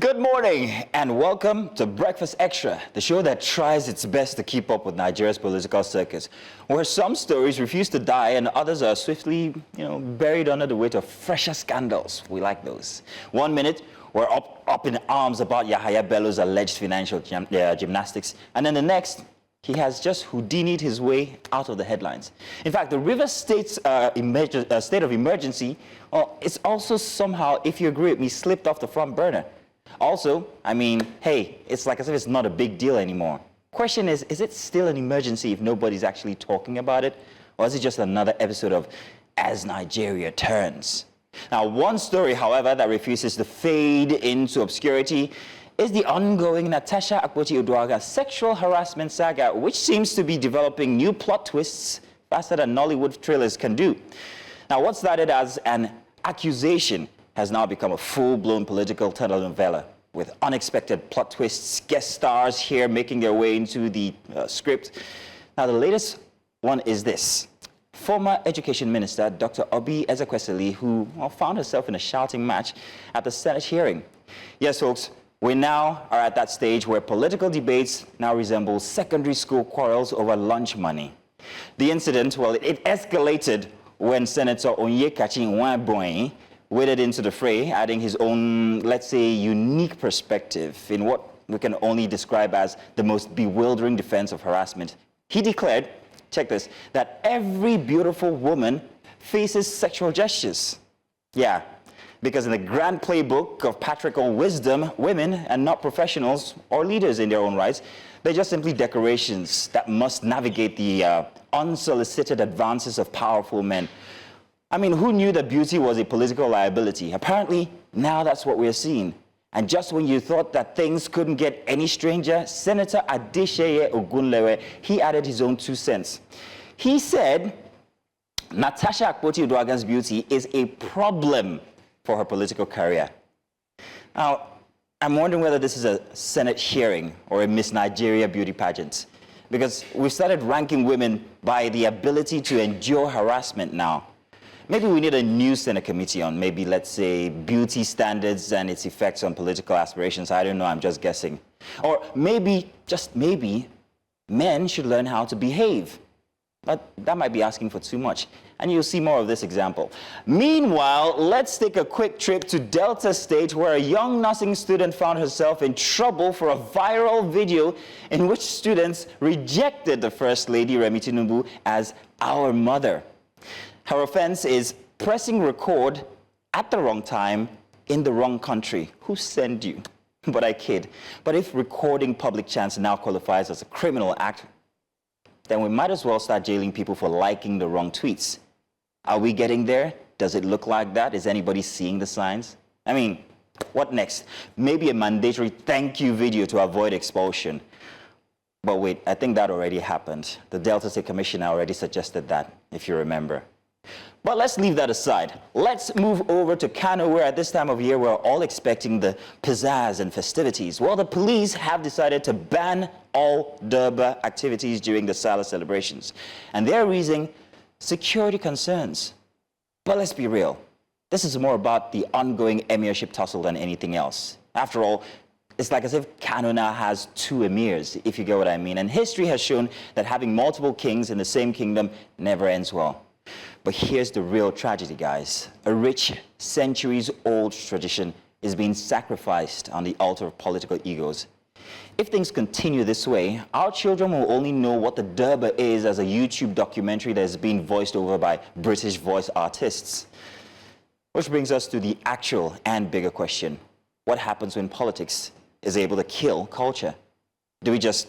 Good morning and welcome to Breakfast Extra, the show that tries its best to keep up with Nigeria's political circus, where some stories refuse to die and others are swiftly, buried under the weight of fresher scandals. We like those. 1 minute, we're up in arms about Yahaya Bello's alleged financial gymnastics, and then the next, he has just Houdini'd his way out of the headlines. In fact, the Rivers State's state of emergency, it's also somehow, if you agree with me, slipped off the front burner. Also, hey, it's like as if it's not a big deal anymore. Question is it still an emergency if nobody's actually talking about it? Or is it just another episode of As Nigeria Turns? Now, one story, however, that refuses to fade into obscurity is the ongoing Natasha Akpoti-Uduaghan sexual harassment saga, which seems to be developing new plot twists faster than Nollywood trailers can do. Now, what started as an accusation has now become a full-blown political telenovela with unexpected plot twists, guest stars here making their way into the script. Now, the latest one is this. Former Education Minister Dr. Obi Ezekwesili, who found herself in a shouting match at the Senate hearing. Yes, folks, we now are at that stage where political debates now resemble secondary school quarrels over lunch money. The incident, well, it escalated when Senator Onyekachi Nwaboyin waded into the fray, adding his own, let's say, unique perspective in what we can only describe as the most bewildering defense of harassment. He declared, check this, that every beautiful woman faces sexual gestures. Yeah, because in the grand playbook of patriarchal wisdom, women are not professionals or leaders in their own rights. They're just simply decorations that must navigate the unsolicited advances of powerful men. Who knew that beauty was a political liability? Apparently, now that's what we're seeing. And just when you thought that things couldn't get any stranger, Senator Adesheye Ogunlewe, he added his own 2 cents. He said, Natasha Akpoti-Uduaghan's beauty is a problem for her political career. Now, I'm wondering whether this is a Senate hearing or a Miss Nigeria beauty pageant, because we've started ranking women by the ability to endure harassment now. Maybe we need a new Senate committee on maybe, let's say, beauty standards and its effects on political aspirations. I don't know, I'm just guessing. Or maybe, just maybe, men should learn how to behave. But that might be asking for too much. And you'll see more of this example. Meanwhile, let's take a quick trip to Delta State, where a young nursing student found herself in trouble for a viral video in which students rejected the First Lady, Remi Tinubu, as our mother. Her offense is pressing record at the wrong time in the wrong country. Who sent you? But I kid. But if recording public chants now qualifies as a criminal act, then we might as well start jailing people for liking the wrong tweets. Are we getting there? Does it look like that? Is anybody seeing the signs? What next? Maybe a mandatory thank you video to avoid expulsion. But wait, I think that already happened. The Delta State Commissioner already suggested that, if you remember. But let's leave that aside. Let's move over to Kano, where at this time of year we're all expecting the pizzazz and festivities. Well, the police have decided to ban all Durbar activities during the Salah celebrations. And they're raising security concerns. But let's be real. This is more about the ongoing emirship tussle than anything else. After all, it's like as if Kano now has 2 emirs, if you get what I mean. And history has shown that having multiple kings in the same kingdom never ends well. But here's the real tragedy, guys. A rich, centuries-old tradition is being sacrificed on the altar of political egos. If things continue this way, our children will only know what the Durbar is as a YouTube documentary that is being voiced over by British voice artists. Which brings us to the actual and bigger question. What happens when politics is able to kill culture? Do we just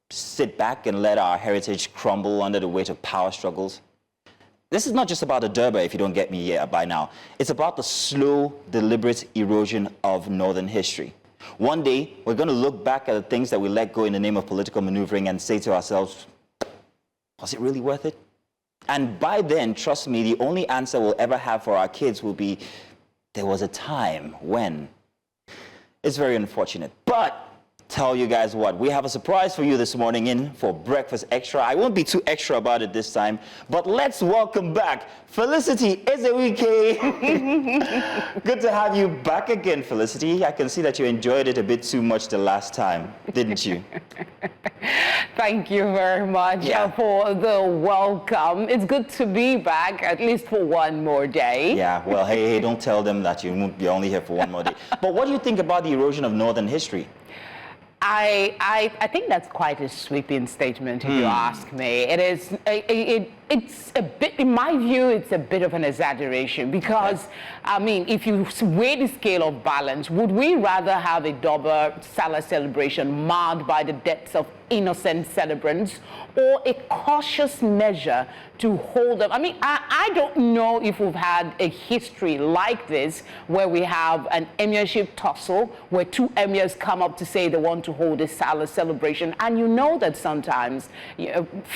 sit back and let our heritage crumble under the weight of power struggles? This is not just about the Durbar, if you don't get me yet by now. It's about the slow, deliberate erosion of Northern history. One day, we're going to look back at the things that we let go in the name of political maneuvering and say to ourselves, was it really worth it? And by then, trust me, the only answer we'll ever have for our kids will be, there was a time when. It's very unfortunate. But tell you guys what, we have a surprise for you this morning in for Breakfast Extra. I won't be too extra about it this time, but let's welcome back Felicity Ezewike. Good to have you back again, Felicity. I can see that you enjoyed it a bit too much the last time, didn't you? Thank you very much for the welcome. It's good to be back, at least for one more day. Yeah, well, hey, don't tell them that you're only here for one more day. But what do you think about the erosion of Northern history? I think that's quite a sweeping statement, if you ask me. It's a bit, in my view, it's a bit of an exaggeration because, I mean, if you weigh the scale of balance, would we rather have a Dober Salah celebration marred by the deaths of innocent celebrants or a cautious measure to hold them? I mean, I don't know if we've had a history like this where we have an emirship tussle where two emirs come up to say they want to hold a Salah celebration, and you know that sometimes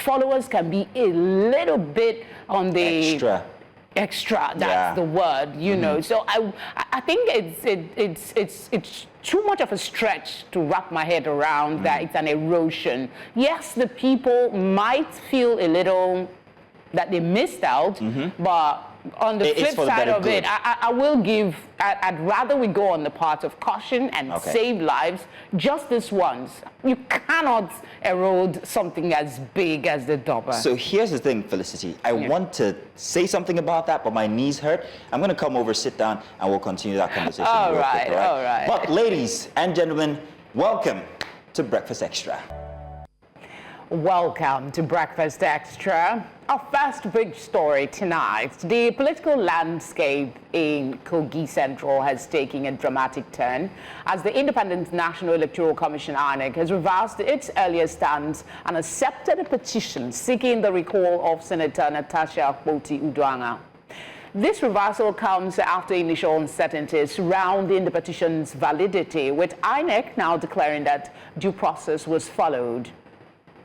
followers can be a little bit on the extra, that's the word, you know. So I think it's too much of a stretch to wrap my head around that it's an erosion. Yes, the people might feel a little that they missed out, but on the flip side of it, I will give, I'd rather we go on the part of caution and save lives just this once. You cannot erode something as big as the Dober. So here's the thing, Felicity. I want to say something about that, but my knees hurt. I'm going to come over, sit down, and we'll continue that conversation. All right. But ladies and gentlemen, welcome to Breakfast Extra. Welcome to Breakfast Extra. Our first big story tonight. The political landscape in Kogi Central has taken a dramatic turn as the Independent National Electoral Commission INEC has reversed its earlier stance and accepted a petition seeking the recall of Senator Natasha Akpoti-Uduaghan. This reversal comes after initial uncertainties surrounding the petition's validity, with INEC now declaring that due process was followed.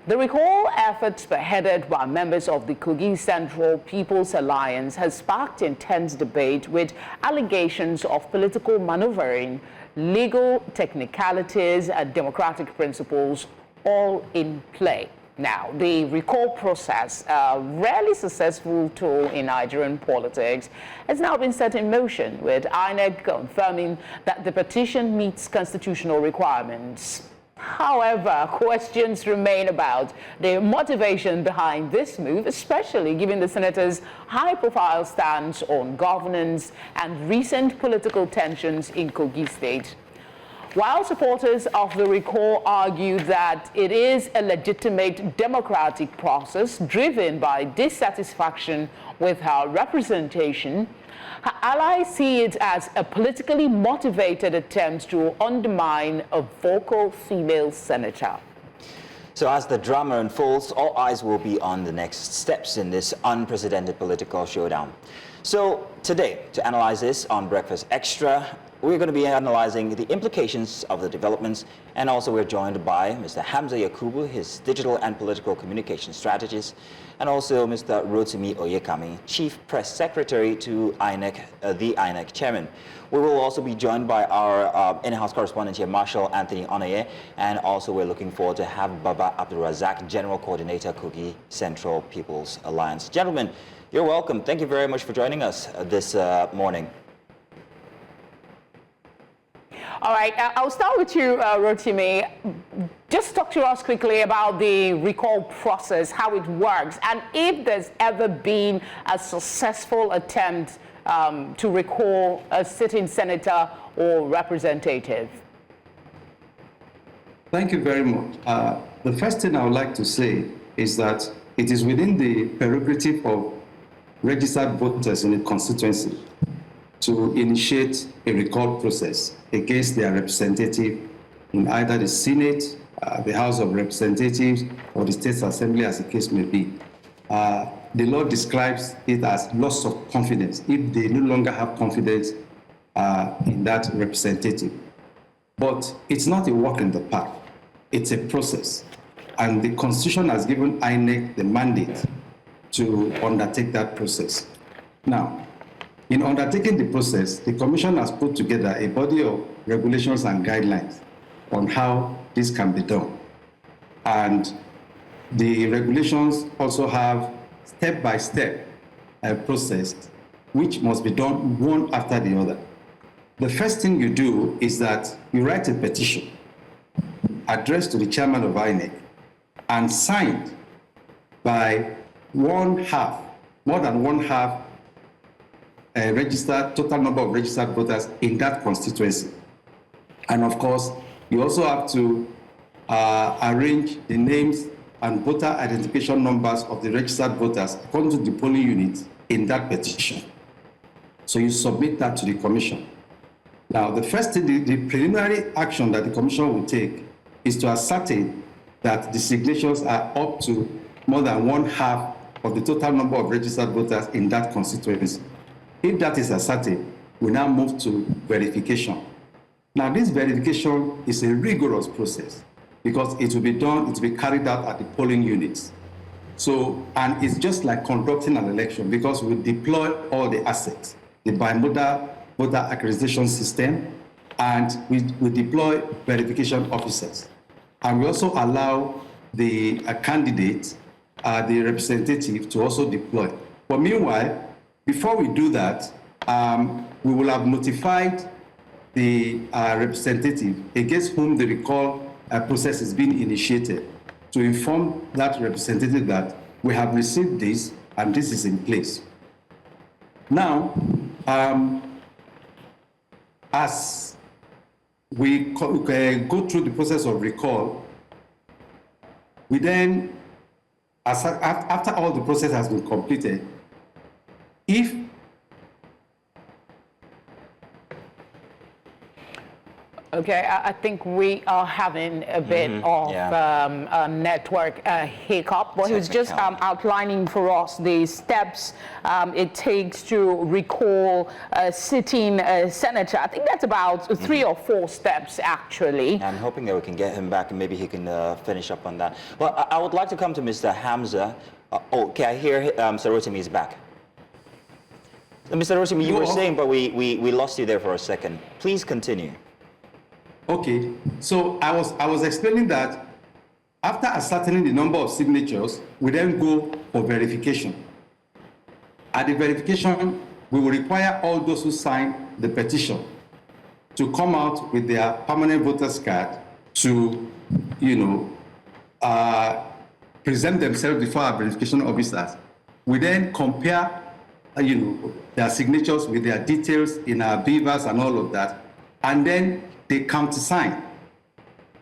The recall effort, spearheaded by members of the Kogi Central People's Alliance, has sparked intense debate with allegations of political maneuvering, legal technicalities, and democratic principles all in play. Now, the recall process, a rarely successful tool in Nigerian politics, has now been set in motion, with INEC confirming that the petition meets constitutional requirements. However, questions remain about the motivation behind this move, especially given the senator's high-profile stance on governance and recent political tensions in Kogi State. While supporters of the recall argue that it is a legitimate democratic process driven by dissatisfaction with her representation, her allies see it as a politically motivated attempt to undermine a vocal female senator. So as the drama unfolds, all eyes will be on the next steps in this unprecedented political showdown. So today, to analyze this on Breakfast Extra, we're going to be analyzing the implications of the developments, and also we're joined by Mr. Hamza Yakubu, his digital and political communication strategist, and also Mr. Rotimi Oyekami, Chief Press Secretary to INEC, the INEC Chairman. We will also be joined by our in-house correspondent here, Marshal Anthony Onaye, and also we're looking forward to have Baba Abdulrazak, General Coordinator, Kogi Central People's Alliance. Gentlemen, you're welcome. Thank you very much for joining us this morning. All right, I'll start with you, Rotimi. Just talk to us quickly about the recall process, how it works, and if there's ever been a successful attempt to recall a sitting senator or representative. Thank you very much. The first thing I would like to say is that it is within the prerogative of registered voters in a constituency to initiate a recall process against their representative in either the Senate, the House of Representatives, or the State Assembly, as the case may be. The law describes it as loss of confidence if they no longer have confidence in that representative. But it's not a walk in the park. It's a process. And the Constitution has given INEC the mandate to undertake that process. Now, in undertaking the process, the Commission has put together a body of regulations and guidelines on how this can be done. And the regulations also have step-by-step process, which must be done one after the other. The first thing you do is that you write a petition addressed to the chairman of INEC and signed by more than one half total number of registered voters in that constituency. And of course, you also have to arrange the names and voter identification numbers of the registered voters according to the polling units in that petition. So you submit that to the commission. Now, the first thing, the preliminary action that the commission will take is to ascertain that the signatures are up to more than one half of the total number of registered voters in that constituency. If that is ascertained, we now move to verification. Now, this verification is a rigorous process because it will be carried out at the polling units. So, and it's just like conducting an election because we deploy all the assets, the bimodal voter accreditation system, and we deploy verification officers. And we also allow the candidate, the representative, to also deploy. But meanwhile, before we do that, we will have notified the representative against whom the recall process is being initiated to inform that representative that we have received this and this is in place. Now, as we go through the process of recall, we then, after all the process has been completed, if Okay, I think we are having a bit of a network hiccup, but he was just outlining for us the steps it takes to recall a sitting senator. I think that's about 3 or 4 steps, actually. I'm hoping that we can get him back and maybe he can finish up on that. Well, I would like to come to Mr. Hamza. Okay, I hear Mr. Rotimi is back. Mr. Rotimi, you were saying, but we lost you there for a second. Please continue. Okay, so I was explaining that after ascertaining the number of signatures, we then go for verification. At the verification, we will require all those who sign the petition to come out with their permanent voter's card to, present themselves before our verification officers. We then compare, their signatures with their details in our beavers and all of that, and then they countersign.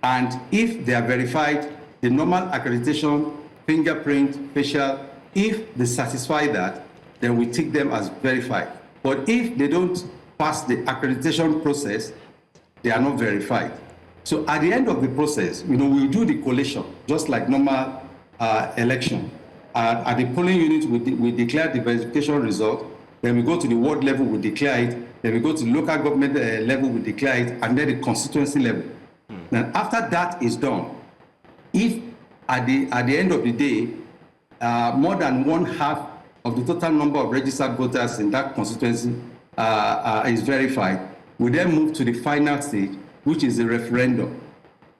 And if they are verified, the normal accreditation, fingerprint, facial, if they satisfy that, then we take them as verified. But if they don't pass the accreditation process, they are not verified. So at the end of the process, we'll do the collation, just like normal election. At the polling unit, we declare the verification result. Then we go to the ward level, we declare it. Then we go to the local government level, we declare it, and then the constituency level. Then after that is done, if at the end of the day, more than one half of the total number of registered voters in that constituency is verified, we then move to the final stage, which is the referendum.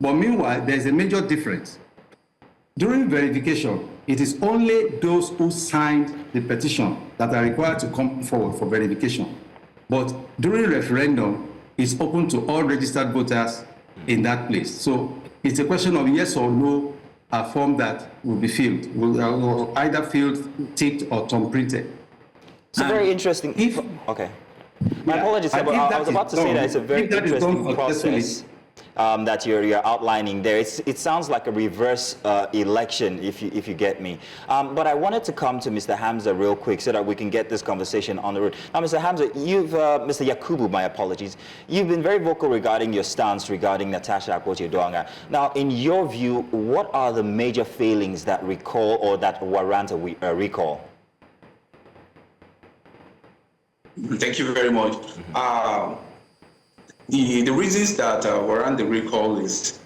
But meanwhile, there's a major difference. During verification, it is only those who signed the petition that are required to come forward for verification. But during referendum, it's open to all registered voters in that place. So it's a question of yes or no, a form that will be filled, will either filled, ticked, or thumb-printed. It's a very interesting. Okay. My apologies, but I was about to say that it's a very interesting process that you're outlining there. It sounds like a reverse election, if you get me. But I wanted to come to Mr. Hamza real quick so that we can get this conversation on the road. Now, Mr. Hamza, Mr. Yakubu, my apologies, you've been very vocal regarding your stance regarding Natasha Akpoti-Uduaghan. Now, in your view, what are the major failings that recall or that warrant a recall? Thank you very much. The reasons that warrant the recall is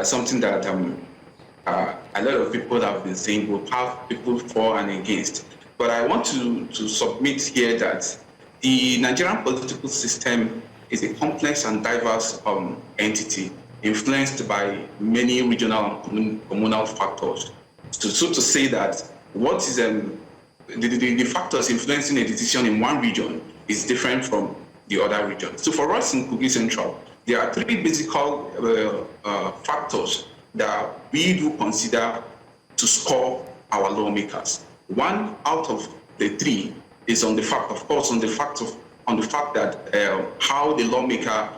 something that a lot of people have been saying, will have people for and against. But I want to submit here that the Nigerian political system is a complex and diverse entity. influenced by many regional and communal factors. So to say that what is the factors influencing a decision in one region is different from the other region. So for us in Kogi Central, there are three basic factors that we do consider to score our lawmakers. One out of the three is on the fact, of course, on the fact that how the lawmaker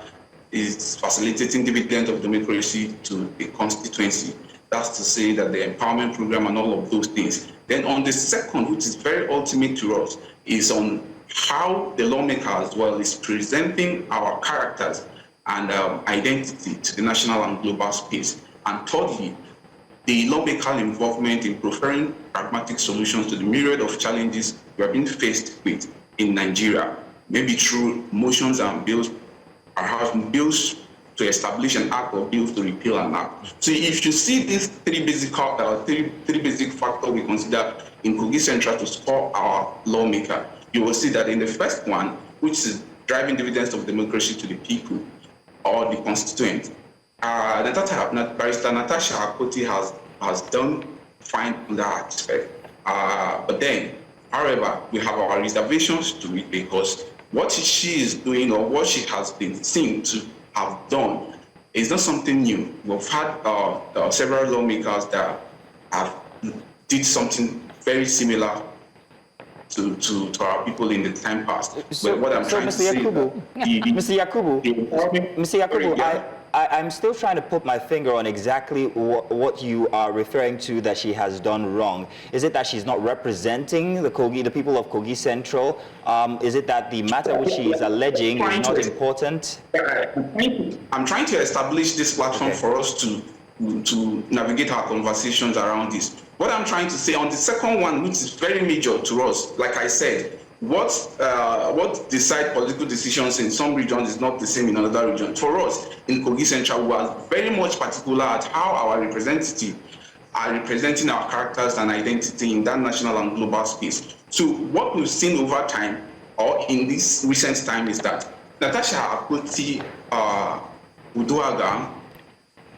is facilitating dividend of democracy to the constituency. That's to say that the empowerment program and all of those things. Then on the second, which is very ultimate to us, is on how the lawmaker as well is presenting our characters and identity to the national and global space. And thirdly, the lawmaker involvement in preferring pragmatic solutions to the myriad of challenges we are being faced with in Nigeria, maybe through motions and bills, perhaps bills to establish an act or bills to repeal an act. So if you see these three basic factors we consider in Kogi Central to score our lawmaker, you will see that in the first one, which is driving dividends of democracy to the people or the constituent, Barrister Natasha Akpoti has done fine on that aspect. But then, however, we have our reservations to it because what she is doing or what she has been seen to have done is not something new. We've had several lawmakers that have did something very similar to our people in the time past. But what I'm trying to say Mr. Yakubu, I'm still trying to put my finger on exactly what you are referring to that she has done wrong. Is it that she's not representing the people of Kogi Central? Is it that the matter which she is alleging is not important? I'm trying to establish this platform for us to navigate our conversations around this. What I'm trying to say on the second one, which is very major to us, like I said, what decide political decisions in some regions is not the same in another region. For us in Kogi Central, we are very much particular at how our representatives are representing our characters and identity in that national and global space. So what we've seen over time, or in this recent time, is that Natasha Akpoti-Uduaghan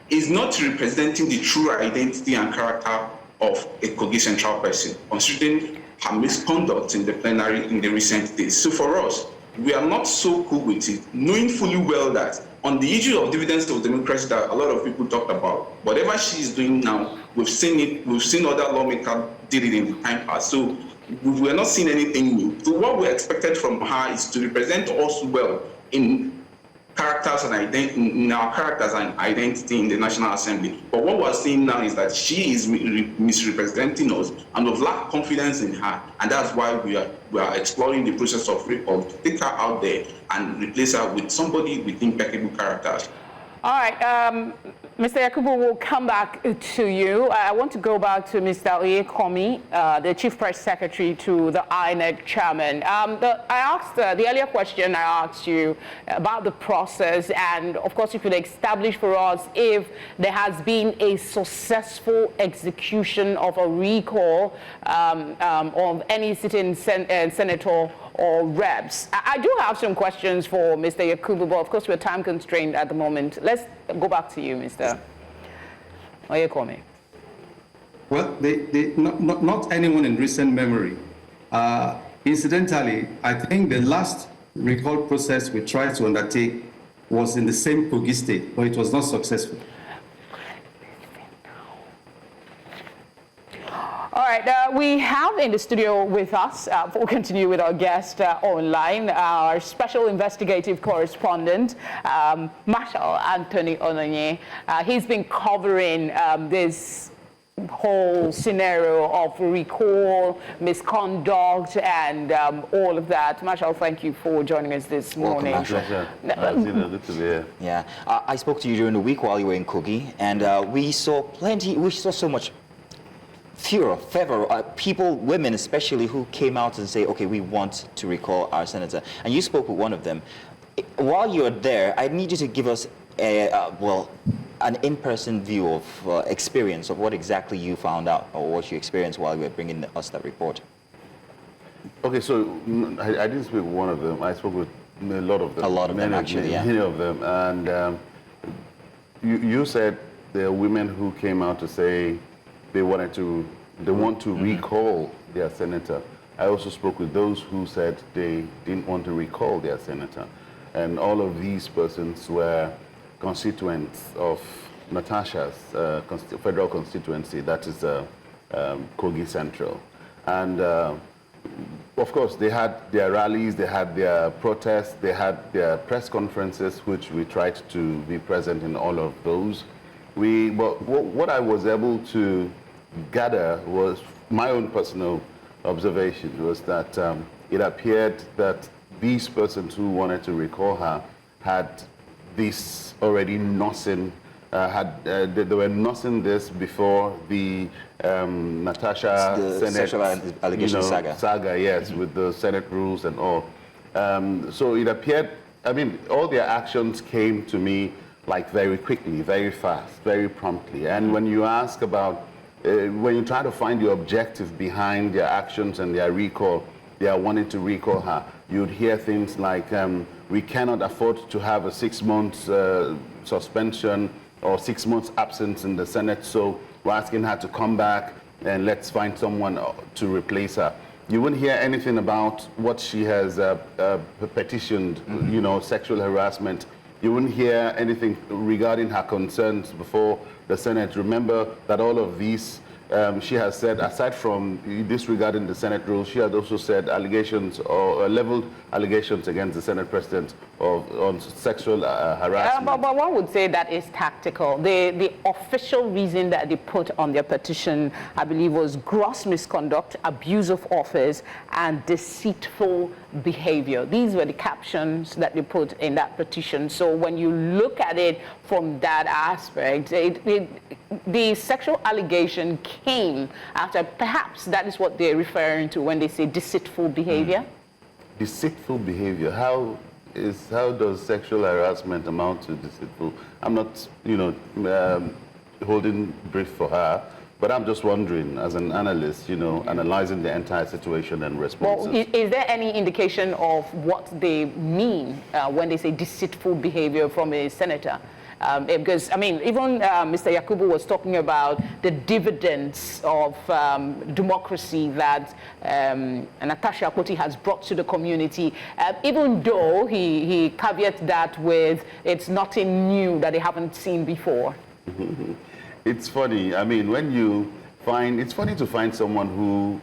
is not representing the true identity and character of a Kogi Central person, considering her misconduct in the plenary in the recent days. So for us, we are not so cool with it, knowing fully well that on the issue of dividends of democracy that a lot of people talked about, whatever she is doing now, we've seen it, we've seen other lawmakers did it in the time past. So we're not seeing anything new. So what we expected from her is to represent us well in characters and in our characters and identity in the National Assembly. But what we're seeing now is that she is misrepresenting us, and we've lacked confidence in her, and that's why we are exploring the process of take her out there and replace her with somebody with impeccable characters. All right, Mr. Yakubu, we'll come back to you. I want to go back to Mr. Oyekomi, the Chief Press Secretary to the INEC Chairman. The earlier question I asked you about the process, and of course you could establish for us if there has been a successful execution of a recall of any sitting senator or reps. I do have some questions for Mr. Yakubu, but of course we're time constrained at the moment. Let's go back to you, Mr. Oyekomi. Well, not anyone in recent memory. Incidentally, I think the last recall process we tried to undertake was in the same Kogi state, but it was not successful. All right, we have in the studio with us, we'll continue with our guest online, our special investigative correspondent, Marshal Anthony Ononye. He's been covering this whole scenario of recall, misconduct, and all of that. Marshal, thank you for joining us this morning. Pleasure. Good to be here. Yeah, I spoke to you during the week while you were in Kogi, and we saw so much fervor, people, women especially, who came out and say, okay, we want to recall our senator. And you spoke with one of them. While you're there, I need you to give us an in-person view of experience of what exactly you found out or what you experienced while you were bringing us that report. Okay, so I didn't speak with one of them. I spoke with a lot of them. A lot of them, actually, yeah. Many of them. And you said there are women who came out to say they want to recall their senator. I also spoke with those who said they didn't want to recall their senator. And all of these persons were constituents of Natasha's federal constituency, that is Kogi Central. And of course, they had their rallies, they had their protests, they had their press conferences, which we tried to be present in all of those. But what I was able to gather was my own personal observation was that it appeared that these persons who wanted to recall her had this already nursing, they were nursing this before the Natasha the sexual allegation saga. Yes, with the Senate rules and all. So it appeared, I mean, all their actions came to me like very quickly, very fast, very promptly. And when you ask about, when you try to find the objective behind their actions and their recall, they are wanting to recall her, you'd hear things like, we cannot afford to have a 6 months suspension or 6 months absence in the Senate, so we're asking her to come back and let's find someone to replace her. You wouldn't hear anything about what she has petitioned, you know, sexual harassment. You wouldn't hear anything regarding her concerns before the Senate. Remember that all of these, she has said, aside from disregarding the Senate rules, she has also said allegations or leveled allegations against the Senate President on sexual harassment. But one would say that is tactical. The official reason that they put on their petition, I believe, was gross misconduct, abuse of office, and deceitful behavior. These were the captions that they put in that petition. So when you look at it from that aspect, the sexual allegation came after, perhaps that is what they're referring to when they say deceitful behavior. Deceitful behavior. How does sexual harassment amount to deceitful? I'm not, you know, holding brief for her, but I'm just wondering, as an analyst, you know, analyzing the entire situation and responses. Well, is there any indication of what they mean when they say deceitful behavior from a senator? Because, I mean, even Mr. Yakubu was talking about the dividends of democracy that Natasha Akpoti has brought to the community, even though he caveated that with it's nothing new that they haven't seen before. It's funny. I mean, when you find, it's funny to find someone who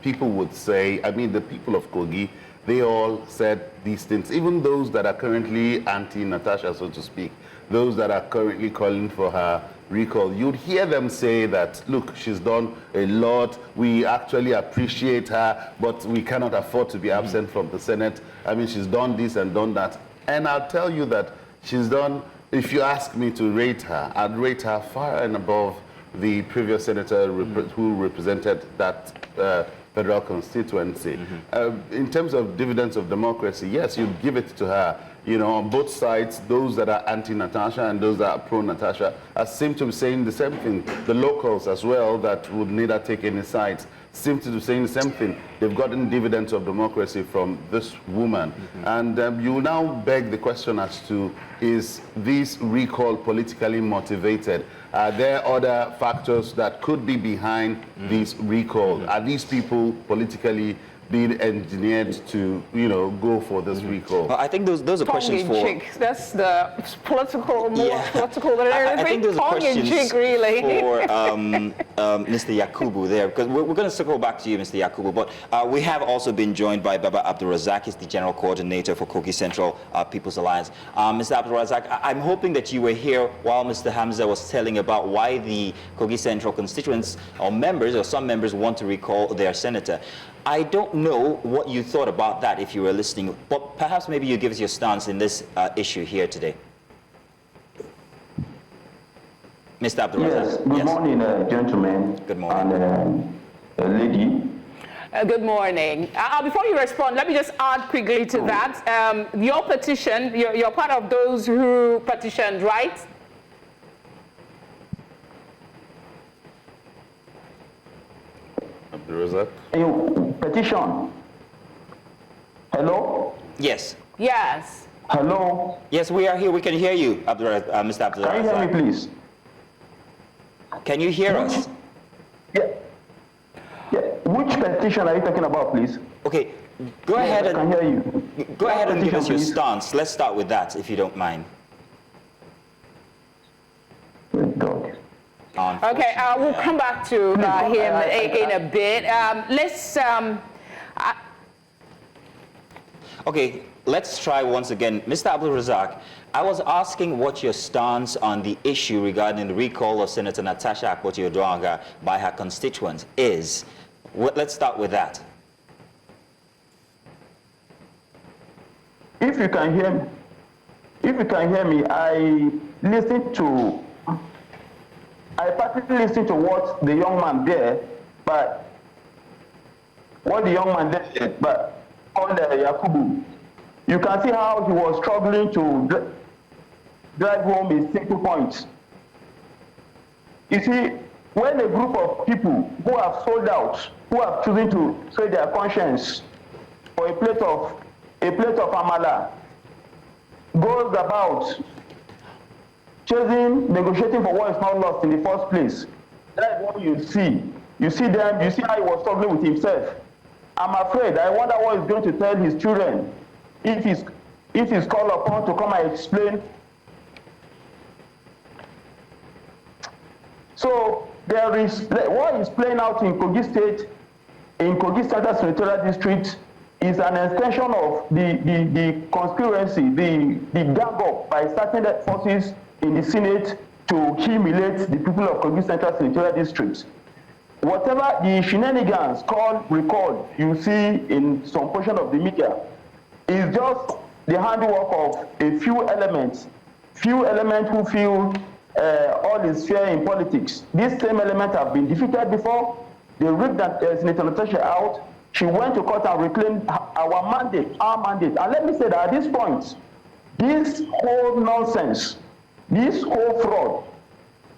people would say, I mean, the people of Kogi, they all said these things, even those that are currently anti-Natasha, so to speak, those that are currently calling for her recall, you'd hear them say that, look, she's done a lot, we actually appreciate her, but we cannot afford to be absent from the Senate. I mean, she's done this and done that. And I'll tell you that she's done, if you ask me to rate her, I'd rate her far and above the previous senator who represented that federal constituency. In terms of dividends of democracy, yes, you give it to her. You know, on both sides, those that are anti-Natasha and those that are pro-Natasha seem to be saying the same thing. The locals as well that would neither take any sides seem to be saying the same thing. They've gotten dividends of democracy from this woman. And you now beg the question as to, is this recall politically motivated? Are there other factors that could be behind this recall? Are these people politically being engineered to, you know, go for this recall? Well, I think those are questions for... That's the political, more political than I anything. think those are questions really. for Mr. Yakubu there, because we're going to circle back to you, Mr. Yakubu, but we have also been joined by Baba Abdulrazak. He's the General Coordinator for Kogi Central People's Alliance. Mr. Abdulrazak, I'm hoping that you were here while Mr. Hamza was telling about why the Kogi Central constituents or members, or some members, want to recall their senator. I don't know what you thought about that if you were listening, but perhaps maybe you give us your stance in this issue here today. Mr. Abdulrazak. Yes, good morning, gentlemen. Good morning. And lady. Good morning. Before you respond, let me just add quickly to that. Your petition, you're part of those who petitioned, right? Abdulrazak? Petition. Hello? Yes. Yes. Hello? Yes, we are here. We can hear you, Mr. Abdul. Can you hear me, please? Can you hear us? Yeah. Yeah. Which petition are you talking about, please? Okay, go ahead I can and hear you. go ahead and give us your Petition, please. stance. Let's start with that, if you don't mind. Good God. Okay, we'll come back to him in a bit. Okay, let's try once again. Mr. Abdul Razak, I was asking what your stance on the issue regarding the recall of Senator Natasha Akpoti-Uduaghan by her constituents is. Let's start with that. If you can hear me, I particularly listened to what the young man did, but called Yakubu. You can see how he was struggling to drive home his simple points. You see, when a group of people who have sold out, who have chosen to trade their conscience for a plate of amala, goes about negotiating for what is not lost in the first place, that is what you see. You see how he was struggling with himself. I'm afraid, I wonder what he's going to tell his children if he's called upon to come and explain. So there is what is playing out in Kogi State, in Kogi State Senatorial District, is an extension of the conspiracy, the gang up by certain forces in the Senate to humiliate the people of Kogi Central Senatorial District. Whatever the shenanigans recalled, you see in some portion of the media, is just the handiwork of a few elements who feel all is fair in politics. These same elements have been defeated before. They ripped Senator Natasha out. She went to court and reclaimed our mandate. And let me say that at this point, this whole nonsense, this whole fraud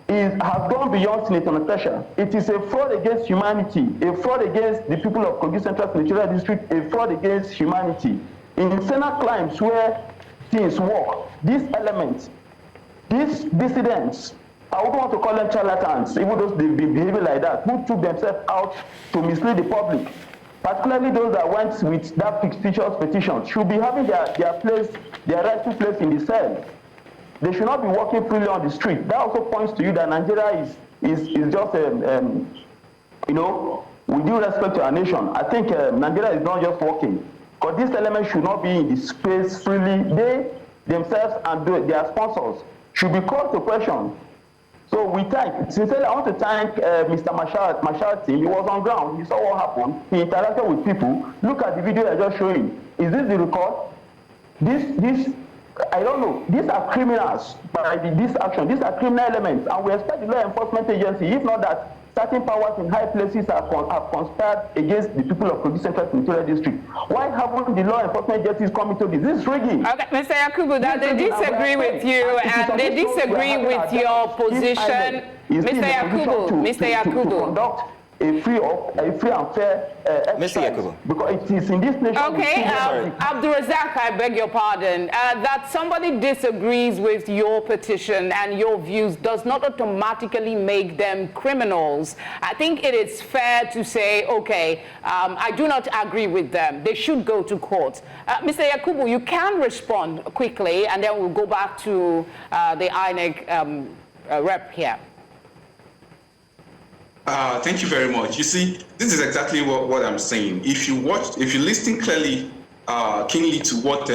has gone beyond Senator Natasha. It is a fraud against humanity, a fraud against the people of Kogi Central Senatorial District, a fraud against humanity. In Senate climes where things work, these elements, these dissidents, I wouldn't want to call them charlatans, even though they behave like that, who took themselves out to mislead the public, particularly those that went with that fictitious petition, should be having their rightful place in the cell. They should not be walking freely on the street. That also points to you that Nigeria is just, with due respect to our nation, I think Nigeria is not just walking. Because these elements should not be in the space freely. They themselves and their sponsors should be called to question. So sincerely, I want to thank Mr. Marshall team. He was on ground. He saw what happened. He interacted with people. Look at the video I just showing. Is this the record? This I don't know. These are criminals by this action. These are criminal elements, and we expect the law enforcement agency, if not that certain powers in high places have conspired against the people of Kogi Central Senatorial District. Why haven't the law enforcement agencies come into this? This is rigging. Okay, Mr. Yakubu, that they disagree with you, and they disagree with your position. Mr. Yakubu, to conduct a free and fair exercise, because it is in this nation. Okay, Abdul Razak, I beg your pardon. That somebody disagrees with your petition and your views does not automatically make them criminals. I think it is fair to say, okay, I do not agree with them. They should go to court. Mr. Yakubu, you can respond quickly, and then we'll go back to the INEC rep here. Thank you very much. You see, this is exactly what I'm saying. If you listen keenly to what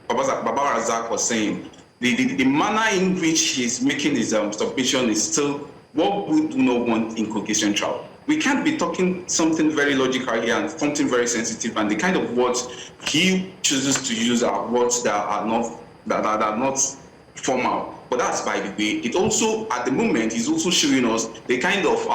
Baba Razak was saying, the manner in which he's making his submission is still what we do not want in Kogi Central. We can't be talking something very logical here and something very sensitive, and the kind of words he chooses to use are words that are not formal. But that's by the way. It also, at the moment, is also showing us the kind of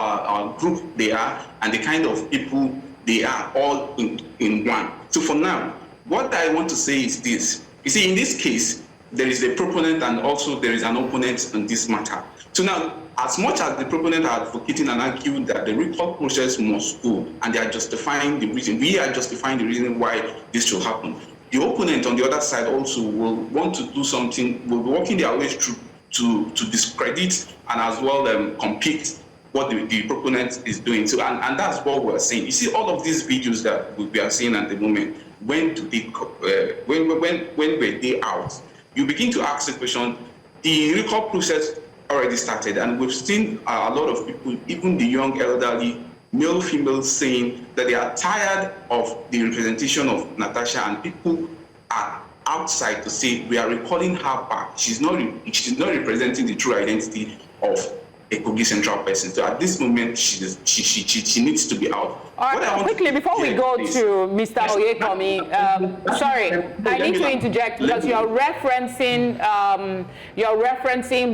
group they are and the kind of people they are, all in one. So for now, what I want to say is this. You see, in this case, there is a proponent and also there is an opponent on this matter. So now, as much as the proponent are advocating and arguing that the recall process must go, and they are justifying the reason, we are justifying the reason why this should happen. the opponent on the other side also will want to do something, will be working their way through to discredit and as well compete what the proponent is doing. So, and that's what we're saying. You see, all of these videos that we are seeing at the moment, when were they out? You begin to ask the question, the recall process already started, and we've seen a lot of people, even the young elderly, male, female, saying that they are tired of the representation of Natasha, and people are outside to say we are recalling her back. She's not representing the true identity of a Kogi Central person. So at this moment, she needs to be out. All right, quickly, before we go to Mr. Oyekomi, sorry, I need to interject because you're referencing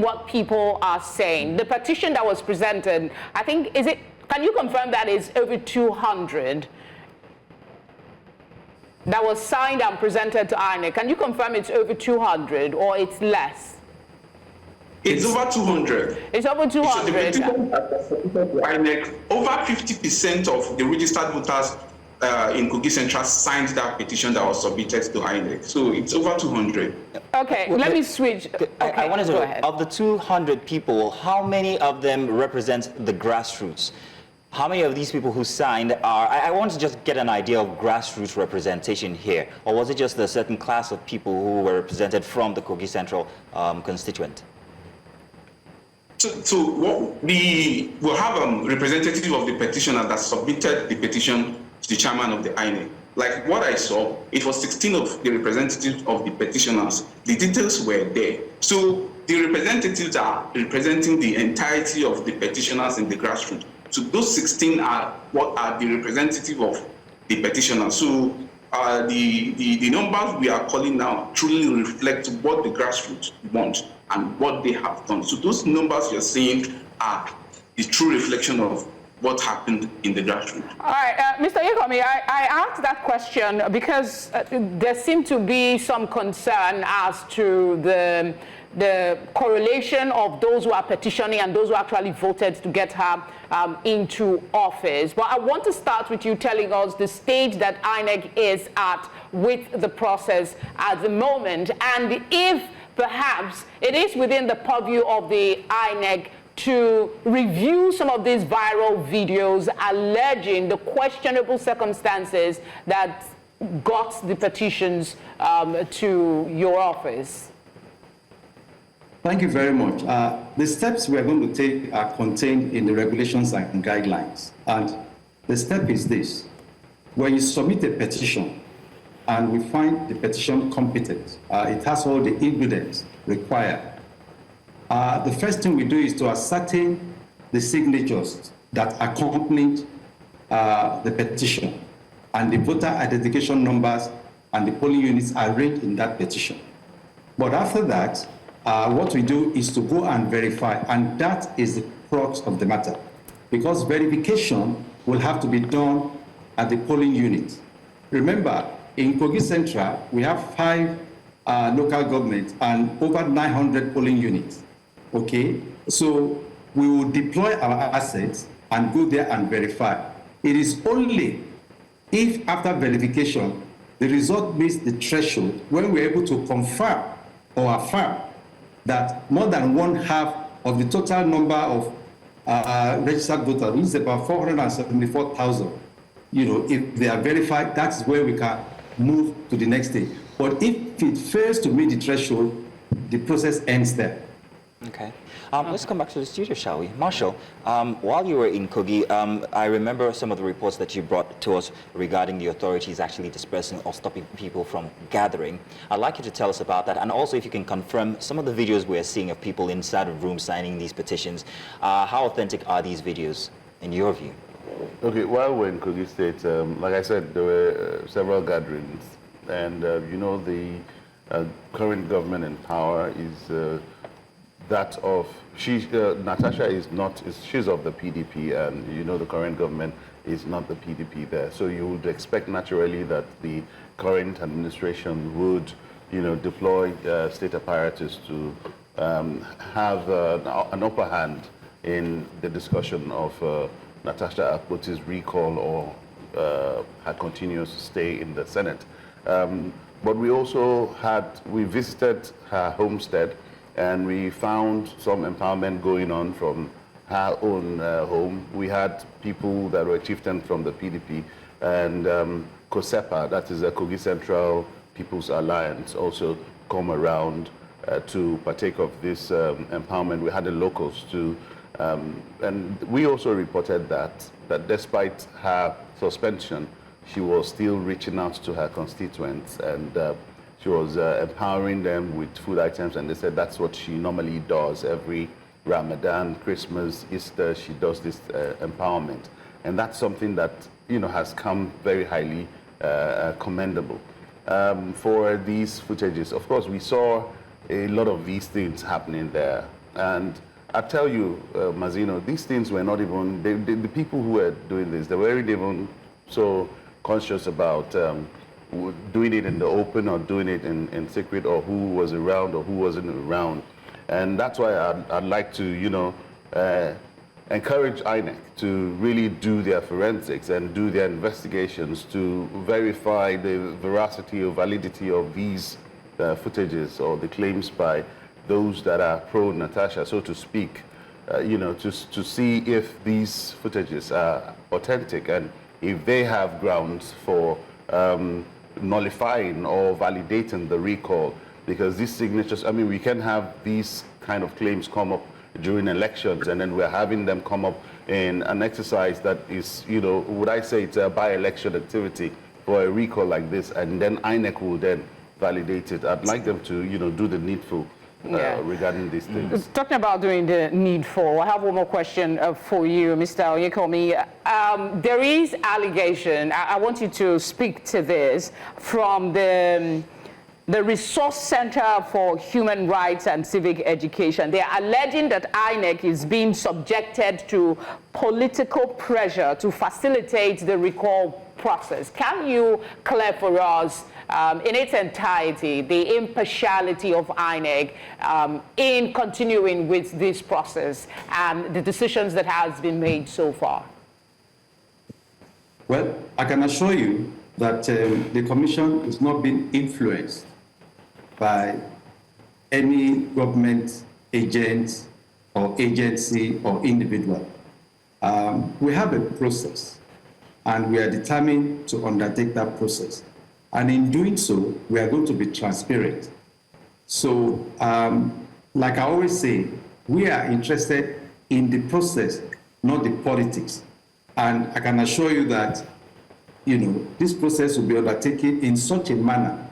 what people are saying. The petition that was presented, I think, can you confirm that it's over 200 that was signed and presented to INEC? Can you confirm it's over 200 or it's less? It's over 200. It's over 200. INEC, over 50% of the registered voters in Kogi Central signed that petition that was submitted to INEC. So it's over 200. Okay, let me switch. Okay, I wanted to know, of the 200 people, how many of them represent the grassroots? How many of these people who signed are, I want to just get an idea of grassroots representation here, or was it just a certain class of people who were represented from the Kogi Central constituent? So we will have a representative of the petitioner that submitted the petition to the chairman of the INEC. Like what I saw, it was 16 of the representatives of the petitioners. The details were there. So the representatives are representing the entirety of the petitioners in the grassroots. So those 16 are what are the representative of the petitioners. So the numbers we are calling now truly reflect what the grassroots want and what they have done. So those numbers you're seeing are the true reflection of what happened in the grassroots. All right, Mr. Yekomi, I asked that question because there seemed to be some concern as to the correlation of those who are petitioning and those who actually voted to get her into office. But I want to start with you telling us the stage that INEC is at with the process at the moment, and if perhaps it is within the purview of the INEC to review some of these viral videos alleging the questionable circumstances that got the petitions to your office. Thank you very much. The steps we are going to take are contained in the regulations and guidelines. And the step is this. When you submit a petition and we find the petition competent, it has all the ingredients required, the first thing we do is to ascertain the signatures that accompanied the petition and the voter identification numbers and the polling units arranged in that petition. But after that, what we do is to go and verify, and that is the crux of the matter, because verification will have to be done at the polling unit. Remember, in Kogi Central, we have 5 local governments and over 900 polling units. Okay, so we will deploy our assets and go there and verify. It is only if after verification, the result meets the threshold when we're able to confirm or affirm that more than 1/2 of the total number of registered voters, which is about 474,000, if they are verified, that's where we can move to the next stage. But if it fails to meet the threshold, the process ends there. Okay. Let's come back to the studio, shall we? Marshall, while you were in Kogi, I remember some of the reports that you brought to us regarding the authorities actually dispersing or stopping people from gathering. I'd like you to tell us about that, and also if you can confirm some of the videos we're seeing of people inside of rooms signing these petitions. How authentic are these videos, in your view? Okay, while we're in Kogi State, like I said, there were several gatherings, and the current government in power is that of, Natasha she's of the PDP, and the current government is not the PDP there. So you would expect naturally that the current administration would, deploy state apparatus to have an upper hand in the discussion of Natasha Akpoti's recall or her continuous stay in the Senate. But we visited her homestead, and we found some empowerment going on from her own home. We had people that were chieftains from the PDP, and COSEPA, that is the Kogi Central People's Alliance, also come around to partake of this empowerment. We had the locals too, and we also reported that despite her suspension, she was still reaching out to her constituents, and she was empowering them with food items, and they said that's what she normally does every Ramadan, Christmas, Easter. She does this empowerment, and that's something that has come very highly commendable. For these footages, of course, we saw a lot of these things happening there, and I tell you, Mazino, these things were not even the people who were doing this. They weren't even so conscious about doing it in the open or doing it in secret, or who was around or who wasn't around. And that's why I'd like to, encourage INEC to really do their forensics and do their investigations to verify the veracity or validity of these footages or the claims by those that are pro-Natasha, so to speak, to see if these footages are authentic and if they have grounds for nullifying or validating the recall. Because these signatures, I mean, we can have these kind of claims come up during elections, and then we're having them come up in an exercise that is, would I say it's a by-election activity for a recall like this, and then INEC will then validate it. I'd like them to, do the needful regarding these things. Talking about doing the needful, I have one more question for you, Mr. Onyekomi. There is allegation, I want you to speak to this, from the Resource Center for Human Rights and Civic Education. They are alleging that INEC is being subjected to political pressure to facilitate the recall process. Can you clear for us, in its entirety, the impartiality of INEC in continuing with this process and the decisions that has been made so far? Well, I can assure you that the Commission is not being influenced by any government agent or agency or individual. We have a process, and we are determined to undertake that process. And in doing so, we are going to be transparent. So, like I always say, we are interested in the process, not the politics. And I can assure you that, this process will be undertaken in such a manner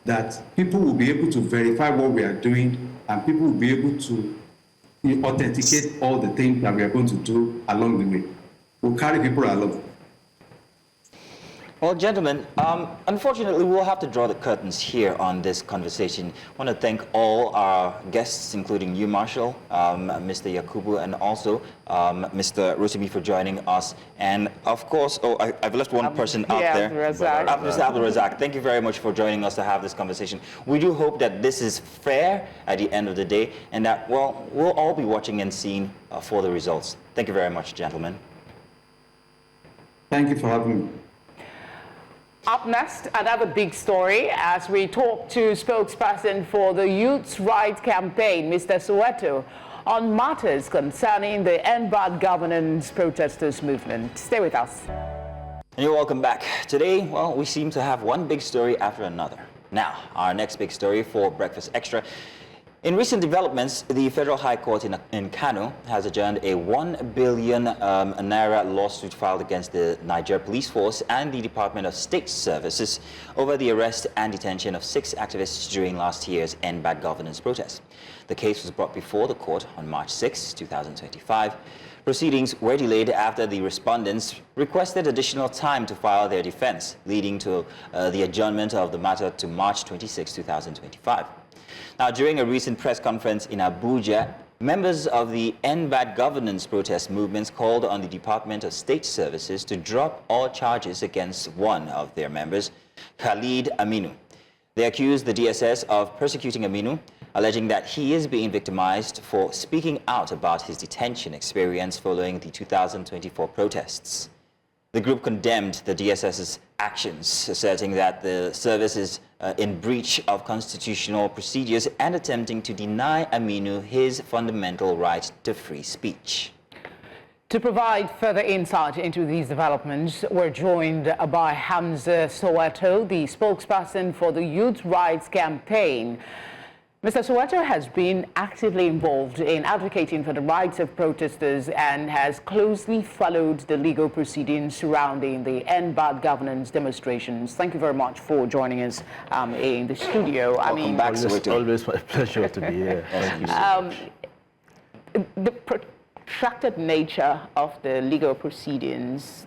that people will be able to verify what we are doing, and people will be able to authenticate all the things that we are going to do along the way. We'll carry people along. Well, gentlemen, unfortunately, we'll have to draw the curtains here on this conversation. I want to thank all our guests, including you, Marshall, Mr. Yakubu, and also Mr. Rotimi for joining us. And of course, I've left one person out there. Mr. Abdul Razak, thank you very much for joining us to have this conversation. We do hope that this is fair at the end of the day, and that, well, we'll all be watching and seeing for the results. Thank you very much, gentlemen. Thank you for having me. Up next, another big story as we talk to spokesperson for the Youth Rights Campaign, Mr. Soweto, on matters concerning the End Bad Governance protesters movement. Stay with us. And you're welcome back. Today, well, we seem to have one big story after another. Now, our next big story for Breakfast Extra. In recent developments, the Federal High Court in Kano has adjourned a 1 billion naira lawsuit filed against the Nigeria Police Force and the Department of State Services over the arrest and detention of 6 activists during last year's End Bad Governance protest. The case was brought before the court on March 6, 2025. Proceedings were delayed after the respondents requested additional time to file their defense, leading to the adjournment of the matter to March 26, 2025. Now, during a recent press conference in Abuja, members of the End Bad Governance protest movements called on the Department of State Services to drop all charges against one of their members, Khalid Aminu. They accused the DSS of persecuting Aminu, alleging that he is being victimized for speaking out about his detention experience following the 2024 protests. The group condemned the DSS's actions, asserting that the service is in breach of constitutional procedures and attempting to deny Aminu his fundamental right to free speech. To provide further insight into these developments, we're joined by Hamza Soweto, the spokesperson for the Youth Rights Campaign. Mr. Soweto has been actively involved in advocating for the rights of protesters and has closely followed the legal proceedings surrounding the End Bad Governance demonstrations. Thank you very much for joining us in the studio. Welcome back, Soweto. Always my pleasure to be here. Thank you so much. The protracted nature of the legal proceedings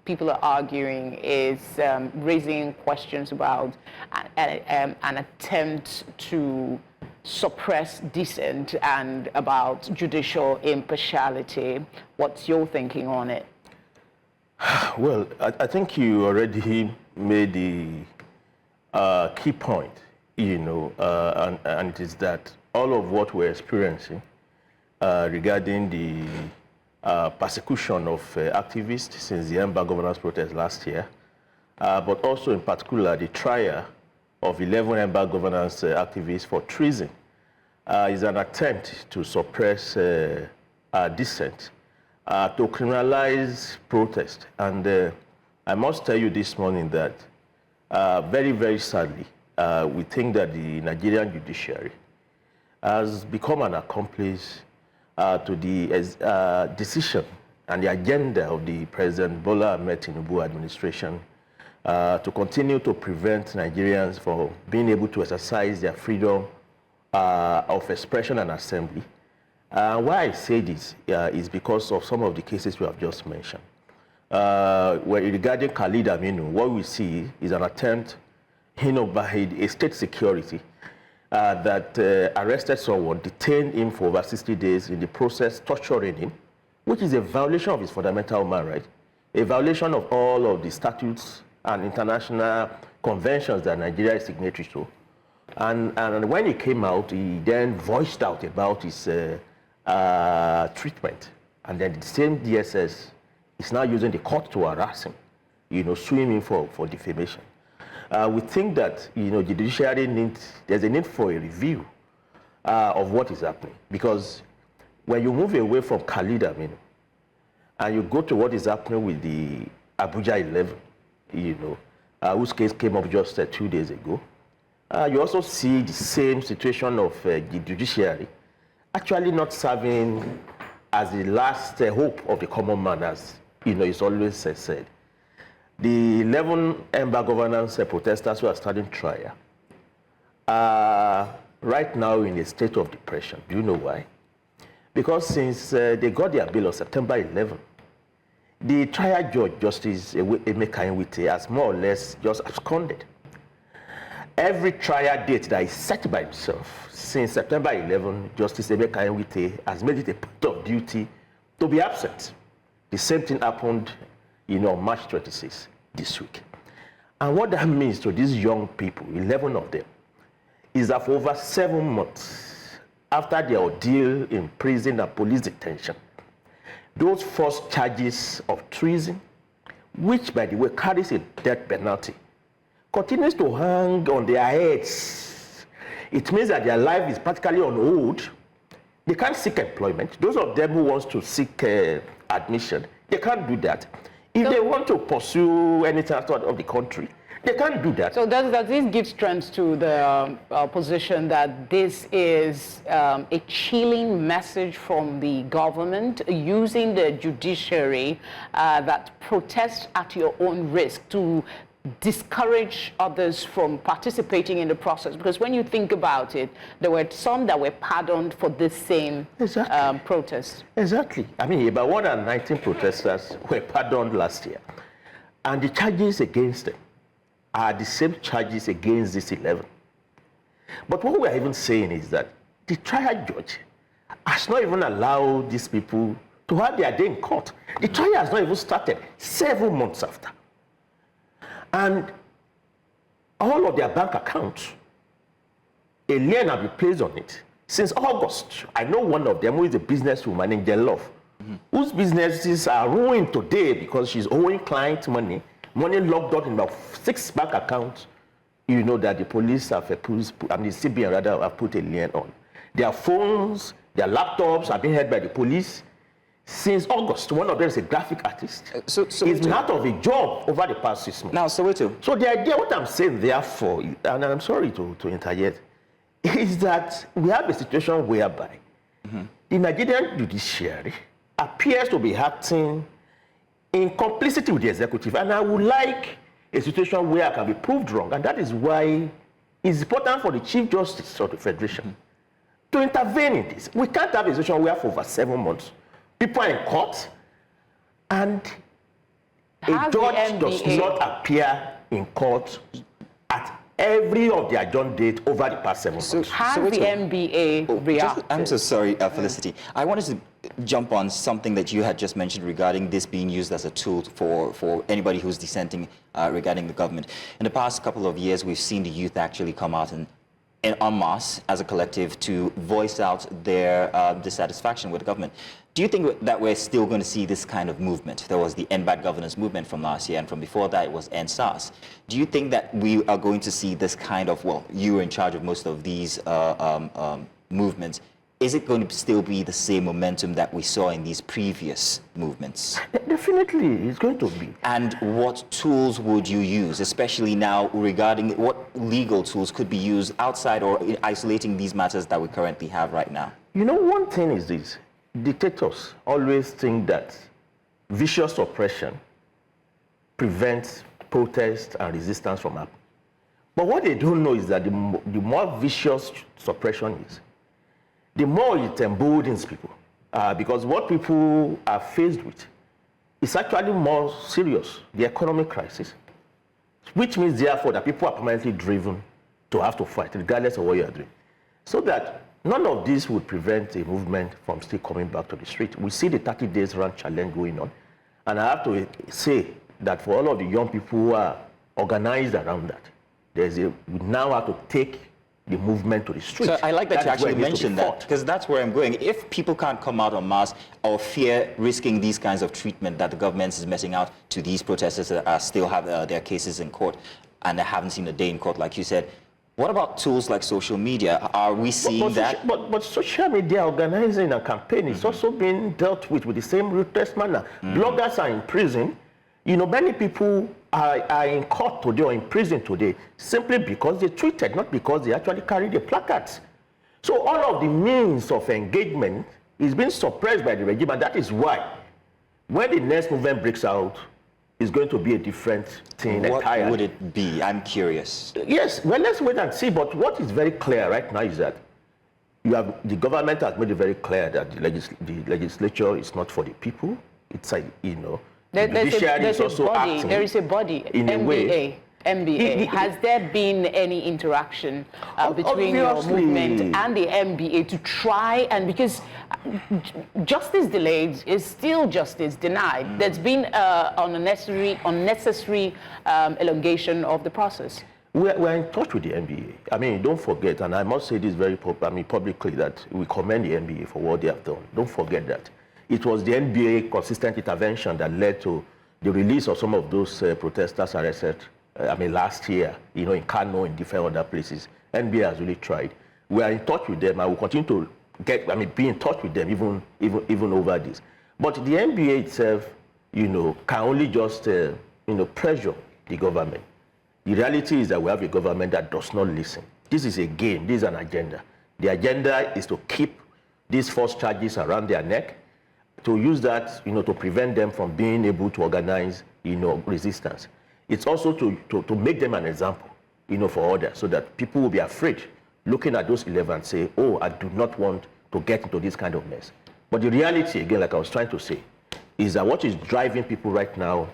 people are arguing is raising questions about an attempt to suppress dissent and about judicial impartiality. What's your thinking on it? Well, I think you already made the key point, and it is that all of what we're experiencing regarding the persecution of activists since the End Bad Governance protest last year, but also in particular the trial of 11 End Bad Governance activists for treason is an attempt to suppress dissent, to criminalize protest. And I must tell you this morning that very, very sadly, we think that the Nigerian judiciary has become an accomplice to the decision and the agenda of the President Bola Ahmed Tinubu administration to continue to prevent Nigerians from being able to exercise their freedom of expression and assembly. Why I say this is because of some of the cases we have just mentioned. Regarding Khalid Aminu, what we see is an attempt by a state security that arrested someone, detained him for over 60 days, in the process torturing him, which is a violation of his fundamental human right, a violation of all of the statutes and international conventions that Nigeria is signatory to. And when he came out, he then voiced out about his treatment. And then the same DSS is now using the court to harass him, suing him for defamation. We think that the judiciary there's a need for a review of what is happening, because when you move away from Khalid Aminu and you go to what is happening with the Abuja 11, whose case came up just 2 days ago, you also see the same situation of the judiciary actually not serving as the last hope of the common man, as it's always said. The 11 End Bad Governance protesters who are starting trial are right now in a state of depression. Do you know why? Because since they got their bail on September 11, the trial judge, Justice Emeka Nwite, has more or less just absconded. Every trial date that is set by himself since September 11, Justice Emeka Nwite has made it a part of duty to be absent. The same thing happened March 26 this week. And what that means to these young people, 11 of them, is that for over 7 months after their ordeal in prison and police detention, those first charges of treason, which by the way carries a death penalty, continues to hang on their heads. It means that their life is practically on hold. They can't seek employment. Those of them who want to seek admission, they can't do that. If they want to pursue any transport of the country, they can't do that. So does this give strength to the position that this is a chilling message from the government using the judiciary that protest at your own risk to discourage others from participating in the process? Because when you think about it, there were some that were pardoned for this same protest. Exactly. I mean, about 119 protesters were pardoned last year. And the charges against them are the same charges against these 11. But what we are even saying is that the trial judge has not even allowed these people to have their day in court. The trial has not even started 7 months after. And all of their bank accounts, a lien have been placed on it since August. I know one of them who is a businesswoman in Love. whose businesses are ruined today because she's owing client money locked up in about 6 bank accounts, that the police have the CBN rather have put a lien on. Their phones, their laptops are being held by the police. Since August, one of them is a graphic artist. He's out of a job over the past 6 months. Now, Soweto. So the idea, what I'm saying therefore, and I'm sorry to interject, is that we have a situation whereby the Nigerian judiciary appears to be acting in complicity with the executive. And I would like a situation where I can be proved wrong. And that is why it's important for the Chief Justice of the Federation to intervene in this. We can't have a situation where for over 7 months, people are in court and a judge does not appear in court at every of the adjourned date over the past 7 months. Has the NBA reacted? I'm so sorry, Felicity. I wanted to jump on something that you had just mentioned regarding this being used as a tool for anybody who's dissenting regarding the government. In the past couple of years, we've seen the youth actually come out and en masse as a collective to voice out their dissatisfaction with the government. Do you think that we're still going to see this kind of movement? There was the End Bad Governance movement from last year, and from before that it was End SARS. Do you think that we are going to see this kind of, well, you were in charge of most of these movements. Is it going to still be the same momentum that we saw in these previous movements? Definitely, it's going to be. And what tools would you use, especially now regarding what legal tools could be used outside or isolating these matters that we currently have right now? One thing is this. Dictators always think that vicious oppression prevents protest and resistance from happening. But what they don't know is that the more vicious suppression is, the more it emboldens people. Because what people are faced with is actually more serious, the economic crisis, which means therefore that people are permanently driven to have to fight, regardless of what you are doing. So that none of this would prevent a movement from still coming back to the street. We see the 30 days run challenge going on. And I have to say that for all of the young people who are organized around that, we now have to take the movement to the street. So I like that you actually mentioned that, because that's where I'm going. If people can't come out en masse or fear risking these kinds of treatment that the government is messing out to these protesters that still have their cases in court and they haven't seen a day in court, like you said, what about tools like social media? Are we seeing that? But social media organizing and campaigning is also being dealt with the same ruthless manner. Bloggers are in prison. Many people are in court today or in prison today simply because they tweeted, not because they actually carried the placards. So all of the means of engagement is being suppressed by the regime, and that is why when the next movement breaks out, it's going to be a different thing entirely. What would it be? I'm curious. Yes, well, let's wait and see. But what is very clear right now is that the government has made it very clear that the legislature is not for the people. It's the judiciary is also acting. There is a body, in a way. MBA. Has there been any interaction between your movement and the MBA to try and, because justice delayed is still justice denied. There's been unnecessary elongation of the process. We're in touch with the MBA. Don't forget, and I must say this very publicly, that we commend the MBA for what they have done. Don't forget that. It was the NBA consistent intervention that led to the release of some of those protesters arrested last year, in Kano, in different other places. NBA has really tried. We are in touch with them. I will continue to be in touch with them even over this. But the NBA itself, can only just, pressure the government. The reality is that we have a government that does not listen. This is a game. This is an agenda. The agenda is to keep these false charges around their neck, to use that, to prevent them from being able to organize, resistance. It's also to make them an example, for others, so that people will be afraid, looking at those 11 and say, oh, I do not want to get into this kind of mess. But the reality, again, like I was trying to say, is that what is driving people right now,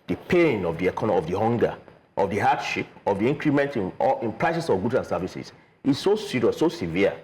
the pain of the economy, of the hunger, of the hardship, of the increment in prices of goods and services, is so serious, so severe,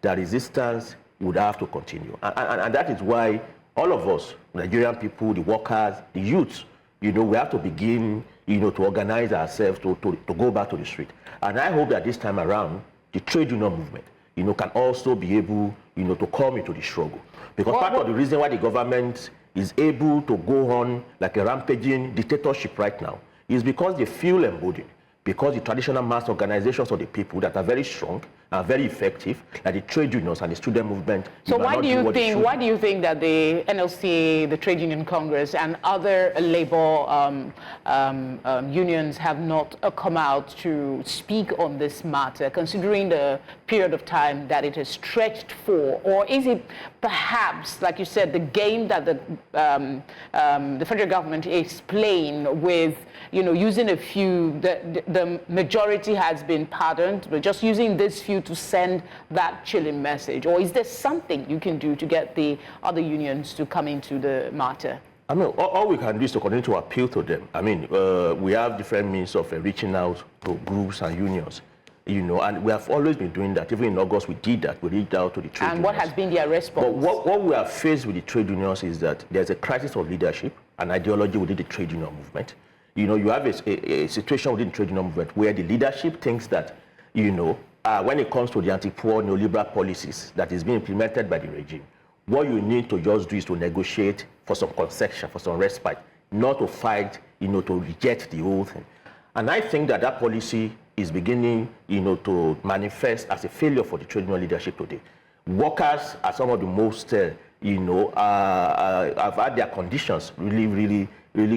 that resistance would have to continue. And that is why all of us, Nigerian people, the workers, the youths, we have to begin, to organize ourselves to go back to the street. And I hope that this time around, the trade union movement, can also be able, to come into the struggle. Because part of the reason why the government is able to go on like a rampaging dictatorship right now is because they feel emboldened, because the traditional mass organizations of the people that are very strong and very effective, like the trade unions and the student movement. So why do you think that the NLC, the Trade Union Congress, and other labor unions have not come out to speak on this matter, considering the period of time that it has stretched for? Or is it perhaps, like you said, the game that the federal government is playing with, using a few, the majority has been pardoned, but just using this few to send that chilling message? Or is there something you can do to get the other unions to come into the matter? I mean, all we can do is to continue to appeal to them. I mean, we have different means of reaching out to groups and unions, and we have always been doing that. Even in August, we did that. We reached out to the trade unions. And what has been their response? But what we are faced with the trade unions is that there's a crisis of leadership and ideology within the trade union movement. You have a situation within the trade union movement where the leadership thinks that, when it comes to the anti-poor neoliberal policies that is being implemented by the regime, what you need to just do is to negotiate for some concession, for some respite, not to fight, to reject the whole thing. And I think that that policy is beginning, to manifest as a failure for the trade union leadership today. Workers are some of the most, have had their conditions really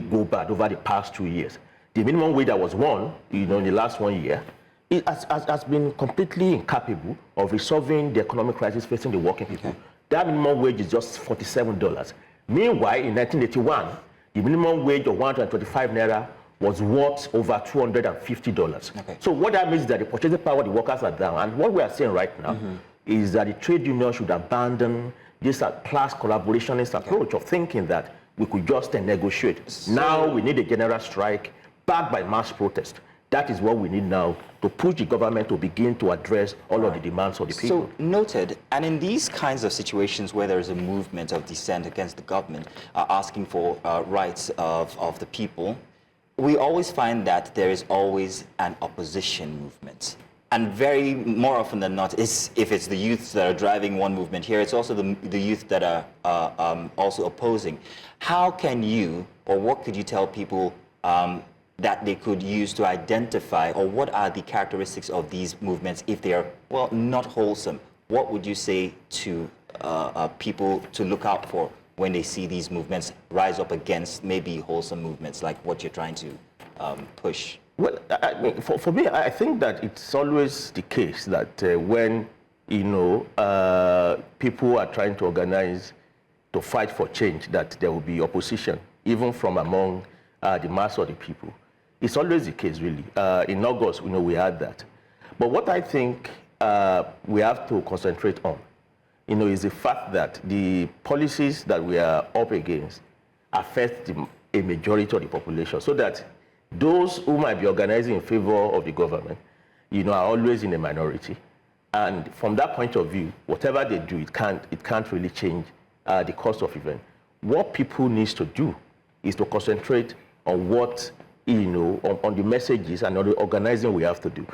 go bad over the past 2 years. The minimum wage that was won, in the last 1 year, it has been completely incapable of resolving the economic crisis facing the working people. Okay. That minimum wage is just $47. Meanwhile, in 1981, the minimum wage of 125 naira was worth over $250. Okay. So what that means is that the purchasing power of the workers are down. And what we are saying right now is that the trade union should abandon this class collaborationist approach of thinking that we could just negotiate. So now we need a general strike backed by mass protest. That is what we need now to push the government to begin to address all of the demands of the people. So noted. And in these kinds of situations where there is a movement of dissent against the government, asking for rights of the people, we always find that there is always an opposition movement. And very more often than not, if it's the youth that are driving one movement here, it's also the youth that are also opposing. How can you, or what could you tell people that they could use to identify, or what are the characteristics of these movements if they are, well, not wholesome? What would you say to people to look out for when they see these movements rise up against maybe wholesome movements like what you're trying to push? Well, for me, I think that it's always the case that when, people are trying to organize to fight for change, that there will be opposition, even from among the mass of the people. It's always the case, really. In August, we had that. But what I think we have to concentrate on, is the fact that the policies that we are up against affect a majority of the population, so that those who might be organizing in favor of the government, are always in a minority. And from that point of view, whatever they do, it can't really change the course of events. What people need to do is to concentrate on what, on the messages and on the organizing we have to do.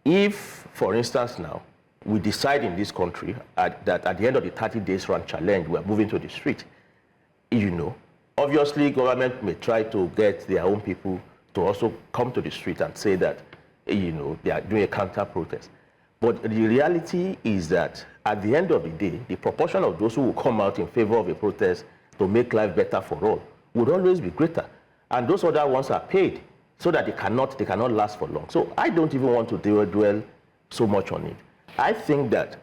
If, for instance, now, we decide in this country that at the end of the 30 days run challenge, we are moving to the street, obviously government may try to get their own people to also come to the street and say that, they are doing a counter-protest. But the reality is that at the end of the day, the proportion of those who will come out in favor of a protest to make life better for all would always be greater. And those other ones are paid so that they cannot last for long. So I don't even want to dwell so much on it. I think that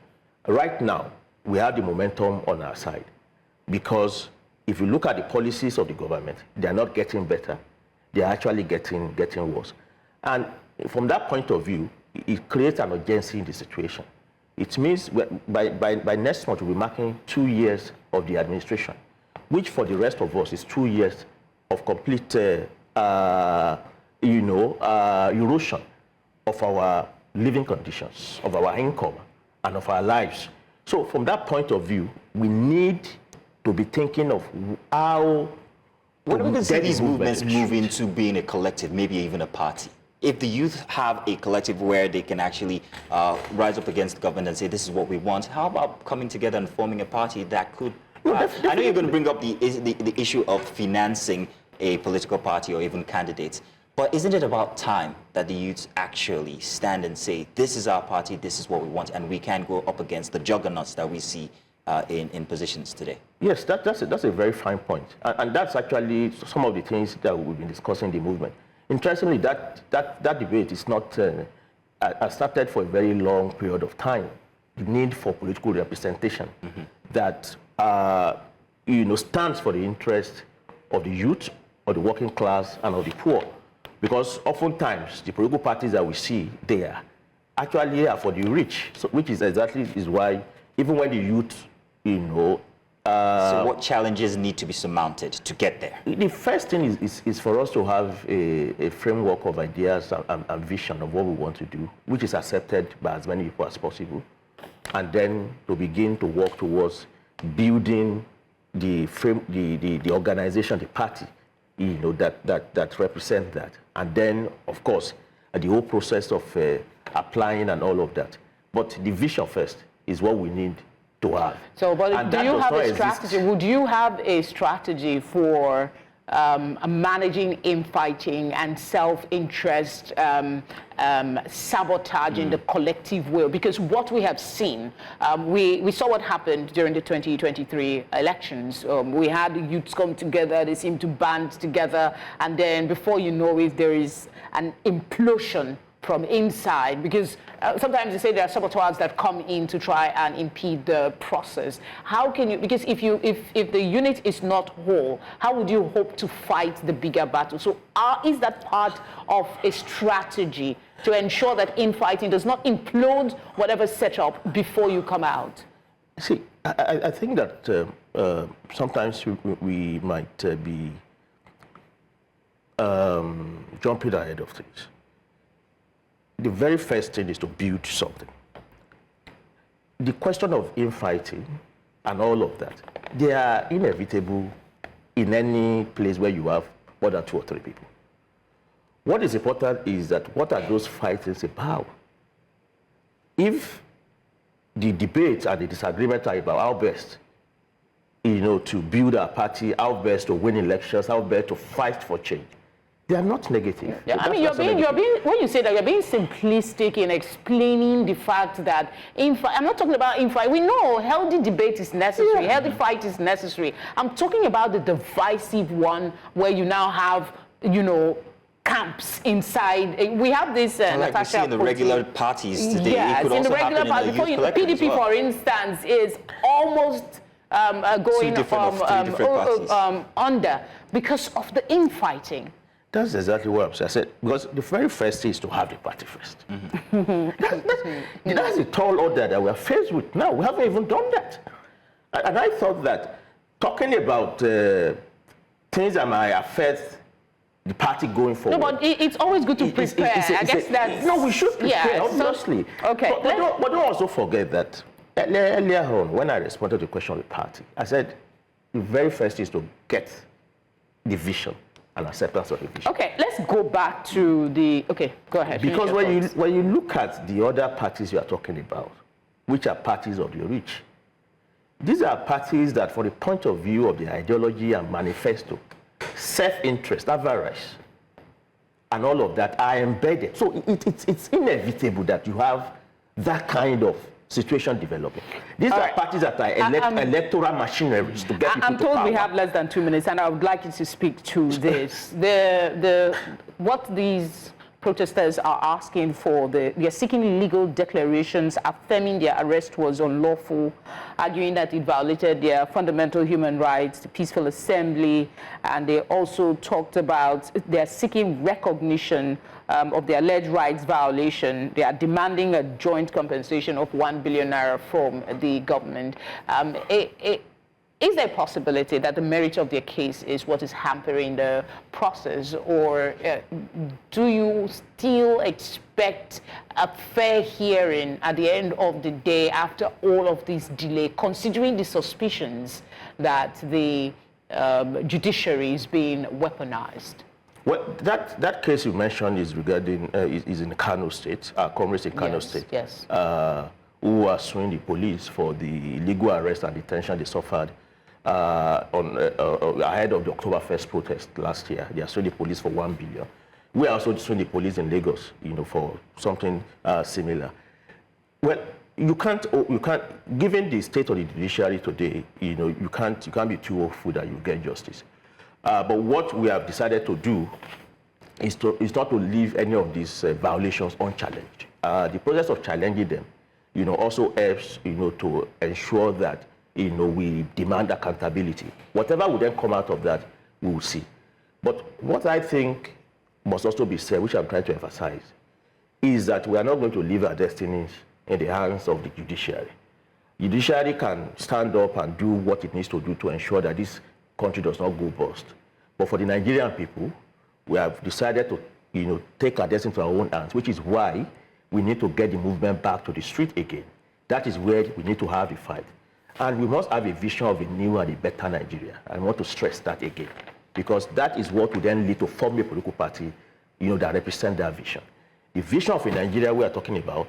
right now we have the momentum on our side, because if you look at the policies of the government, they are not getting better. They are actually getting worse. And from that point of view, it creates an urgency in the situation. It means by next month we'll be marking 2 years of the administration, which for the rest of us is 2 years of complete erosion of our living conditions, of our income, and of our lives. So from that point of view, we need to be thinking of how... What do we see these movements move into being a collective, maybe even a party? if the youth have a collective where they can actually rise up against the government and say, this is what we want, how about coming together and forming a party that could... I know you're going to bring up the issue of financing a political party or even candidates, but isn't it about time that the youths actually stand and say, this is our party, this is what we want, and we can go up against the juggernauts that we see in positions today? Yes, that's a very fine point. And that's actually some of the things that we've been discussing in the movement. Interestingly, that debate is not started for a very long period of time. The need for political representation that stands for the interest of the youth, of the working class, and of the poor. Because oftentimes, the political parties that we see there actually are for the rich, so, which is exactly why, even when the youth, so what challenges need to be surmounted to get there? The first thing is for us to have a framework of ideas and vision of what we want to do, which is accepted by as many people as possible, and then to begin to work towards building the organization, the party, that represent that. And then, of course, the whole process of applying and all of that. But the vision first is what we need to have. So, but do you have a strategy? Would you have a strategy for managing infighting and self-interest, sabotaging the collective will? Because what we have seen, we saw what happened during the 2023 elections. We had the youths come together, they seem to band together, and then before you know it, there is an implosion from inside, because sometimes they say there are saboteurs that come in to try and impede the process. How can you, because if the unit is not whole, how would you hope to fight the bigger battle? So is that part of a strategy to ensure that infighting does not implode whatever set up before you come out? See, I think that sometimes we might be jumping ahead of things. The very first thing is to build something. The question of infighting and all of that, they are inevitable in any place where you have more than 2 or 3 people. What is important is that what are those fightings about? If the debate and the disagreement are about how best, to build our party, how best to win elections, how best to fight for change, they are not negative. Yeah, I mean, when you say that, you're being simplistic in explaining the fact that, I'm not talking about infight. We know healthy debate is necessary, healthy fight is necessary. I'm talking about the divisive one where you now have, camps inside. We have this like Natasha we see in the regular parties today. Yes, it could in the also regular party. PDP, well, for instance, is almost going under because of the infighting. That's exactly what I said. Because the very first thing is to have the party first. That's the tall order that we're faced with now. We haven't even done that. And I thought that talking about things that might affect the party going forward. No, but it's always good to prepare. I guess that's... No, we should prepare, obviously. So, okay. But don't also forget that earlier on, when I responded to the question of the party, I said the very first is to get the vision and acceptance of the vision. Okay, let's go back to the... Okay, go ahead. Because when you look at the other parties you are talking about, which are parties of the rich, these are parties that, from the point of view of the ideology and manifesto, self-interest, avarice, and all of that are embedded. So it's inevitable that you have that kind of situation developing. These are parties that are electoral machineries to get people to power. I'm told we have less than 2 minutes, and I would like you to speak to this. What these protesters are asking for, they're seeking legal declarations affirming their arrest was unlawful, arguing that it violated their fundamental human rights, the peaceful assembly, and they also talked about they're seeking recognition of the alleged rights violation. They are demanding a joint compensation of 1 billion naira from the government. Is there a possibility that the merit of their case is what is hampering the process, or do you still expect a fair hearing at the end of the day after all of this delay, considering the suspicions that the judiciary is being weaponized? Well, that case you mentioned is regarding is in Kano State, comrades in Kano State, yes. Who are suing the police for the illegal arrest and detention they suffered ahead of the October 1st protest last year. They are suing the police for 1 billion. We are also suing the police in Lagos, for something similar. Well, you can't, given the state of the judiciary today, you can't be too hopeful that you get justice. But what we have decided to do is not to leave any of these violations unchallenged. The process of challenging them, also helps, to ensure that, we demand accountability. Whatever will then come out of that, we will see. But what I think must also be said, which I'm trying to emphasize, is that we are not going to leave our destinies in the hands of the judiciary. The judiciary can stand up and do what it needs to do to ensure that this country does not go bust. But for the Nigerian people, we have decided to, take our destiny to our own hands, which is why we need to get the movement back to the street again. That is where we need to have the fight. And we must have a vision of a new and a better Nigeria. I want to stress that again, because that is what will then lead to forming a political party, that represent that vision. The vision of a Nigeria we are talking about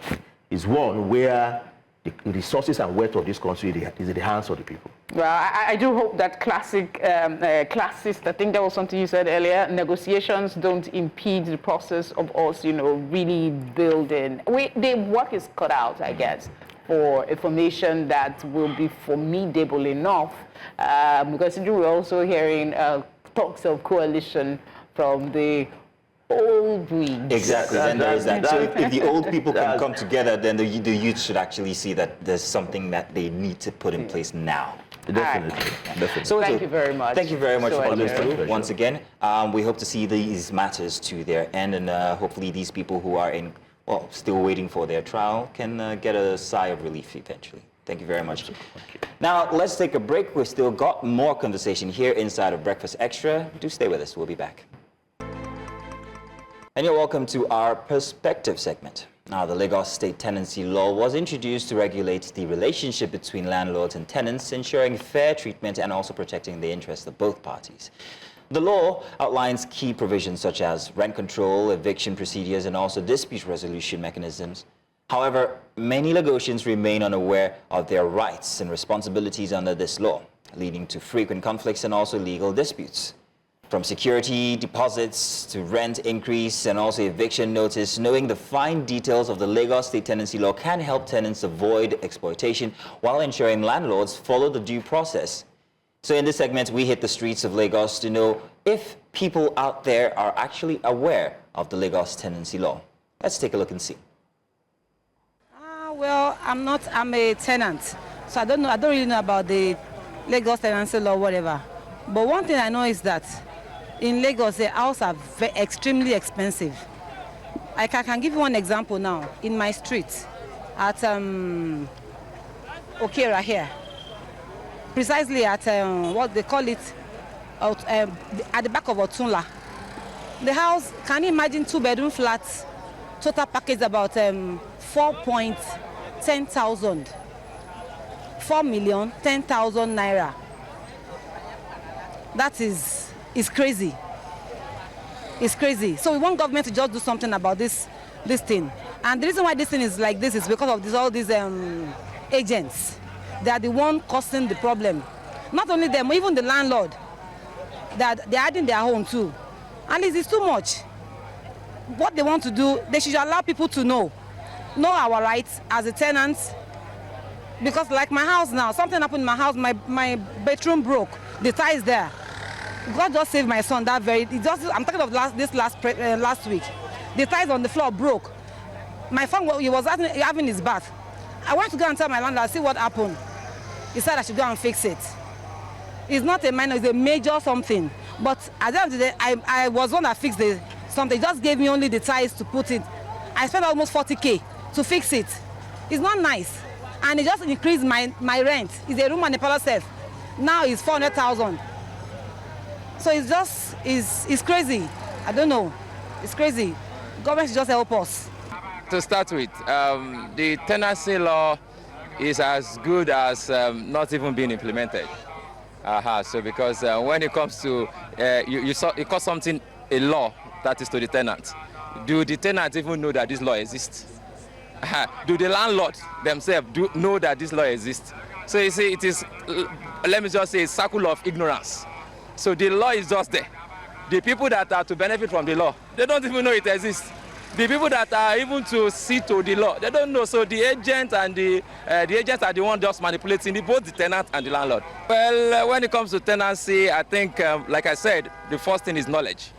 is one where the resources and wealth of this country is in the hands of the people. Well, I do hope that classist, I think that was something you said earlier, negotiations don't impede the process of us, really building. The work is cut out, I guess, for a formation that will be formidable enough, because we're also hearing talks of coalition from the old breeds. Exactly, then there is that. So if the old people can come together, then the youth should actually see that there's something that they need to put in place now. Definitely. Right. Definitely. So Thank you very much. Thank you very much for coming Senator. through once again. We hope to see these matters to their end, and hopefully these people who are still waiting for their trial can get a sigh of relief eventually. Thank you very much. Now, let's take a break. We've still got more conversation here inside of Breakfast Extra. Do stay with us. We'll be back. And you're welcome to our Perspective segment. Now, the Lagos State Tenancy Law was introduced to regulate the relationship between landlords and tenants, ensuring fair treatment and also protecting the interests of both parties. The law outlines key provisions such as rent control, eviction procedures, and also dispute resolution mechanisms. However, many Lagosians remain unaware of their rights and responsibilities under this law, leading to frequent conflicts and also legal disputes. From security deposits to rent increase and also eviction notice, knowing the fine details of the Lagos State Tenancy Law can help tenants avoid exploitation while ensuring landlords follow the due process. So in this segment, we hit the streets of Lagos to know if people out there are actually aware of the Lagos Tenancy Law. Let's take a look and see. Well, I'm a tenant, so I don't really know about the Lagos Tenancy Law, whatever. But one thing I know is that in Lagos, the houses are extremely expensive. I can give you one example now. In my street, at Okera here, precisely at what they call it, at the back of Otunla. The house, can you imagine 2-bedroom flats, total package about 4,10,000, 4,10,000 naira. That is crazy. It's crazy. So we want government to just do something about this thing. And the reason why this thing is like this is because of all these agents. They are the one causing the problem. Not only them, even the landlord. They're adding their own too. And it's too much. What they want to do, they should allow people to know our rights as a tenant. Because like my house now, something happened in my house, my bedroom broke. The tie is there. God just saved my son I'm talking of last week. The tiles on the floor broke. My son, he was having his bath. I went to go and tell my landlord, see what happened. He said I should go and fix it. It's not a minor, it's a major something. But at the end of the day, I was one that fixed something. He just gave me only the tiles to put it. I spent almost 40K to fix it. It's not nice. And it just increased my rent. It's a room and a parlor set. Now it's 400,000. So it's crazy. I don't know. It's crazy. Government should just help us. To start with, the tenancy law is as good as not even being implemented. So because when it comes to, you call something a law that is to the tenant, do the tenants even know that this law exists? Do the landlords themselves know that this law exists? So you see, it is, let me just say, a circle of ignorance. So the law is just there. The people that are to benefit from the law, they don't even know it exists. The people that are even to see to the law, they don't know. So the agent and the agents are the one just manipulating both the tenant and the landlord. Well, when it comes to tenancy, I think, like I said, the first thing is knowledge.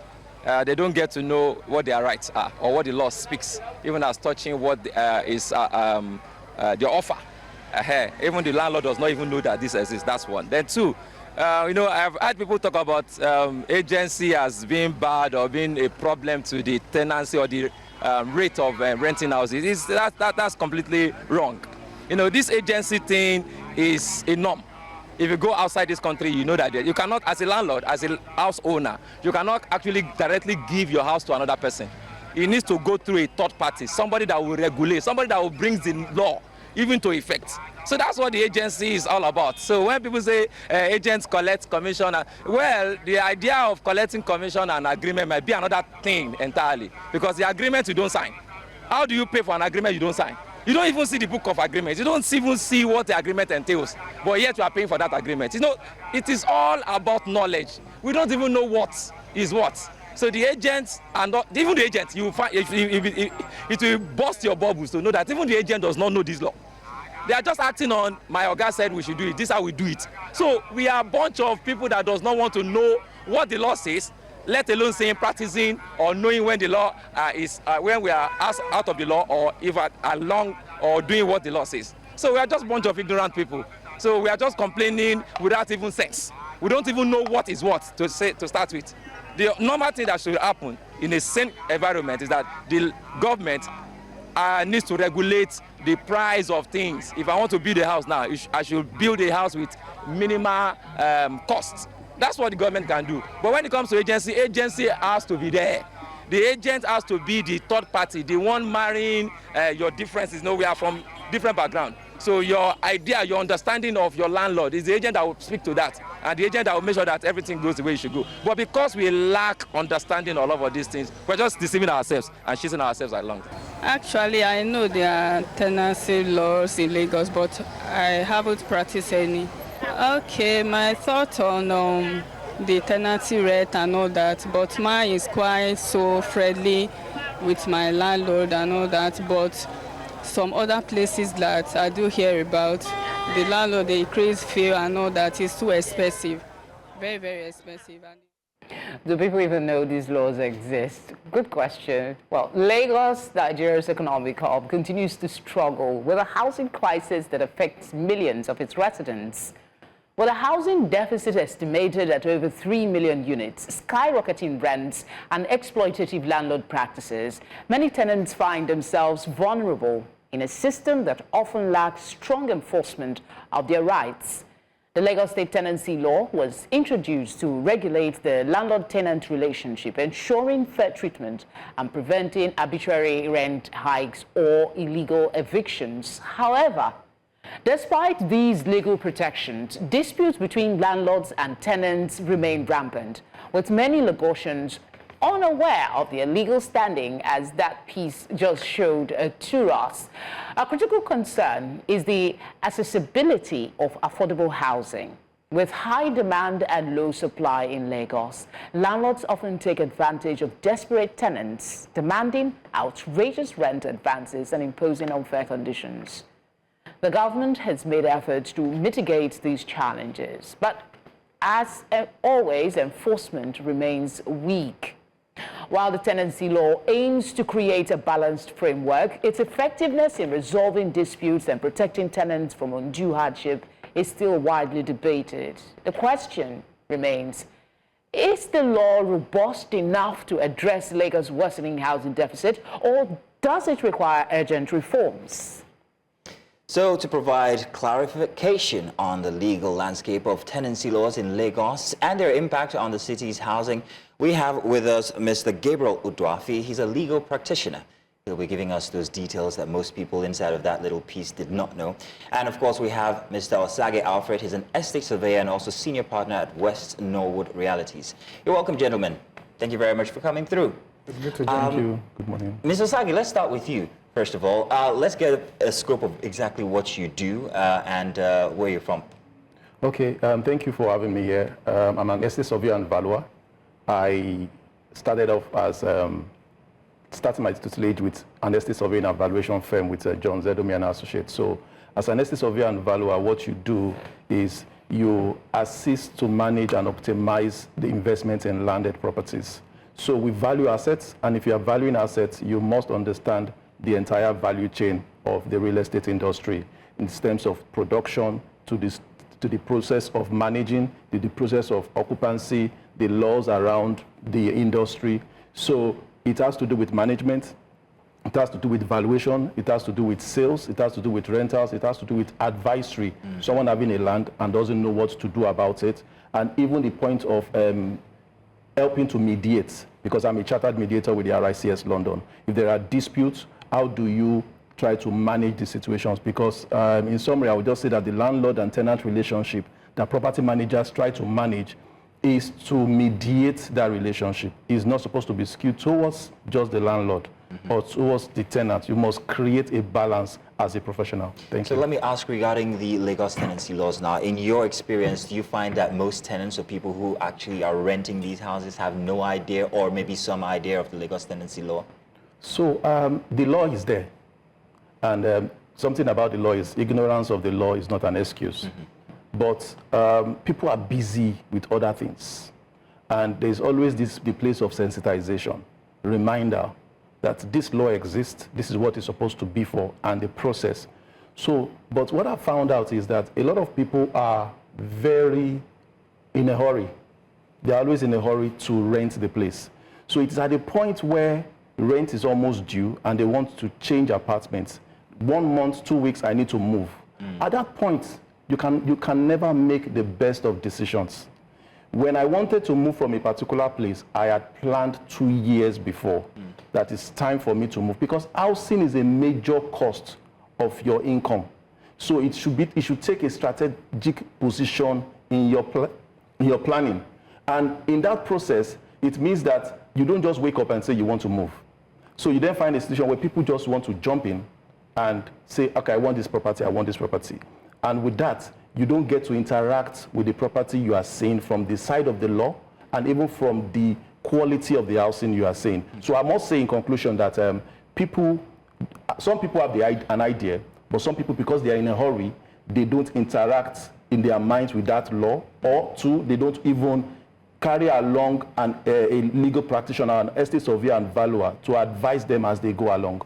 They don't get to know what their rights are or what the law speaks, even as touching what is the offer. Even the landlord does not even know that this exists. That's one. Then two, you know, I've heard people talk about agency as being bad or being a problem to the tenancy or the rate of renting houses. That's completely wrong. You know, this agency thing is a norm. If you go outside this country, you know that you cannot, as a landlord, as a house owner, you cannot actually directly give your house to another person. It needs to go through a third party, somebody that will regulate, somebody that will bring the law even to effect. So that's what the agency is all about. So when people say agents collect commission, well, the idea of collecting commission and agreement might be another thing entirely, because the agreement you don't sign. How do you pay for an agreement you don't sign? You don't even see the book of agreements. You don't even see what the agreement entails, but yet you are paying for that agreement. You know, it is all about knowledge. We don't even know what is what. So the agents and even the agent, you will find it will burst your bubbles to know that even the agent does not know this law. They are just acting on, my Oga said we should do it, this is how we do it. So we are a bunch of people that does not want to know what the law says, let alone saying, practicing, or knowing when the law when we are out of the law, or if along or doing what the law says. So we are just a bunch of ignorant people. So we are just complaining without even sense. We don't even know what is what to start with. The normal thing that should happen in a sane environment is that the government needs to regulate the price of things. If I want to build a house now, I should build a house with minimal costs. That's what the government can do. But when it comes to agency has to be there. The agent has to be the third party, the one marrying your differences. No, we are from different background. So your idea, your understanding of your landlord is the agent that will speak to that, and the agent that will make sure that everything goes the way it should go. But because we lack understanding all of these things, we're just deceiving ourselves and cheating ourselves along. Actually, I know there are tenancy laws in Lagos, but I haven't practiced any. Okay, my thought on the tenancy rate and all that, but mine is quite so friendly with my landlord and all that, but some other places that I do hear about, the landlord, they increase fee and all that is too expensive, very, very expensive. Do people even know these laws exist? Good question. Well, Lagos, Nigeria's economic hub, continues to struggle with a housing crisis that affects millions of its residents. With a housing deficit estimated at over 3 million units, skyrocketing rents, and exploitative landlord practices, many tenants find themselves vulnerable in a system that often lacks strong enforcement of their rights. The Lagos State Tenancy Law was introduced to regulate the landlord-tenant relationship, ensuring fair treatment and preventing arbitrary rent hikes or illegal evictions. However, despite these legal protections, disputes between landlords and tenants remain rampant, with many Lagosians unaware of their legal standing, as that piece just showed to us. A critical concern is the accessibility of affordable housing. With high demand and low supply in Lagos, landlords often take advantage of desperate tenants, demanding outrageous rent advances and imposing unfair conditions. The government has made efforts to mitigate these challenges, but as always, enforcement remains weak. While the tenancy law aims to create a balanced framework, its effectiveness in resolving disputes and protecting tenants from undue hardship is still widely debated. The question remains, is the law robust enough to address Lagos' worsening housing deficit, or does it require urgent reforms? So, to provide clarification on the legal landscape of tenancy laws in Lagos and their impact on the city's housing, we have with us Mr. Gabriel Uduaghan. He's a legal practitioner. He'll be giving us those details that most people inside of that little piece did not know. And of course, we have Mr. Osage Alfred. He's an estate surveyor and also senior partner at West Norwood Realities. You're welcome, gentlemen. Thank you very much for coming through. It's good to thank you. Good morning. Mr. Sagi, let's start with you, first of all. Let's get a scope of exactly what you do and where you're from. Okay, thank you for having me here. I'm an estate surveyor and valuer. I started off as starting my tutelage with an estate surveying and valuation firm with John Zedomi and Associates. So as an estate surveyor and valuer, what you do is you assist to manage and optimize the investment in landed properties. So we value assets, and if you are valuing assets, you must understand the entire value chain of the real estate industry in terms of production to the process of managing, to the process of occupancy, the laws around the industry. So it has to do with management, it has to do with valuation, it has to do with sales, it has to do with rentals, it has to do with advisory. Someone having a land and doesn't know what to do about it, and even the point of helping to mediate, because I'm a chartered mediator with the RICS London. If there are disputes, how do you try to manage the situations? Because in summary, I would just say that the landlord and tenant relationship that property managers try to manage is to mediate that relationship. It's not supposed to be skewed towards just the landlord or towards the tenant. You must create a balance as a professional. Thank you. So let me ask regarding the Lagos tenancy laws now. In your experience, do you find that most tenants or people who actually are renting these houses have no idea or maybe some idea of the Lagos tenancy law? So the law is there. And something about the law is ignorance of the law is not an excuse. But people are busy with other things. And there's always the place of sensitization, reminder that this law exists, this is what it's supposed to be for, and the process. So, but what I found out is that a lot of people are very in a hurry. They're always in a hurry to rent the place. So it's at a point where rent is almost due and they want to change apartments. 1 month, 2 weeks, I need to move. At that point, you can never make the best of decisions. When I wanted to move from a particular place, I had planned 2 years before that it's time for me to move, because housing is a major cost of your income. So it should take a strategic position in your planning. And in that process, it means that you don't just wake up and say you want to move. So you then find a situation where people just want to jump in and say, okay, I want this property, I want this property. And with that, you don't get to interact with the property you are seeing from the side of the law and even from the quality of the housing you are seeing. So I must say in conclusion that some people have an idea, but some people, because they are in a hurry, they don't interact in their minds with that law, or two, they don't even carry along a legal practitioner, an estate surveyor and valuer to advise them as they go along.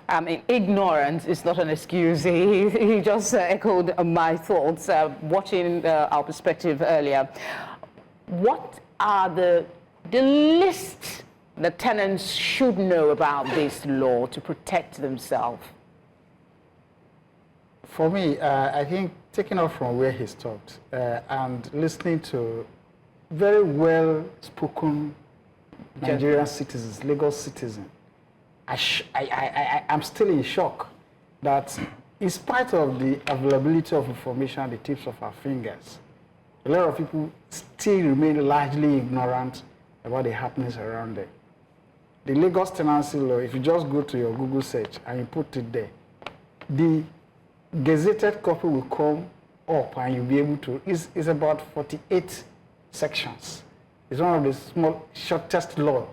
I mean, ignorance is not an excuse. He just echoed my thoughts watching our perspective earlier. What are the lists the tenants should know about this law to protect themselves? For me, I think taking off from where he stopped and listening to very well-spoken Nigerian citizens, Lagos citizens, I'm still in shock that in spite of the availability of information at the tips of our fingers, a lot of people still remain largely ignorant about the happenings around them. The Lagos Tenancy Law, if you just go to your Google search and you put it there, the gazetted copy will come up and you'll be able to, it's about 48 sections. It's one of the shortest law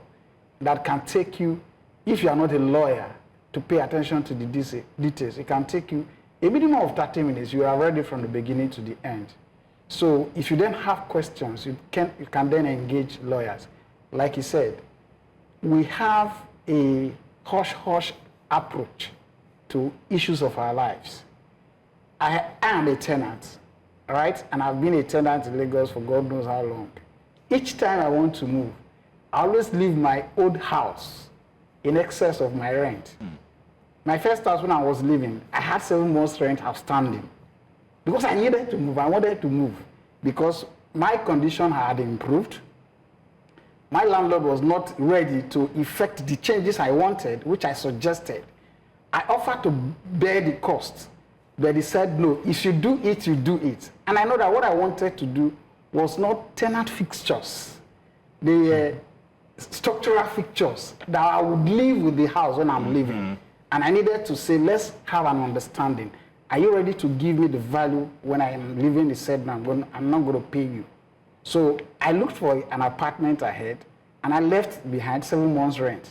that can take you, if you are not a lawyer, to pay attention to the details. It can take you a minimum of 30 minutes. You are ready from the beginning to the end. So if you then have questions, you can then engage lawyers. Like he said, we have a hush-hush approach to issues of our lives. I am a tenant, right? And I've been a tenant in Lagos for God knows how long. Each time I want to move, I always leave my old house in excess of my rent. My first house when I was living, I had 7 months rent outstanding because I needed to move. I wanted to move because my condition had improved. My landlord was not ready to effect the changes I wanted, which I suggested. I offered to bear the cost, but he said, no, if you do it, you do it. And I know that what I wanted to do was not tenant fixtures. The structural features that I would live with the house when I'm living. And I needed to say, let's have an understanding. Are you ready to give me the value when I am living the said I'm not going to pay you? So I looked for an apartment ahead, and I left behind 7 months' rent.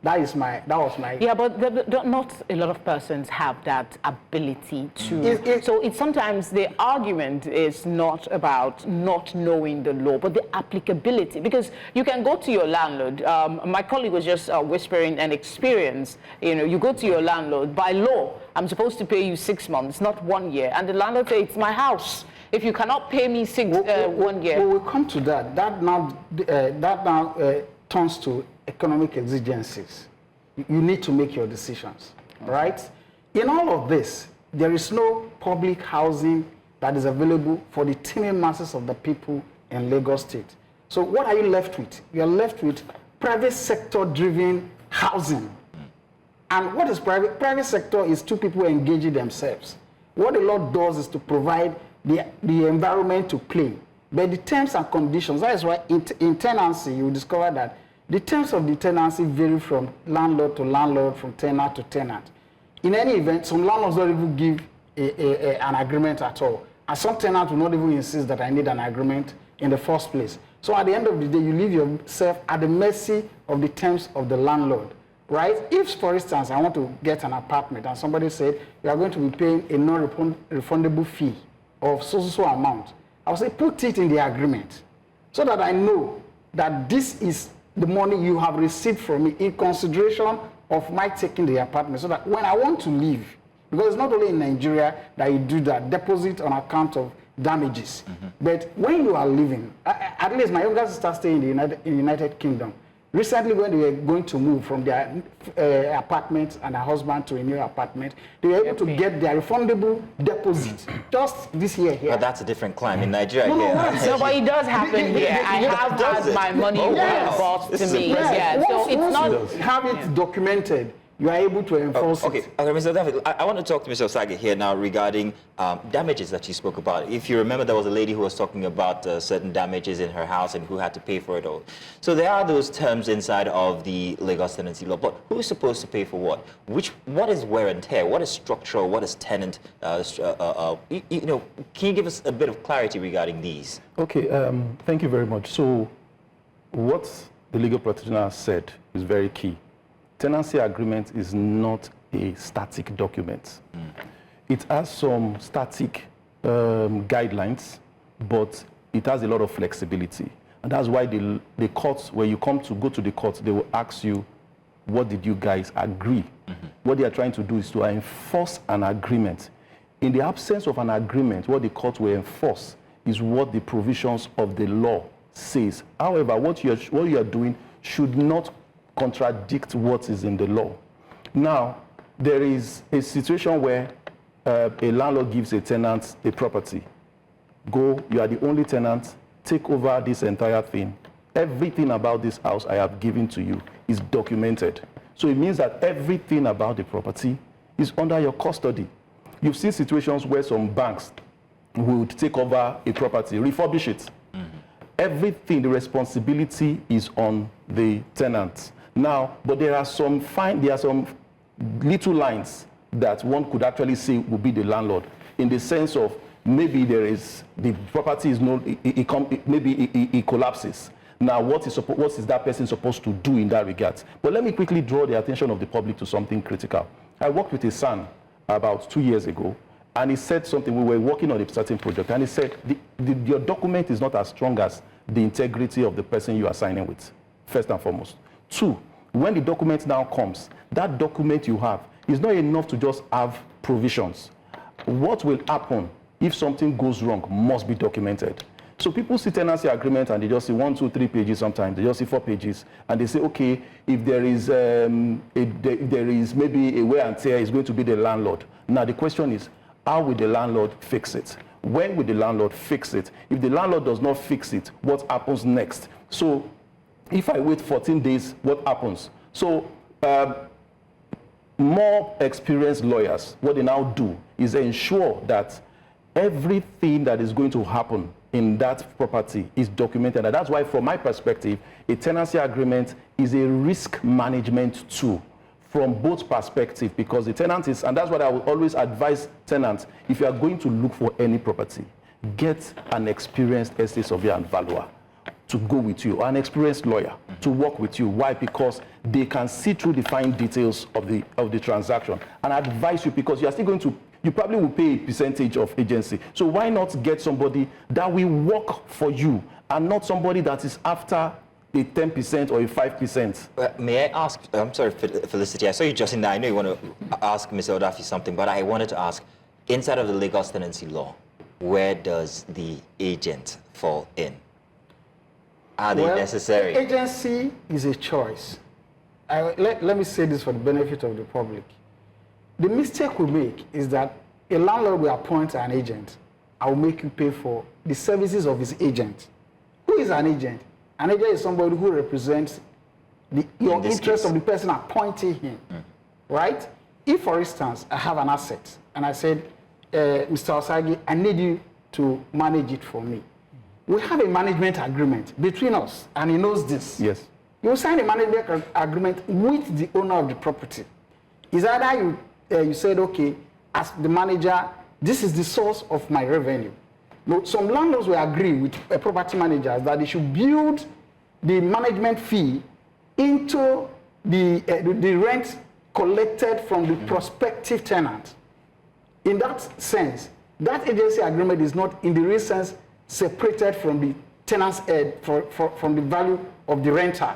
That was my. Yeah, but not a lot of persons have that ability to. So it's sometimes the argument is not about not knowing the law, but the applicability. Because you can go to your landlord. My colleague was just whispering an experience. You go to your landlord. By law, I'm supposed to pay you 6 months, not 1 year. And the landlord says, it's my house. If you cannot pay me 1 year. We'll come to that. That now turns to economic exigencies. You need to make your decisions, right? In all of this, there is no public housing that is available for the teeming masses of the people in Lagos State. So what are you left with? You're left with private sector-driven housing. And what is private? Private sector is two people engaging themselves. What the law does is to provide the environment to play. But the terms and conditions, that is why in tenancy, you will discover that the terms of the tenancy vary from landlord to landlord, from tenant to tenant. In any event, some landlords don't even give an agreement at all. And some tenants will not even insist that I need an agreement in the first place. So at the end of the day, you leave yourself at the mercy of the terms of the landlord, right? If, for instance, I want to get an apartment and somebody said, you are going to be paying a non-refundable fee of so amount, I will say, put it in the agreement so that I know that this is the money you have received from me in consideration of my taking the apartment, so that when I want to leave, because it's not only in Nigeria that you do that, deposit on account of damages, but when you are leaving, at least my younger sister staying in the United Kingdom. Recently, when they were going to move from their apartment and her husband to a new apartment, they were able to get their refundable deposit just this year here. But that's a different climb in Nigeria. No, but it does happen here. I have had my money reimbursed to me. Yeah, so it's not have it documented. You are able to enforce it. Okay, Mr. David, I want to talk to Mr. Osage here now regarding damages that you spoke about. If you remember, there was a lady who was talking about certain damages in her house and who had to pay for it all. So there are those terms inside of the Lagos Tenancy Law, but who is supposed to pay for what? What is wear and tear? What is structural? What is tenant? Can you give us a bit of clarity regarding these? Okay, thank you very much. So what the legal practitioner said is very key. Tenancy agreement is not a static document. It has some static guidelines, but it has a lot of flexibility. And that's why the courts, when you come to go to the courts, they will ask you, what did you guys agree? What they are trying to do is to enforce an agreement. In the absence of an agreement, what the court will enforce is what the provisions of the law says. However, what you are doing should not contradict what is in the law. Now, there is a situation where a landlord gives a tenant a property. Go, you are the only tenant, take over this entire thing. Everything about this house I have given to you is documented. So it means that everything about the property is under your custody. You've seen situations where some banks would take over a property, refurbish it. Everything, the responsibility is on the tenant. Now, but there are some little lines that one could actually say will be the landlord, in the sense of maybe the property is maybe it collapses. Now, what is that person supposed to do in that regard? But let me quickly draw the attention of the public to something critical. I worked with a son about 2 years ago, and he said something. We were working on a certain project, and he said, your document is not as strong as the integrity of the person you are signing with, first and foremost. 2, when the document now comes, that document you have is not enough to just have provisions. What will happen if something goes wrong must be documented. So people see tenancy agreement and they just see 1, 2, 3 pages sometimes, they just see 4 pages, and they say, okay, if there is maybe a wear and tear, it's going to be the landlord. Now the question is, how will the landlord fix it? When will the landlord fix it? If the landlord does not fix it, what happens next? So if I wait 14 days, what happens? So more experienced lawyers, what they now do is ensure that everything that is going to happen in that property is documented. And that's why, from my perspective, a tenancy agreement is a risk management tool from both perspectives, because the tenant is, and that's what I will always advise tenants, if you are going to look for any property, get an experienced estate surveyor and valuer to go with you, an experienced lawyer to work with you. Why? Because they can see through the fine details of the transaction and advise you, because you are still going to, you probably will pay a percentage of agency. So why not get somebody that will work for you and not somebody that is after a 10% or a 5%. May I ask, I'm sorry, Felicity, I saw you just in there. I know you want to ask Mr. Odafi something, but I wanted to ask, inside of the Lagos Tenancy Law, where does the agent fall in? Are they necessary? Agency is a choice. Let me say this for the benefit of the public. The mistake we make is that a landlord will appoint an agent. I will make you pay for the services of his agent. Who is an agent? An agent is somebody who represents your interest of the person appointing him, right? If, for instance, I have an asset and I said, Mr. Osagi, I need you to manage it for me. We have a management agreement between us, and he knows this. Yes. You sign a management agreement with the owner of the property. Is either you said, okay, as the manager, this is the source of my revenue. No, some landlords will agree with property managers that they should build the management fee into the rent collected from the prospective tenant. In that sense, that agency agreement is not, in the real sense, separated from the tenant's from the value of the renter.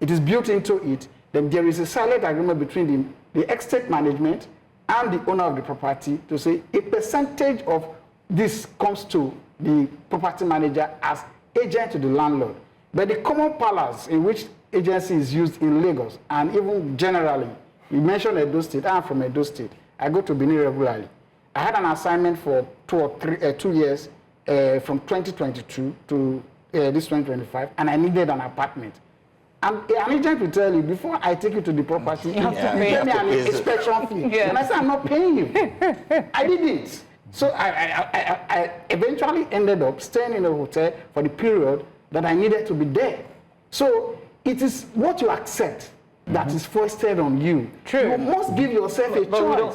It is built into it. Then there is a silent agreement between the estate management and the owner of the property to say a percentage of this comes to the property manager as agent to the landlord. But the common parlance in which agency is used in Lagos, and even generally, you mentioned Edo State. I am from Edo State. I go to Benin regularly. I had an assignment for 2 years from 2022 to this 2025, and I needed an apartment. And an agent will tell you, before I take you to the property, you have to pay me an inspection fee. And I said, I'm not paying you. I did it. So I eventually ended up staying in a hotel for the period that I needed to be there. So it is what you accept that is foisted on you. True. You must give yourself a choice.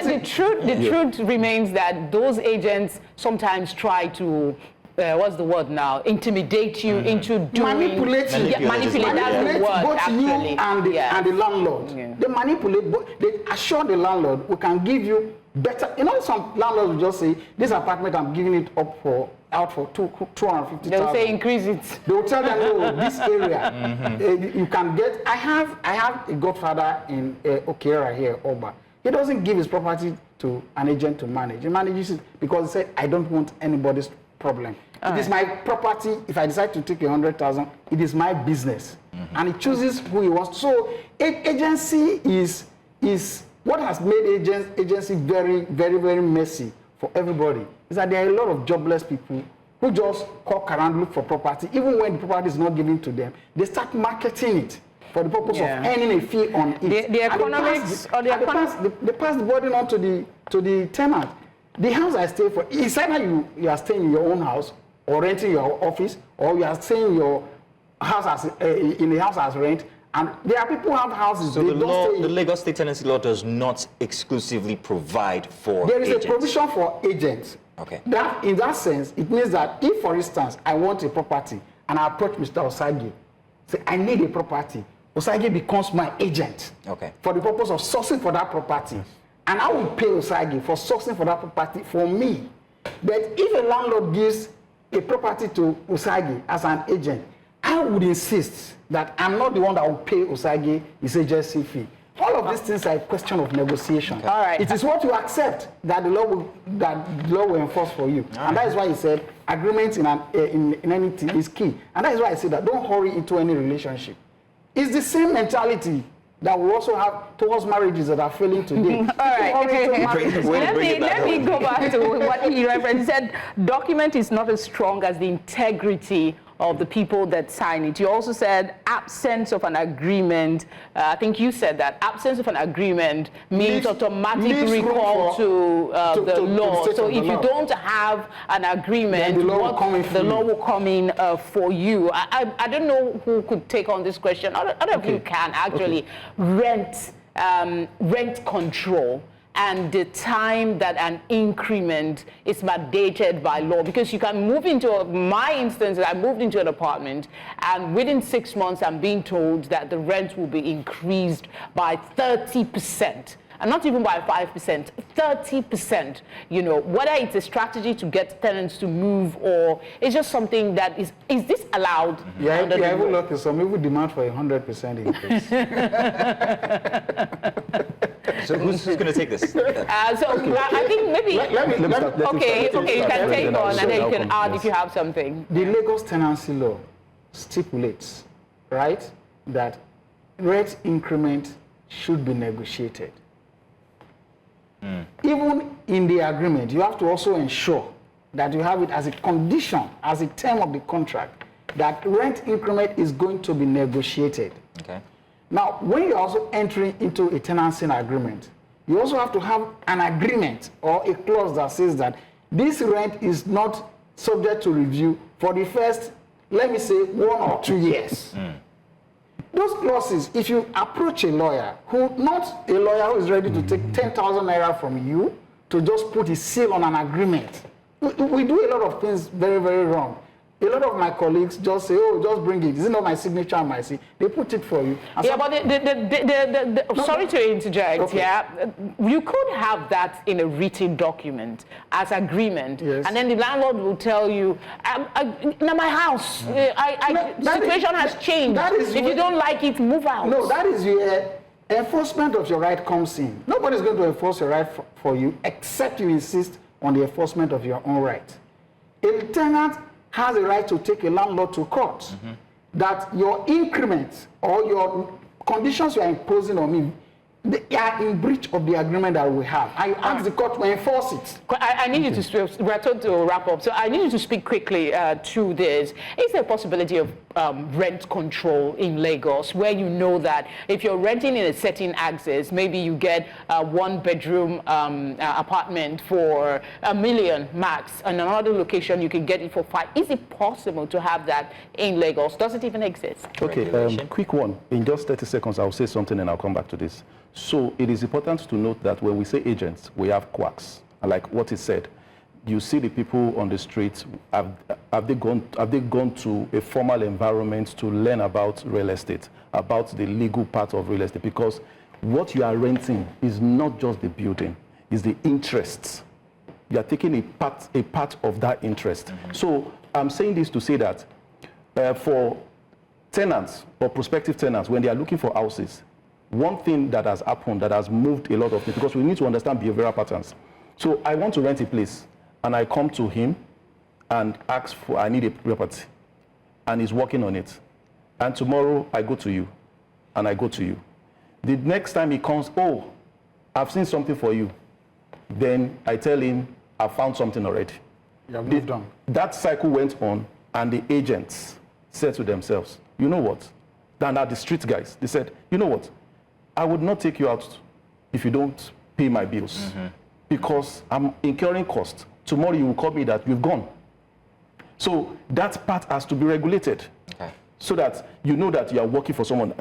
The truth remains that those agents sometimes try to, what's the word now, intimidate you into doing... Manipulate you. Manipulate, that's the word, both actually. you and the landlord. Yeah. They manipulate, but they assure the landlord, we can give you better. You know, some landlords will just say, this apartment, I'm giving it out for 250,000. They'll say increase it. They will tell them, no, this area, you can get. I have a godfather in Okera here, Oba. He doesn't give his property to an agent to manage. He manages it because he said, I don't want anybody's problem. It is my property. If I decide to take 100,000, it is my business. And he chooses who he wants. So agency is what has made agency very, very, very messy for everybody. Is that there are a lot of jobless people who just walk around, look for property. Even when the property is not given to them, they start marketing it for the purpose of earning a fee on it. The economics they pass the burden on to the tenant. The house I stay for, it's either you are staying in your own house or renting your office, or you are staying in your house in the house as rent. And there are people who have houses. So the Lagos State Tenancy Law does not exclusively provide for There is agents. a provision for agents. Okay. That, in that sense, it means that if, for instance, I want a property and I approach Mr. Osagi, say, I need a property, Osagi becomes my agent for the purpose of sourcing for that property. And I will pay Osagi for sourcing for that property for me. But if a landlord gives a property to Osagi as an agent, I would insist that I'm not the one that will pay Osagi his agency fee. All of these things are a question of negotiation. Okay. All right. It is what you accept that the law will enforce for you. And that is why he said agreement in anything is key. And that is why I said that don't hurry into any relationship. It's the same mentality that we also have towards marriages that are failing today. All right. Let me go back to what he referenced. He said document is not as strong as the integrity of the people that sign it. You also said absence of an agreement. I think you said that absence of an agreement means automatic recall to the law. So if you don't have an agreement, the law will come in for you. I don't know who could take on this question. Other of you can actually rent control and the time that an increment is mandated by law, because you can move into my instance, I moved into an apartment and within 6 months I'm being told that the rent will be increased by 30%. And not even by 5%, 30%, you know, whether it's a strategy to get tenants to move or it's just something that is this allowed? Yeah, I will look at some people demand for 100% increase. So who's going to take this? I think maybe, okay, you can take on and then you can add if you have something. The Lagos Tenancy Law stipulates, right, that rent increment should be negotiated. Even in the agreement, you have to also ensure that you have it as a condition, as a term of the contract, that rent increment is going to be negotiated. Okay. Now, when you're also entering into a tenancy agreement, you also have to have an agreement or a clause that says that this rent is not subject to review for the first, let me say, 1 or 2 years. Those clauses, if you approach a lawyer, not a lawyer who is ready to take 10,000 naira from you to just put his seal on an agreement. We do a lot of things very, very wrong. A lot of my colleagues just say, oh, just bring it. Is it not my signature and my seal? They put it for you. And yeah, but sorry to interject, okay. Yeah. You could have that in a written document as agreement, yes. And then the landlord will tell you, now my house, situation has changed. If you don't like it, move out. No, that is where enforcement of your right comes in. Nobody's going to enforce your right for you except you insist on the enforcement of your own right. A tenant has a right to take a landlord to court, that your increment or your conditions you are imposing on me, they are in breach of the agreement that we have. I ask the court to enforce it. I need you to speak, we're told to wrap up, so I need you to speak quickly to this. Is there a possibility of rent control in Lagos, where you know that if you're renting in a certain axis, maybe you get a 1-bedroom apartment for $1 million max, and another location you can get it for 5. Is it possible to have that in Lagos? Does it even exist? Okay, quick one. In just 30 seconds, I'll say something and I'll come back to this. So it is important to note that when we say agents, we have quacks. And like what is said, you see the people on the streets, have they gone to a formal environment to learn about real estate, about the legal part of real estate? Because what you are renting is not just the building, it's the interests. You are taking a part of that interest. So I'm saying this to say that for tenants or prospective tenants, when they are looking for houses, one thing that has happened that has moved a lot of things, because we need to understand behavioral patterns. So I want to rent a place, and I come to him and ask for, I need a property, and he's working on it. And tomorrow I go to you, and I go to you. The next time he comes, oh, I've seen something for you. Then I tell him, I found something already. You have moved on. That cycle went on, and the agents said to themselves, you know what? Then the street guys, they said, you know what? I would not take you out if you don't pay my bills, because I'm incurring costs. Tomorrow you will call me that you've gone. So that part has to be regulated, so that you know that you are working for someone.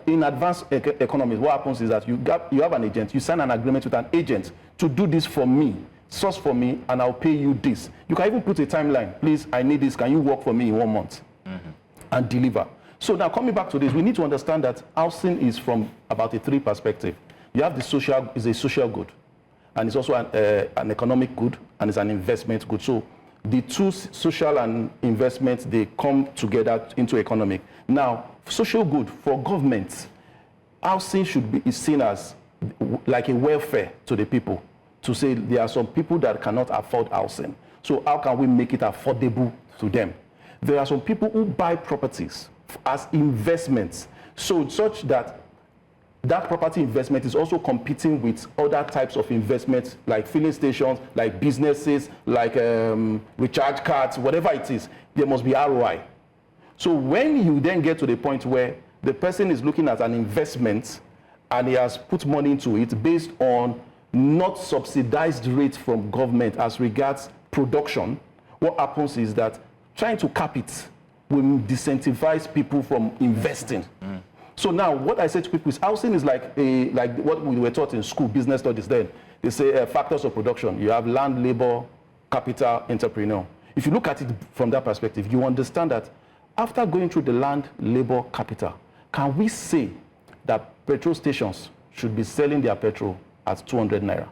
In advanced economies, what happens is that you have an agent, you sign an agreement with an agent to do this for me, source for me, and I'll pay you this. You can even put a timeline. Please, I need this. Can you work for me in 1 month? And deliver. So now coming back to this, we need to understand that housing is from about a 3 perspective. You have the social, is a social good, and it's also an economic good, and it's an investment good. So the two, social and investment, they come together into economic. Now, social good for government, housing should be seen as like a welfare to the people, to say there are some people that cannot afford housing. So how can we make it affordable to them? There are some people who buy properties as investments, so such that that property investment is also competing with other types of investments, like filling stations, like businesses, like recharge cards, whatever it is. There must be ROI. So when you then get to the point where the person is looking at an investment and he has put money into it based on not subsidized rates from government as regards production, what happens is that trying to cap it will disincentivize people from investing. So now what I say to people is housing is like what we were taught in school, business studies then. They say factors of production. You have land, labor, capital, entrepreneur. If you look at it from that perspective, you understand that after going through the land, labor, capital, can we say that petrol stations should be selling their petrol at 200 naira?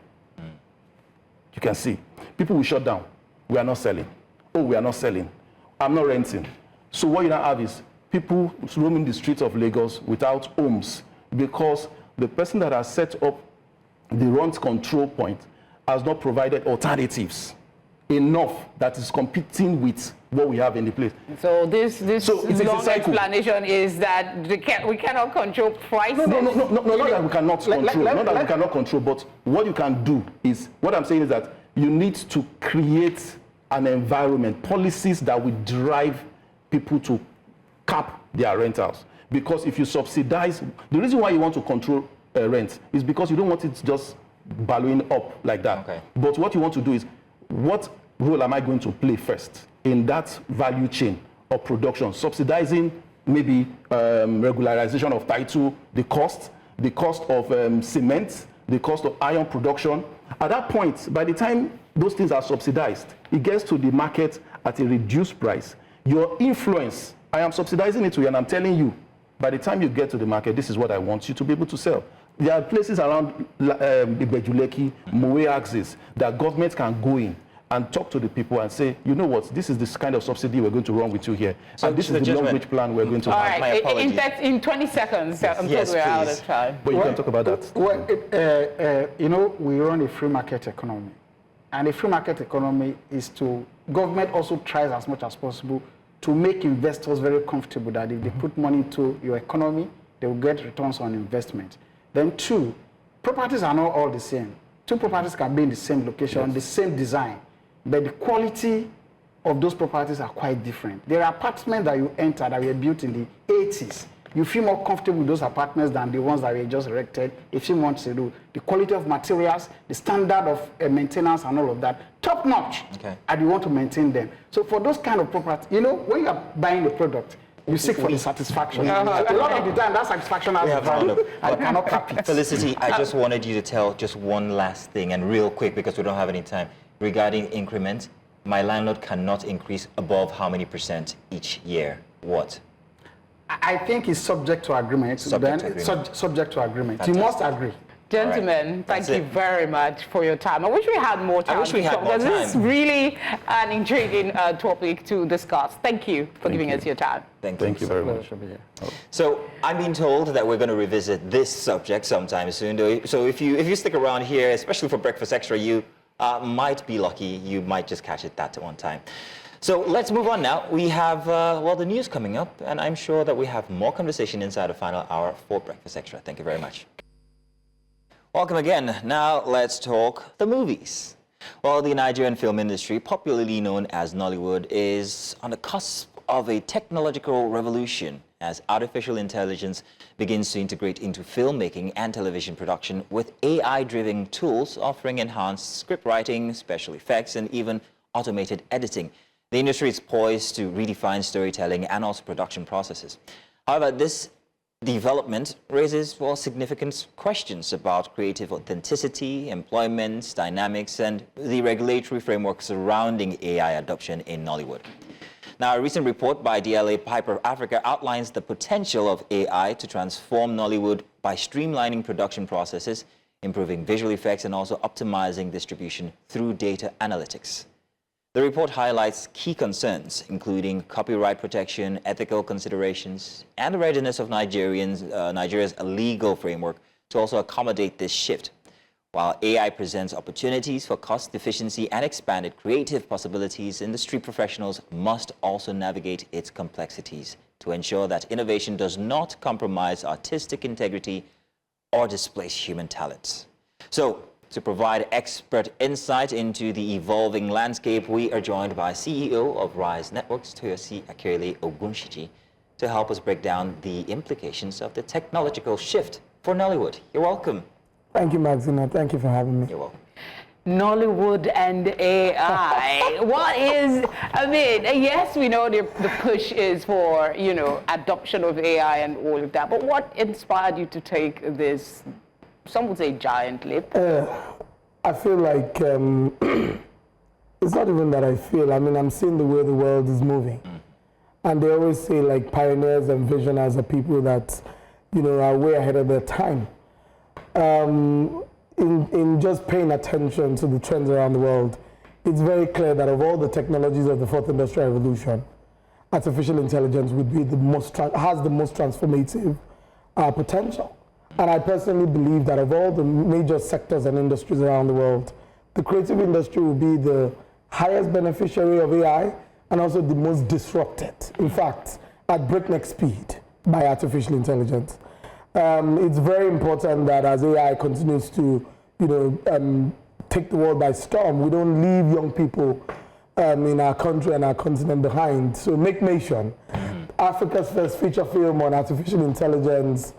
You can see. People will shut down. We are not selling. Oh, we are not selling. I'm not renting. So what you now have is people roaming the streets of Lagos without homes because the person that has set up the rent control point has not provided alternatives enough that is competing with what we have in the place. So this it's long explanation is that we cannot control prices. No, not that we cannot control. Not that we cannot control, but what you can do is, what I'm saying is that you need to create an environment, policies that will drive people to cap their rentals. Because if you subsidize, the reason why you want to control rent is because you don't want it just ballooning up like that. Okay. But what you want to do is, what role am I going to play first in that value chain of production? Subsidizing maybe regularization of title, the cost of cement, the cost of iron production. At that point, by the time those things are subsidized, it gets to the market at a reduced price. Your influence, I am subsidizing it to you and I'm telling you, by the time you get to the market, this is what I want you to be able to sell. There are places around Ibejuleki, Moe axis that government can go in and talk to the people and say, you know what, this is this kind of subsidy we're going to run with you here. So and this is the long-range plan we're going to have. All right, in 20 seconds, I'm told we're out of time. But you can talk about that. Well, you know, we run a free market economy. And a free market economy is government also tries as much as possible to make investors very comfortable that if they put money into your economy, they will get returns on investment. Then two, properties are not all the same. Two properties can be in the same location, the same design, but the quality of those properties are quite different. There are apartments that you enter that were built in the 80s. You feel more comfortable with those apartments than the ones that were just erected a few months ago. The quality of materials, the standard of maintenance and all of that, top notch, and you want to maintain them. So for those kind of properties, you know, when you are buying a product, you seek for the satisfaction. A lot of the time, that satisfaction has a value, and you cannot cap it. Felicity, I just wanted you to tell just one last thing, and real quick, because we don't have any time, regarding increment. My landlord cannot increase above how many % each year? What? I think it's subject to agreement. Subject to agreement. Fantastic. You must agree. Gentlemen, thank you very much for your time. I wish we had more time. Because this is really an intriguing topic to discuss. Thank you for giving us your time. Thank you very much. So I'm being told that we're going to revisit this subject sometime soon. So if you stick around here, especially for Breakfast Extra, you might be lucky. You might just catch it that one time. So let's move on now. We have, the news coming up, and I'm sure that we have more conversation inside the final hour for Breakfast Extra. Thank you very much. Welcome again. Now let's talk the movies. Well, the Nigerian film industry, popularly known as Nollywood, is on the cusp of a technological revolution as artificial intelligence begins to integrate into filmmaking and television production with AI-driven tools offering enhanced script writing, special effects, and even automated editing. The industry is poised to redefine storytelling and also production processes. However, this development raises, significant questions about creative authenticity, employment, dynamics, and the regulatory framework surrounding AI adoption in Nollywood. Now, a recent report by DLA Piper Africa outlines the potential of AI to transform Nollywood by streamlining production processes, improving visual effects, and also optimizing distribution through data analytics. The report highlights key concerns, including copyright protection, ethical considerations, and the readiness of Nigeria's legal framework to also accommodate this shift. While AI presents opportunities for cost efficiency and expanded creative possibilities, industry professionals must also navigate its complexities to ensure that innovation does not compromise artistic integrity or displace human talents. So, To provide expert insight into the evolving landscape, we are joined by CEO of Rise Networks, Toyosi Akere Ogunshiji, to help us break down the implications of the technological shift for Nollywood. You're welcome. Thank you, Maxina. Thank you for having me. You're welcome. Nollywood and AI. What is, I mean, yes, we know the push is for, you know, adoption of AI and all of that, but what inspired you to take this, some would say, giant leap? I feel like, it's not even that I feel, I mean, I'm seeing the way the world is moving. And they always say, like, pioneers and visionaries are people that, you know, are way ahead of their time. In just paying attention to the trends around the world, it's very clear that of all the technologies of the fourth industrial revolution, artificial intelligence would be the most has the most transformative potential. And I personally believe that of all the major sectors and industries around the world, the creative industry will be the highest beneficiary of AI and also the most disrupted, in fact, at breakneck speed by artificial intelligence. It's very important that as AI continues to, you know, take the world by storm, we don't leave young people in our country and our continent behind. So Make Nation, Africa's first feature film on artificial intelligence,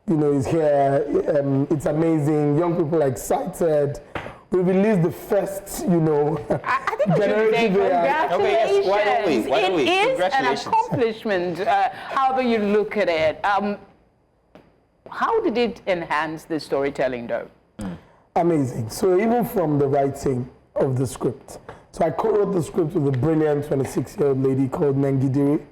you know, is here. It's amazing. Young people are excited. We released the first, you know, I think we should say congratulations. Okay, yes. Why don't we? It is an accomplishment, however you look at it. How did it enhance the storytelling, though? Amazing. So even from the writing of the script. So I co-wrote the script with a brilliant 26-year-old lady called Nengidiri.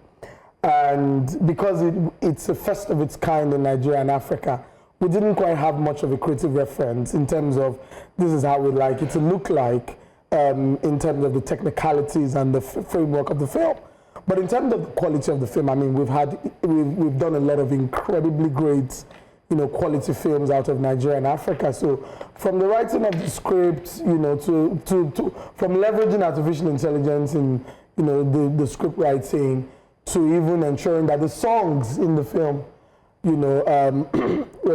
And because it's a first of its kind in Nigeria and Africa, we didn't quite have much of a creative reference in terms of this is how we'd like it to look like in terms of the technicalities and the framework of the film. But in terms of the quality of the film, I mean, we've done a lot of incredibly great, you know, quality films out of Nigeria and Africa. So from the writing of the script, you know, from leveraging artificial intelligence in, you know, the script writing, to even ensuring that the songs in the film, you know,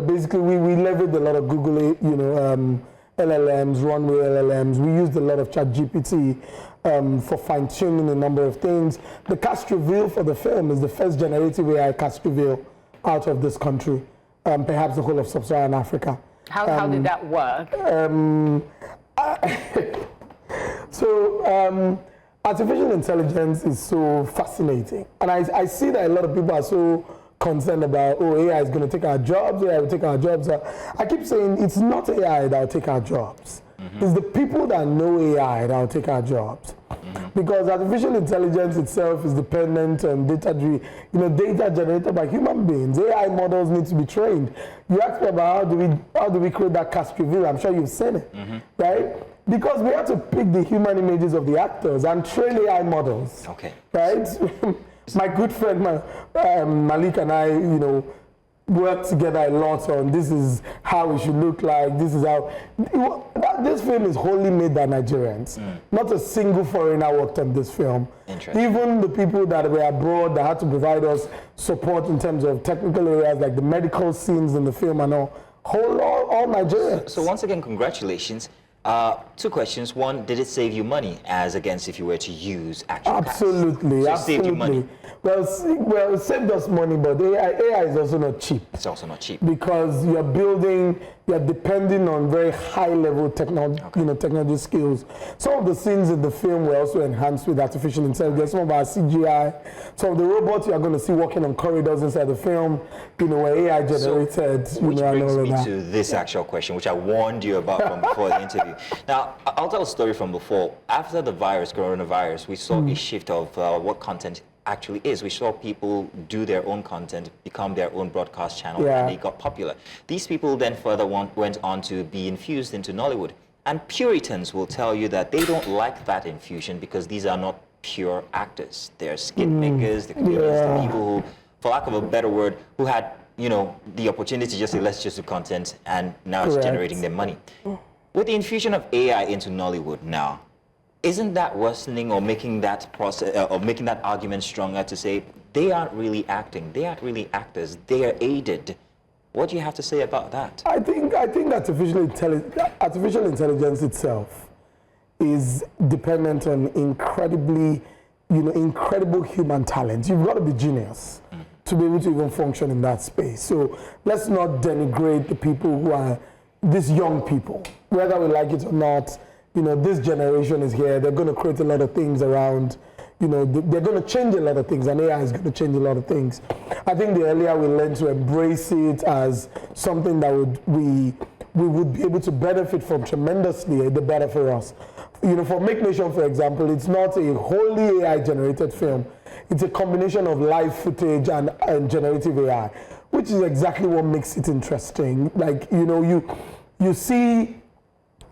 basically we leveraged a lot of Google, you know, LLMs, runway LLMs. We used a lot of ChatGPT for fine-tuning a number of things. The cast reveal for the film is the first generative AI cast reveal out of this country, perhaps the whole of sub-Saharan Africa. How did that work? Artificial intelligence is so fascinating. And I see that a lot of people are so concerned about, oh, AI is going to take our jobs, AI will take our jobs. I keep saying it's not AI that will take our jobs. It's the people that know AI that will take our jobs. Because artificial intelligence itself is dependent on data generated by human beings. AI models need to be trained. You asked me about how do we create that cast reveal. I'm sure you've seen it, right? Because we have to pick the human images of the actors and train AI models. Okay. Right? My good friend Malik and I, you know, work together a lot on this is how it should look like, this is how... This film is wholly made by Nigerians. Not a single foreigner worked on this film. Even the people that were abroad that had to provide us support in terms of technical areas like the medical scenes in the film and all Nigerians. So once again, congratulations. Two questions. One, did it save you money as against if you were to use actual Absolutely, cast? So it saved you money. Well, it saved us money, but AI is also not cheap. It's also not cheap. Because you're depending on very high-level technology skills. Some of the scenes in the film were also enhanced with artificial intelligence. Some of our CGI, some of the robots you are going to see walking on corridors inside the film, you know, were AI generated. Which brings me to this actual question, which I warned you about from before the interview. Now, I'll tell a story from before. After the coronavirus, we saw a shift of what content actually is. We saw people do their own content, become their own broadcast channel, and they got popular. These people then further went on to be infused into Nollywood. And Puritans will tell you that they don't like that infusion because these are not pure actors. They're skit makers, the comedians, the people who, for lack of a better word, who had, you know, the opportunity to just say, let's just do content, and now it's generating them money. With the infusion of AI into Nollywood now, isn't that worsening or making that process or making that argument stronger to say they aren't really acting, they aren't really actors, they are aided What do you have to say about that? I think artificial intelligence itself is dependent on incredible human talent. You've got to be genius to be able to even function in that space. So let's not denigrate the people who are these young people, whether we like it or not. This generation is here. They're going to create a lot of things around. They're going to change a lot of things, and AI is going to change a lot of things. I think the earlier we learn to embrace it as something that we would be able to benefit from tremendously, the better for us. For Make Nation, for example, it's not a wholly AI-generated film. It's a combination of live footage and generative AI, which is exactly what makes it interesting. Like, you see.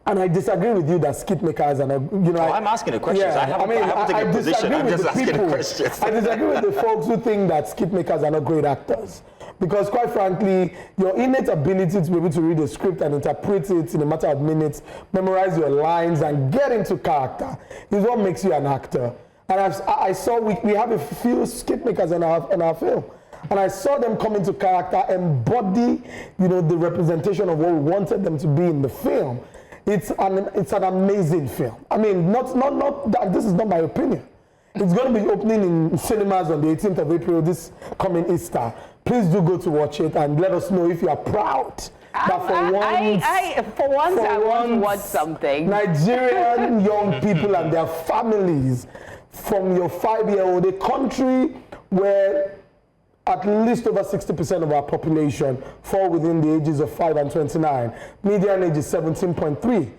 And I disagree with you that skit makers and I'm asking the questions. Yeah, I haven't taken a position. I'm just asking the questions. I disagree with the folks who think that skit makers are not great actors, because quite frankly, your innate ability to be able to read a script and interpret it in a matter of minutes, memorize your lines, and get into character is what makes you an actor. And I saw we have a few skit makers in our film. And I saw them come into character, embody, the representation of what we wanted them to be in the film. It's an amazing film. I mean, not that this is not my opinion. It's going to be opening in cinemas on the 18th of April, this coming Easter. Please do go to watch it and let us know if you are proud that for once I want to watch something. Nigerian young people and their families from your 5-year-old, a country where at least over 60% of our population fall within the ages of 5 and 29. Median age is 17.3.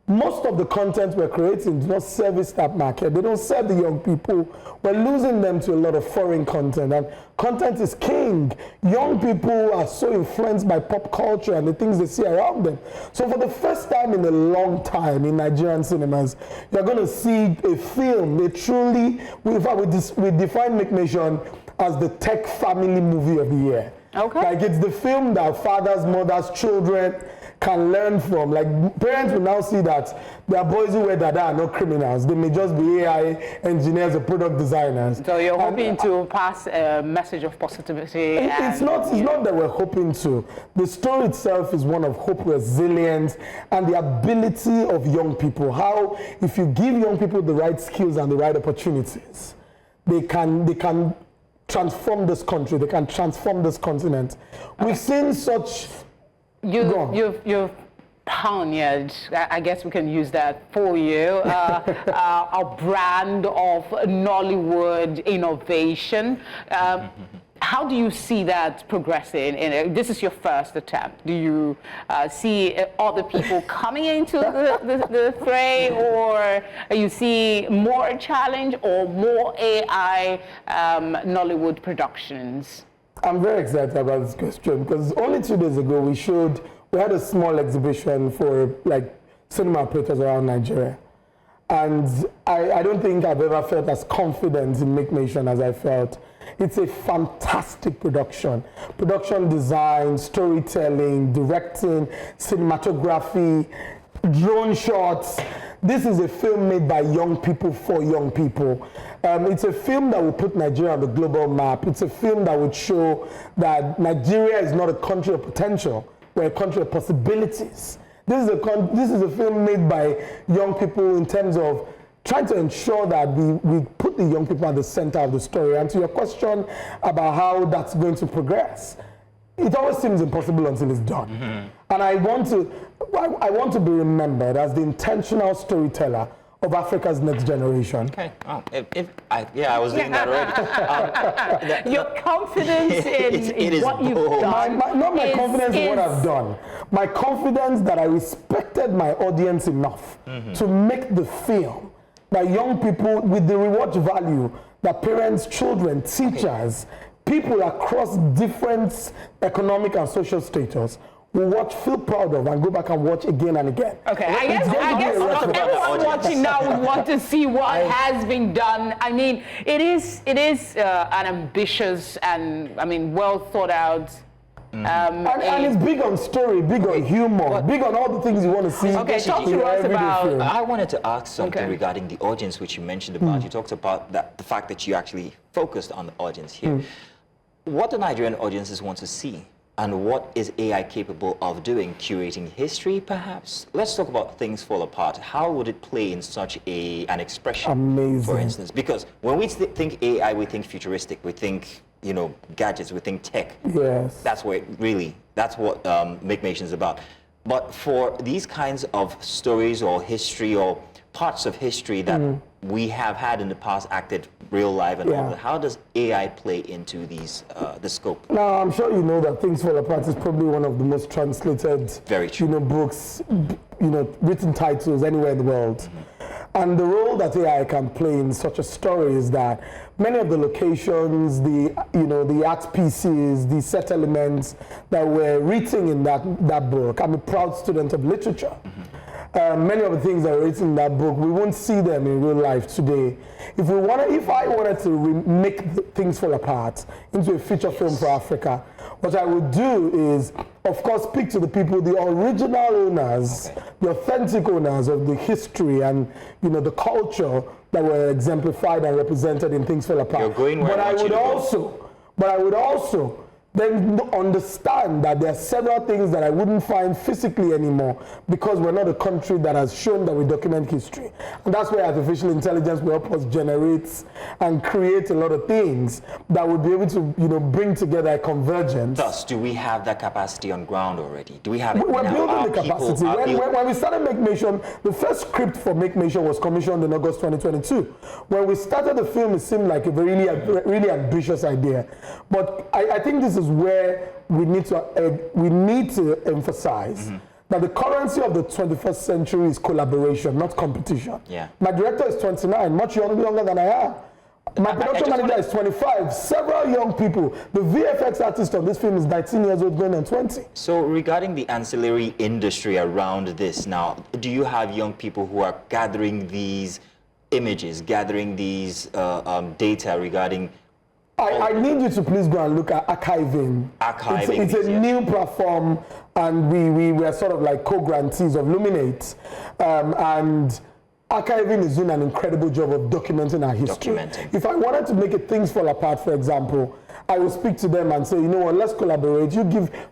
Most of the content we're creating does not service that market. They don't serve the young people. We're losing them to a lot of foreign content, and content is king. Young people are so influenced by pop culture and the things they see around them. So for the first time in a long time in Nigerian cinemas, you're going to see a film, we define Make Nation as the tech family movie of the year. Okay. Like, it's the film that fathers, mothers, children can learn from. Like, parents will now see that their boys who wear dada are not criminals. They may just be AI engineers or product designers. So you're hoping to pass a message of positivity? It's not that we're hoping to. The story itself is one of hope, resilience, and the ability of young people. How, if you give young people the right skills and the right opportunities, they can transform this country, they can transform this continent. Okay. We've seen such... You've pioneered, I guess we can use that for you, a brand of Nollywood innovation. How do you see that progressing? This is your first attempt. Do you see other people coming into the fray, or you see more challenge or more AI Nollywood productions? I'm very excited about this question because only 2 days ago we had a small exhibition for cinema operators around Nigeria. And I don't think I've ever felt as confident in Make Nation as I felt. It's a fantastic production. Production design, storytelling, directing, cinematography, drone shots. This is a film made by young people for young people. It's a film that will put Nigeria on the global map. It's a film that would show that Nigeria is not a country of potential, we're a country of possibilities. This is a film made by young people in terms of trying to ensure that we put the young people at the center of the story. And to your question about how that's going to progress, it always seems impossible until it's done. Mm-hmm. And I want to be remembered as the intentional storyteller of Africa's next generation. Okay. Oh, I was doing that already. Your confidence in what you've done. Not my confidence in what I've done. My confidence that I respected my audience enough to make the film that young people with the reward value that parents, children, teachers, people across different economic and social status will feel proud of and go back and watch again and again. Okay, I guess everyone watching now would want to see what has been done. I mean, it is an ambitious and well thought out. And it's big on story, big on humor, big on all the things you want to see. Okay, talk to us about. I wanted to ask something regarding the audience, which you mentioned about. You talked about the fact that you actually focused on the audience here. What do Nigerian audiences want to see And what is AI capable of doing? Curating history, perhaps? Let's talk about things fall apart. How would it play in such an expression, Amazing. for instance? Because when we think AI, we think futuristic. We think, gadgets. We think tech. Yes. That's what Make Nation is about. But for these kinds of stories or history or parts of history that we have had in the past acted real life and all that, how does AI play into the scope? Now, I'm sure you know that Things Fall Apart is probably one of the most translated books, written titles anywhere in the world. And the role that AI can play in such a story is that many of the locations, the art pieces, the set elements that were written in that book. I'm a proud student of literature. Many of the things that are written in that book, we won't see them in real life today. If I wanted to make Things Fall Apart into a feature film for Africa, what I would do is, of course, speak to the people, the original owners, the authentic owners of the history and the culture that were exemplified and represented in Things Fall Apart. You're going where I would also then understand that there are several things that I wouldn't find physically anymore because we're not a country that has shown that we document history. And that's where artificial intelligence will help us generate and create a lot of things that would be able to, bring together a convergence. Thus, do we have that capacity on ground already? Do we have it? We're building the capacity. When we started Make Nation, the first script for Make Nation was commissioned in August 2022. When we started the film, it seemed like a really ambitious idea. But I think this is where we need to emphasize that the currency of the 21st century is collaboration, not competition. Yeah. My director is 29, much younger than I am. My production manager is 25. Several young people. The VFX artist on this film is 19 years old, going on 20. So regarding the ancillary industry around this now, do you have young people who are gathering these images, gathering these data regarding... I need you to please go and look at archiving. It's a new platform, and we were sort of like co-grantees of Luminate. And archiving is doing an incredible job of documenting our history. If I wanted to make it Things Fall Apart, for example, I will speak to them and say, you know what, let's collaborate.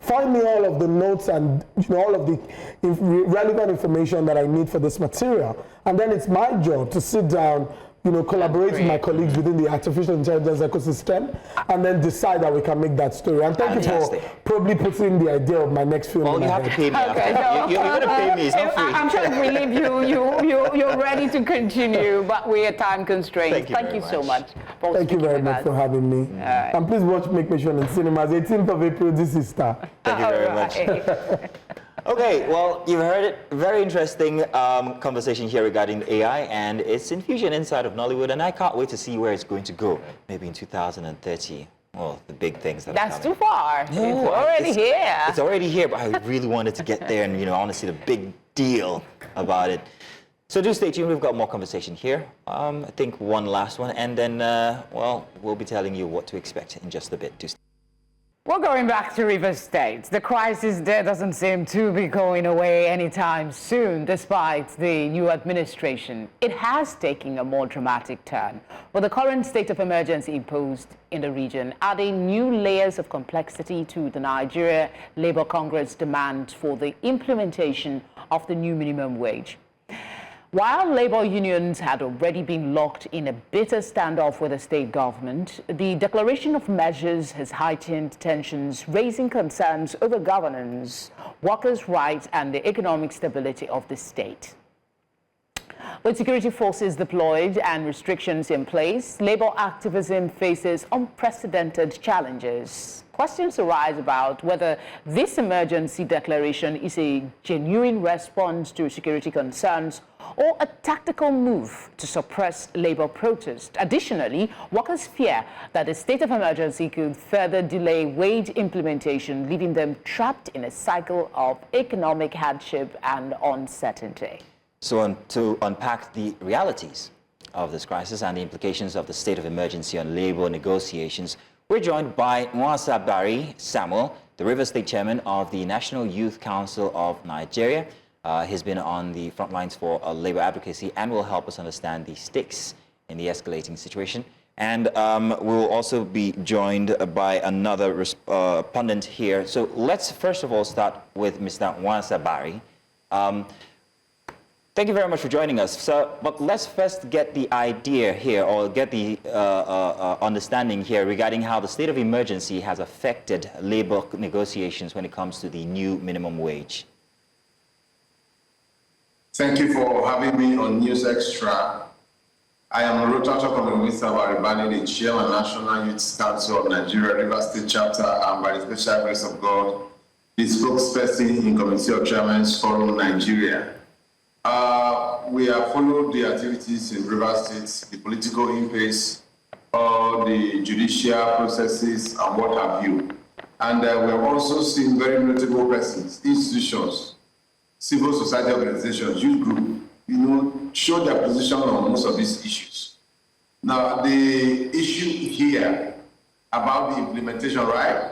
Find me all of the notes and all of the relevant information that I need for this material. And then it's my job to sit down, collaborate with my colleagues within the artificial intelligence ecosystem, and then decide that we can make that story. And thank you for probably putting the idea of my next film. Well, you have to pay me. You're going to pay me. It's not free. I'm sure we leave you're ready to continue, but we are time constrained. Thank you so much. Thank you very much for having me. And please watch Make Nation in cinemas. 18th of April, this is Star. Thank you very much. Okay, well, you've heard it. Very interesting conversation here regarding AI and its infusion inside of Nollywood, and I can't wait to see where it's going to go, maybe in 2030. Well, the big things that That's are coming. Too far. No, it's already here. It's already here, but I really wanted to get there, and I want to see the big deal about it. So do stay tuned. We've got more conversation here. I think one last one, and then, we'll be telling you what to expect in just a bit. Do stay. We're going back to Rivers State. The crisis there doesn't seem to be going away anytime soon, despite the new administration. It has taken a more dramatic turn, with the current state of emergency imposed in the region, adding new layers of complexity to the Nigerian Labour Congress demand for the implementation of the new minimum wage. While labor unions had already been locked in a bitter standoff with the state government, the declaration of measures has heightened tensions, raising concerns over governance, workers' rights, and the economic stability of the state. With security forces deployed and restrictions in place, labor activism faces unprecedented challenges. Questions arise about whether this emergency declaration is a genuine response to security concerns or a tactical move to suppress labor protest. Additionally, workers fear that a state of emergency could further delay wage implementation, leaving them trapped in a cycle of economic hardship and uncertainty. So to unpack the realities of this crisis and the implications of the state of emergency on labor negotiations, we're joined by Nwasa Barry Samuel, the Rivers State Chairman of the National Youth Council of Nigeria. He's been on the front lines for labor advocacy and will help us understand the stakes in the escalating situation. And we'll also be joined by another respondent here. So let's first of all start with Mr. Wansa Barry. Thank you very much for joining us, sir. But let's first get the idea here, or get the understanding here regarding how the state of emergency has affected labor negotiations when it comes to the new minimum wage. Thank you for having me on News Extra. I am Rotato Communista Baribani, the Chairman National Youth Council of Nigeria, Rivers State Chapter, and by the special grace of God, the spokesperson in Committee of Chairmen Forum Nigeria. We have followed the activities in Rivers State, the political impasse, the judicial processes, and what have you. And we have also seen very notable persons, institutions, civil society organizations, youth group, show their position on most of these issues. Now, the issue here about the implementation, right?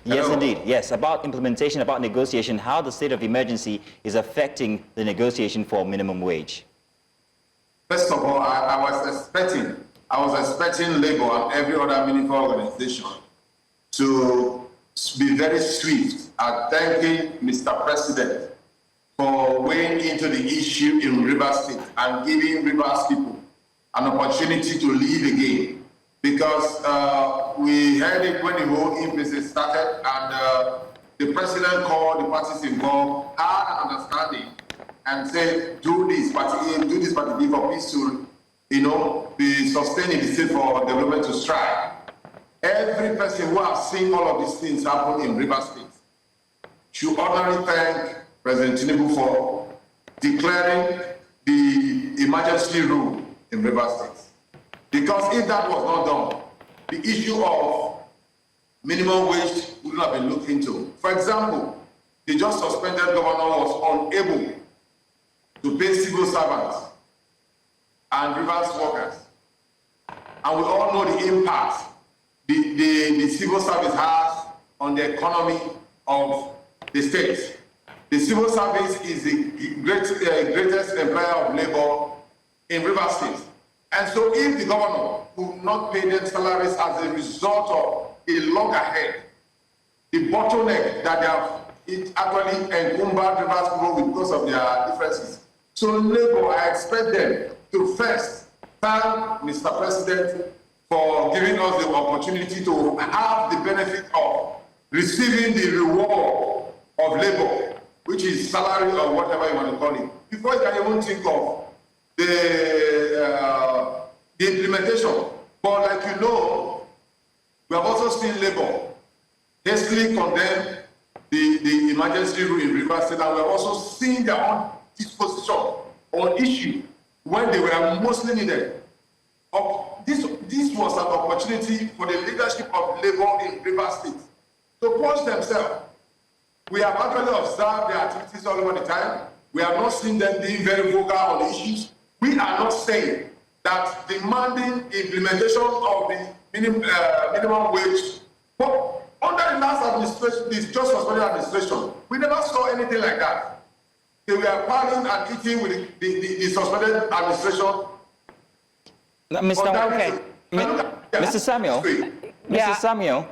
Yes, indeed. Yes, about implementation, about negotiation, how the state of emergency is affecting the negotiation for minimum wage. First of all, I was expecting Labour and every other meaningful organization to be very swift at thanking Mr. President for weighing into the issue in Rivers State and giving Rivers people an opportunity to lead again. Because we heard it when the whole impasse started, and the president called the parties involved, had an understanding, and said, do this party for peace to, be sustained in the state for development to strive. Every person who has seen all of these things happen in Rivers State should honorably thank President Tinubu for declaring the emergency rule in Rivers State. Because if that was not done, the issue of minimum wage would not have been looked into. For example, the just suspended governor was unable to pay civil servants and Rivers workers. And we all know the impact the civil service has on the economy of the state. The civil service is the greatest employer of labor in Rivers State. And so if the governor could not pay them salaries as a result of a long ahead, the bottleneck that they have, it actually encumbered Rivers people with because of their differences. So Labour, I expect them to first thank Mr. President for giving us the opportunity to have the benefit of receiving the reward of labor, which is salary or whatever you want to call it, before you can even think of the implementation. But like we have also seen Labour hastily condemn the emergency rule in Rivers State, and we have also seen their own disposition on issue when they were mostly needed. This was an opportunity for the leadership of Labour in Rivers State to push themselves. We have actually observed their activities all over the time. We have not seen them being very vocal on the issues. We are not saying that demanding implementation of the minimum wage, but under the last administration, this just suspended administration, we never saw anything like that. They were planning and eating with the suspended administration. Mr. Samuel, Mr. Samuel,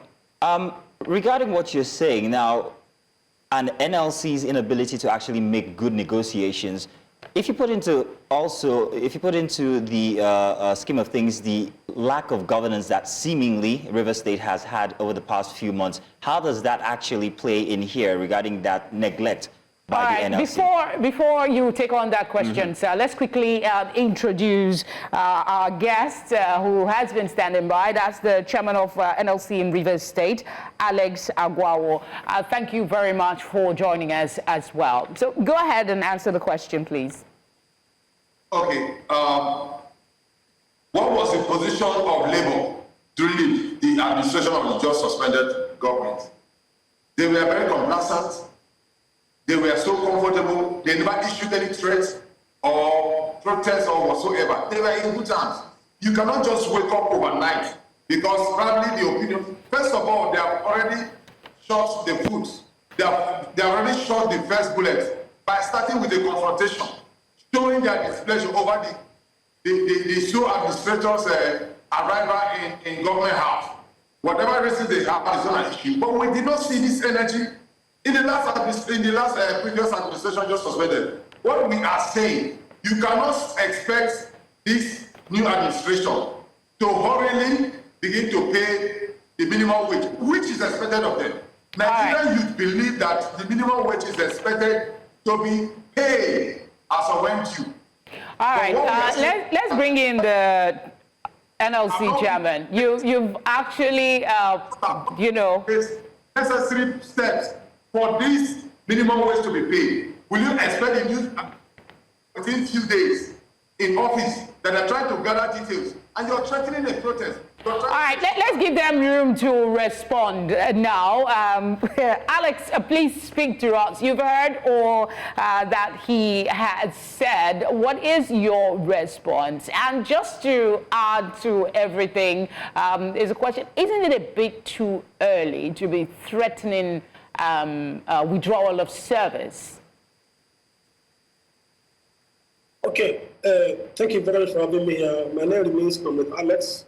regarding what you're saying now, and NLC's inability to actually make good negotiations, if you put into the scheme of things the lack of governance that seemingly Rivers State has had over the past few months, how does that actually play in here regarding that neglect by the NLC? Before you take on that question, sir, let's quickly introduce our guest who has been standing by. That's the chairman of NLC in Rivers State, Alex Agwawo. Thank you very much for joining us as well. So go ahead and answer the question, please. Okay. What was the position of Labour during the administration of the just suspended government? They were very complacent. They were so comfortable. They never issued any threats or protests or whatsoever. They were in good hands. You cannot just wake up overnight because probably the opinion. First of all, they have already shot the foot. They have already shot the first bullet by starting with a confrontation, showing their displeasure over the show administrators' arrival in government house. Whatever reason they have is not an issue. But we did not see this energy in the last previous administration just suspended. What we are saying, you cannot expect this new administration to hurriedly begin to pay the minimum wage, which is expected of them. Nigerian youth believe that the minimum wage is expected to be paid as a when due. All right, let's bring in the NLC chairman. You've actually, you know, necessary steps for this minimum wage to be paid. Will you expect the youth within few days in office that are trying to gather details and you're threatening a protest? All right, let's give them room to respond now. Alex, please speak to us. You've heard all that he has said. What is your response? And just to add to everything, is a question, isn't it a bit too early to be threatening withdrawal of service? Okay, thank you very much for having me here. My name remains Comrade Alex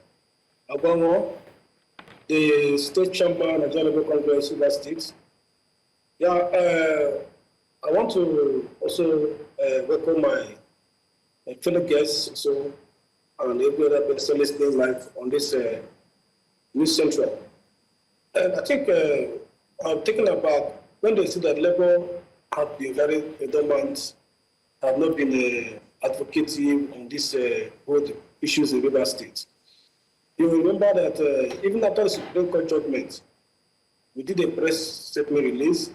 Agbanwo, the State Chamber, Nigerian Labour Congress, Lagos State. Yeah, I want to also welcome my fellow guests and every other person listening live on this News Central. And I think I'm thinking about when they see that Labour have been very redundant, have not been advocating on these both issues in Lagos State. You remember that even after the Supreme Court judgment, we did a press statement release.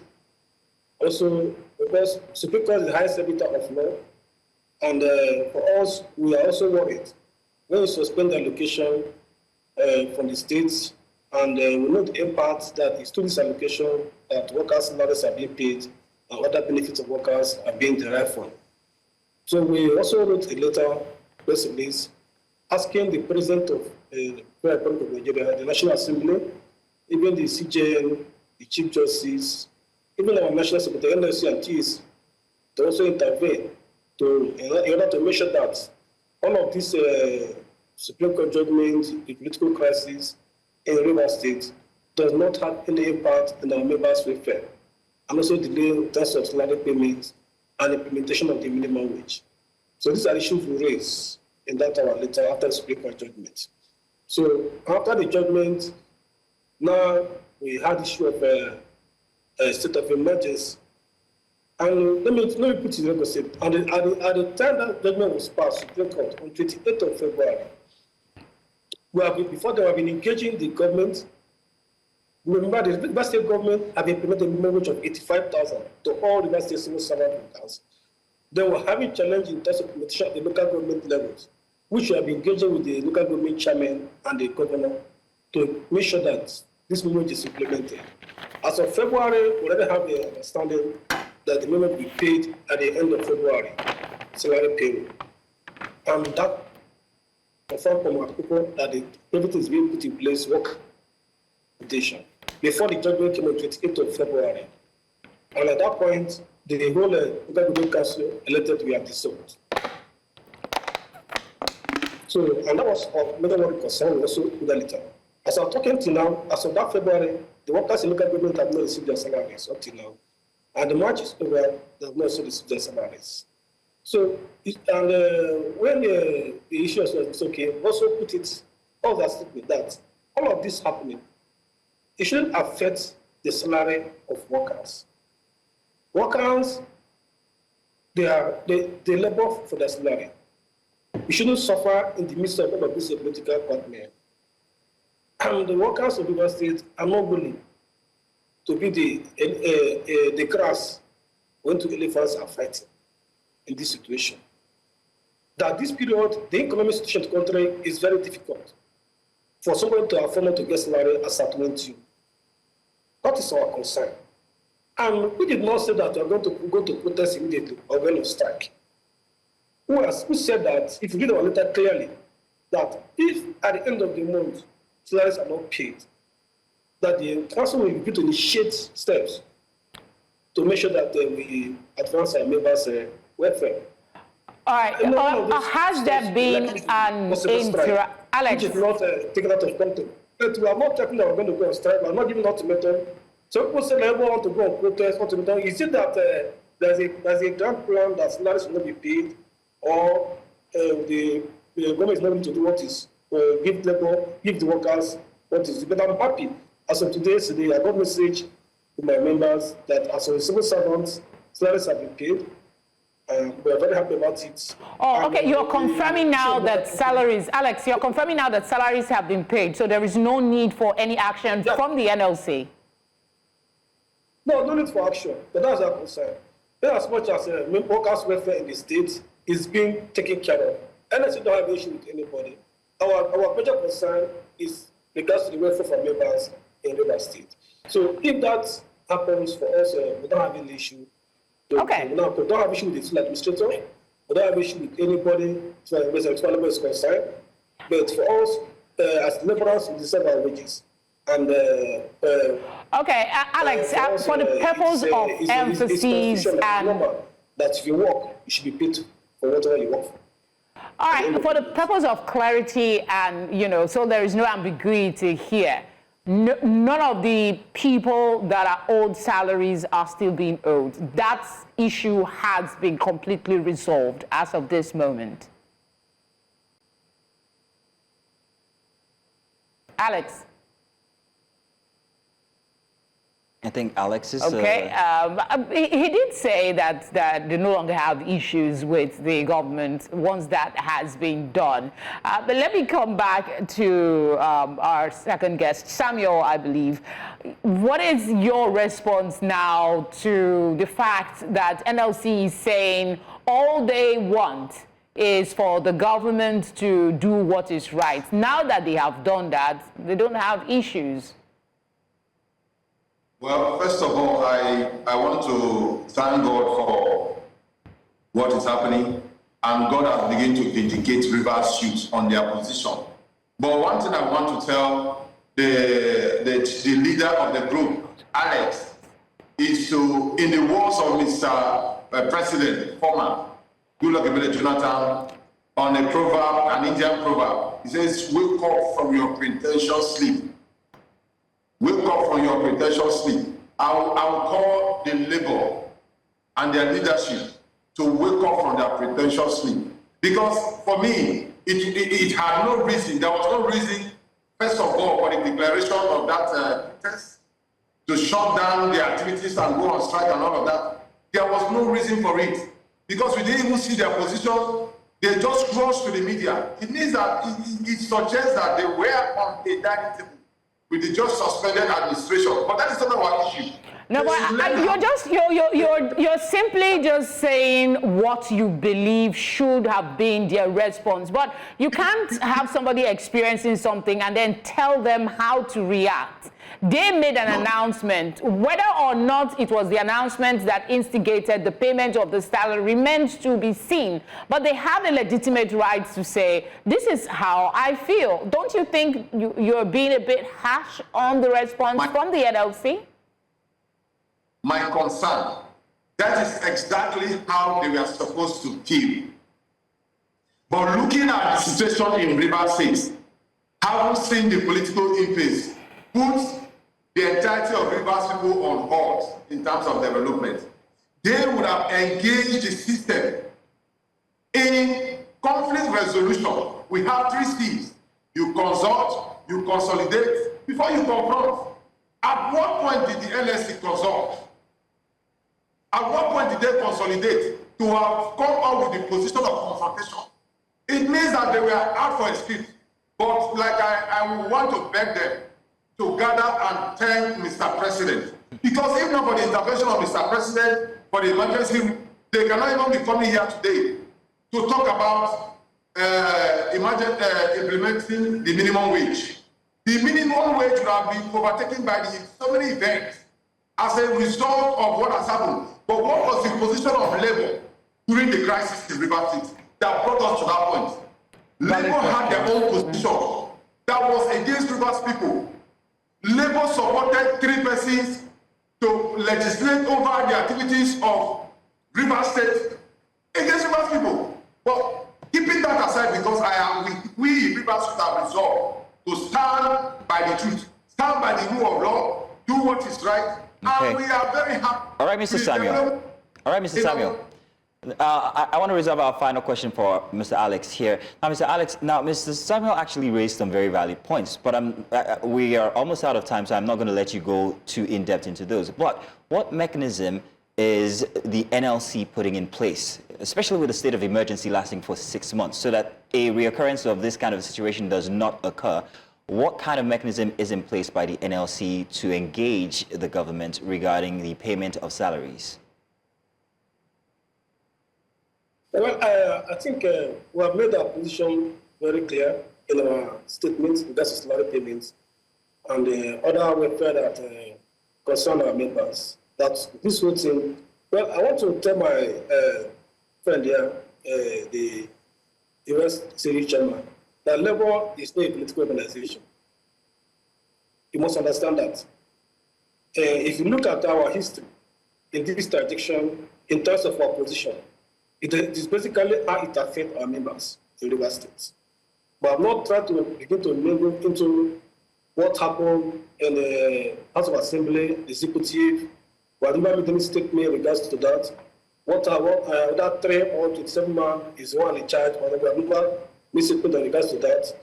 Also, because Supreme Court is the highest arbiter of law, and for us, we are also worried when we suspend the allocation from the states, and we know the impact that is to this allocation that workers' salaries are being paid and other benefits of workers are being derived from. So we also wrote a letter, press release, asking the President of the Republic of Nigeria, the National Assembly, even the CJN, the Chief Justice, even our National Secretary, NLC and TS, to also intervene in order to make sure that all of these Supreme Court judgments, the political crisis in Rivers State does not have any impact on our members' welfare, and also delay in terms of salary payments and implementation of the minimum wage. So these are issues we raise in that our letter after the Supreme Court judgment. So after the judgment, now we had issue of a state of emergency. And let me put it in Lagos State. At the time that judgment was passed, Supreme Court, on 28th of February, before they have been engaging the government. Remember, the Lagos State government have implemented a minimum wage of 85,000 to all Lagos State civil servant workers. They were having challenge in terms of implementation at the local government levels, which we have been engaging with the local government chairman and the governor to make sure that this minimum wage is implemented. As of February, we already have the understanding that the minimum will be paid at the end of February, salary payment. And that confirmed from our people that everything is being put in place, work implementation, before the judgment came on 28th of February. And at that point, the whole local government council elected to be dissolved. So, and that was another one concern also with the letter. As I'm talking to now, as of that February, the workers in local government have not received their salaries up to now. And the March is over, they have not received their salaries. So, when the issue was okay, also put it, all that statement that all of this happening, it shouldn't affect the salary of workers. Workers, they labor for their salary. We shouldn't suffer in the midst of all of this political partner. And the workers of Lagos State are not willing to be the grass when two elephants are fighting in this situation. That this period, the economic situation of the country is very difficult for someone to afford to get salary as at 20. That is our concern. And we did not say that we are going to go to protest immediately or going to strike. We said that, if you read our letter clearly, that if at the end of the month salaries are not paid, that the council will begin to initiate steps to make sure that we advance our members' welfare. All right. Has there been an Alex? Which is not taken out of context. But we are not talking that we're going to go on strike. We are not giving ultimatum. So people say they want to go on protest. Is it that there's a grant plan that salaries will not be paid, or the government is not going to do what is give the workers what is? But I'm happy. As of today, I got a message to my members that as a civil servants, salaries have been paid. We are very happy about it. Oh, okay. You're confirming now that salaries, Alex, you're confirming now that salaries have been paid, so there is no need for any action from the NLC. No need for action, but that's our concern. In as much as workers' welfare in the state is being taken care of, NLC don't have an issue with anybody. Our major concern is regards to the welfare for members in Lagos State. So if that happens for us, we don't have any issue. Okay. We don't have issue with the administrator. We don't have issue with anybody as far as labor is concerned. But for us, as laborers, we deserve our wages. And okay, Alex, for the purpose of emphasis and that if you work, you should be paid for whatever you work for. All right, for the purpose of clarity and, so there is no ambiguity here. None of the people that are owed salaries are still being owed. That issue has been completely resolved as of this moment. Alex. I think Alex is... Okay. He did say that they no longer have issues with the government once that has been done. But let me come back to our second guest, Samuel, I believe. What is your response now to the fact that NLC is saying all they want is for the government to do what is right? Now that they have done that, they don't have issues. Well, first of all, I want to thank God for what is happening, and God has begun to vindicate Rivers youth on their position. But one thing I want to tell the leader of the group, Alex, is to, in the words of Mr. President, former Goodluck Jonathan, on a proverb, an Indian proverb, he says, "Wake up from your pretentious sleep. Wake up from your pretentious sleep." I will call the labor and their leadership to wake up from their pretentious sleep. Because for me, it had no reason. There was no reason, first of all, for the declaration of that test to shut down the activities and go on strike and all of that. There was no reason for it. Because we didn't even see their position. They just rushed to the media. It means that it suggests that they were on a dining table with the just suspended administration, but that is not our issue. No, but you're simply just saying what you believe should have been their response. But you can't have somebody experiencing something and then tell them how to react. They made an announcement. Whether or not it was the announcement that instigated the payment of the salary remains to be seen. But they have a legitimate right to say, this is how I feel. Don't you think you're being a bit harsh on the response from the NLC? My concern, that is exactly how they were supposed to feel. But looking at the situation in Rivers State, having seen the political impasse, put the entirety of Rivers people on hold in terms of development, they would have engaged the system in conflict resolution. We have 3 C's. You consult, you consolidate, before you confront. At what point did the LSC consult? At what point did they consolidate to have come out with the position of confrontation? It means that they were out for a script. But like I want to beg them to gather and thank Mr. President. Because if not for the intervention of Mr. President for the emergency, they cannot even be coming here today to talk about implementing the minimum wage. The minimum wage would have been overtaken by so many events as a result of what has happened. But what was the position of Labour during the crisis in Rivers State that brought us to that point? Labour had their own position that was against Rivers people. Labour supported 3 persons to legislate over the activities of Rivers State against Rivers people. But keeping that aside, because we Rivers should have resolved to stand by the truth, stand by the rule of law, do what is right, and we are very happy. All right, Mr. Samuel. All right, Mr. Samuel. I want to reserve our final question for Mr. Alex here. Now, Mr. Samuel actually raised some very valid points, but we are almost out of time, so I'm not going to let you go too in-depth into those. But what mechanism is the NLC putting in place, especially with a state of emergency lasting for 6 months, so that a reoccurrence of this kind of situation does not occur? What kind of mechanism is in place by the NLC to engage the government regarding the payment of salaries? Well, I think we have made our position very clear in our statements regards to salary payments and other welfare that concern our members. That this whole thing, well, I want to tell my friend here, the US City Chairman, that Labour is not a political organization. You must understand that. If you look at our history in this jurisdiction, in terms of our position, it is basically how it affects our members in Lagos State. But I'm not trying to begin to mingle into what happened in the House of Assembly, the executive, whatever meeting statement in regards to that. That 3 or 27 man is one in charge, or whatever misstatement in regards to that.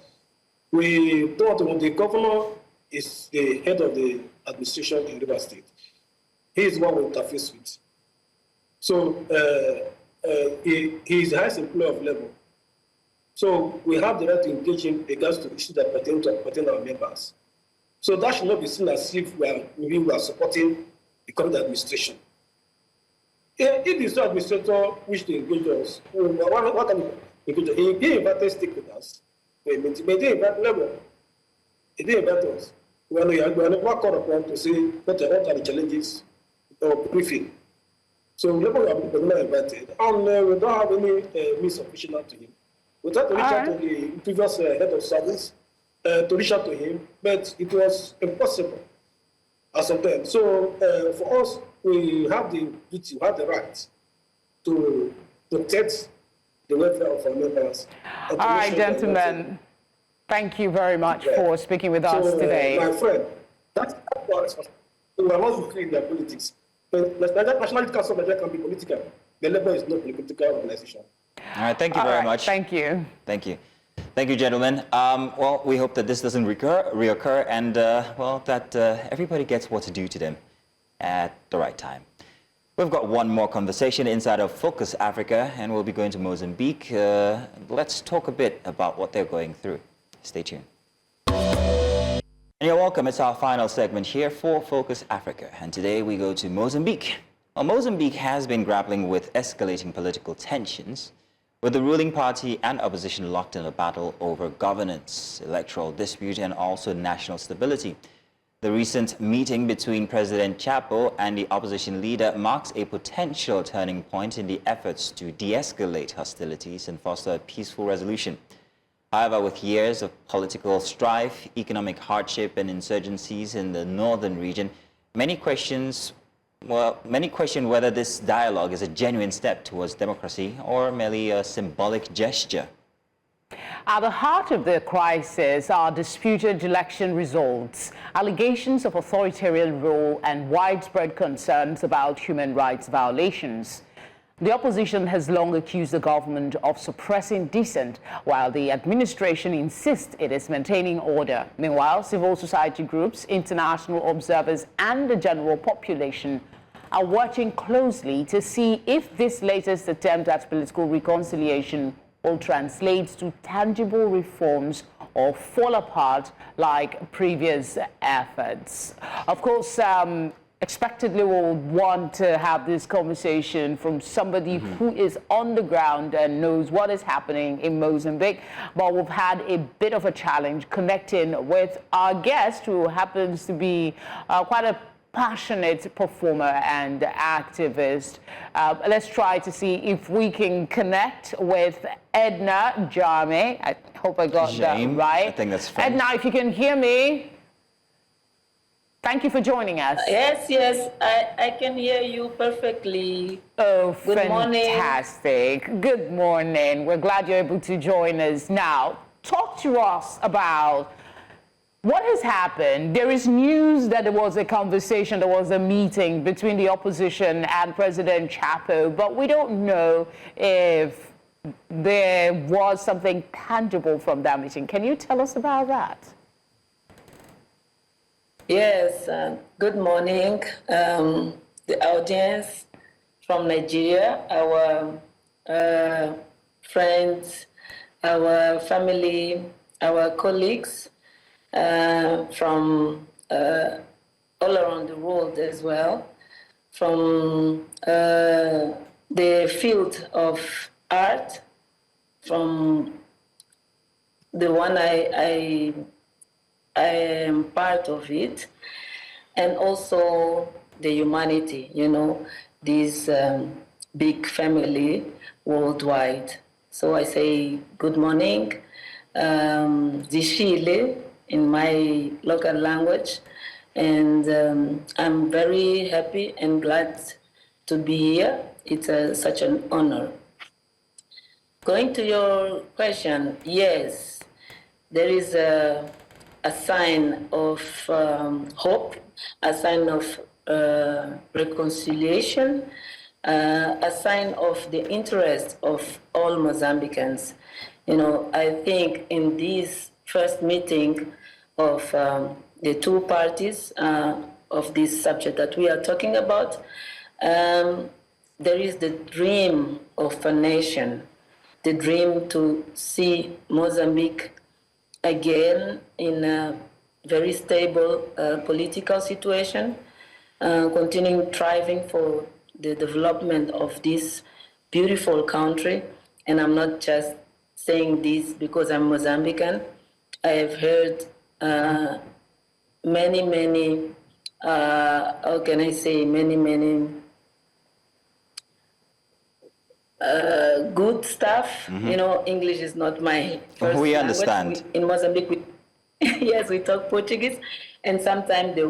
We thought the governor is the head of the administration in Lagos State. He is one we interface with. So he is the highest employer of Labour. So we have the right to engage in regards to issues that pertain to our members. So that should not be seen as if we are supporting the current administration. If it's the administrator which to engage us, what can he engage? He invited stakeholders. He didn't invite Labour. He didn't invite us. We are not called upon to say what are the challenges or briefing. So Labour have not invited, and we don't have any means of reaching out to him. We tried to reach out to the previous head of service to reach out to him, but it was impossible as of then. So for us, we have the duty, we have the right to protect the welfare of our members. All right, gentlemen. Thank you very much for speaking with us today. My friend, that's our responsibility. We are not looking in their politics. The National Council of Nigeria can be political. The Labour is not a political organization. All right, thank you very much. Thank you. Thank you. Thank you, gentlemen. Well, we hope that this doesn't reoccur and, well, that everybody gets what's due to them at the right time. We've got one more conversation inside of Focus Africa, and we'll be going to Mozambique. Let's talk a bit about what they're going through. Stay tuned. And you're welcome. It's our final segment here for Focus Africa. And today we go to Mozambique. Well, Mozambique has been grappling with escalating political tensions, with the ruling party and opposition locked in a battle over governance, electoral dispute, and also national stability. The recent meeting between President Chapo and the opposition leader marks a potential turning point in the efforts to de-escalate hostilities and foster a peaceful resolution. However, with years of political strife, economic hardship, and insurgencies in the northern region, many question whether this dialogue is a genuine step towards democracy or merely a symbolic gesture. At the heart of the crisis are disputed election results, allegations of authoritarian rule, and widespread concerns about human rights violations. The opposition has long accused the government of suppressing dissent, while the administration insists it is maintaining order. Meanwhile, civil society groups, international observers, and the general population are watching closely to see if this latest attempt at political reconciliation will translate to tangible reforms or fall apart like previous efforts. Of course, expectedly we'll want to have this conversation from somebody who is on the ground and knows what is happening in Mozambique. But we've had a bit of a challenge connecting with our guest, who happens to be quite a passionate performer and activist. Let's try to see if we can connect with Edna Jame. I hope I got that right. I think that's French. Edna, if you can hear me. Thank you for joining us. Yes, I can hear you perfectly. Oh, Good morning. fantastic. Good morning. We're glad you're able to join us. Now, talk to us about what has happened. There is news that there was a conversation, there was a meeting between the opposition and President Chapo, but we don't know if there was something tangible from that meeting. Can you tell us about that? Yes, good morning, the audience from Nigeria, our friends, our family, our colleagues from all around the world as well, from the field of art, from the one I am part of it, and also the humanity, this big worldwide. So I say good morning, Zishile in my local language, and I'm very happy and glad to be here. It's such an honor. Going to your question, yes, there is a sign of hope, a sign of reconciliation, a sign of the interest of all Mozambicans. I think in this first meeting of the two parties of this subject that we are talking about, there is the dream of a nation, the dream to see Mozambique again in a very stable political situation, continuing thriving for the development of this beautiful country. And I'm not just saying this because I'm Mozambican. I have heard many, how can I say, many good stuff. English is not my first language. We understand. In Mozambique, yes, we talk Portuguese, and sometimes the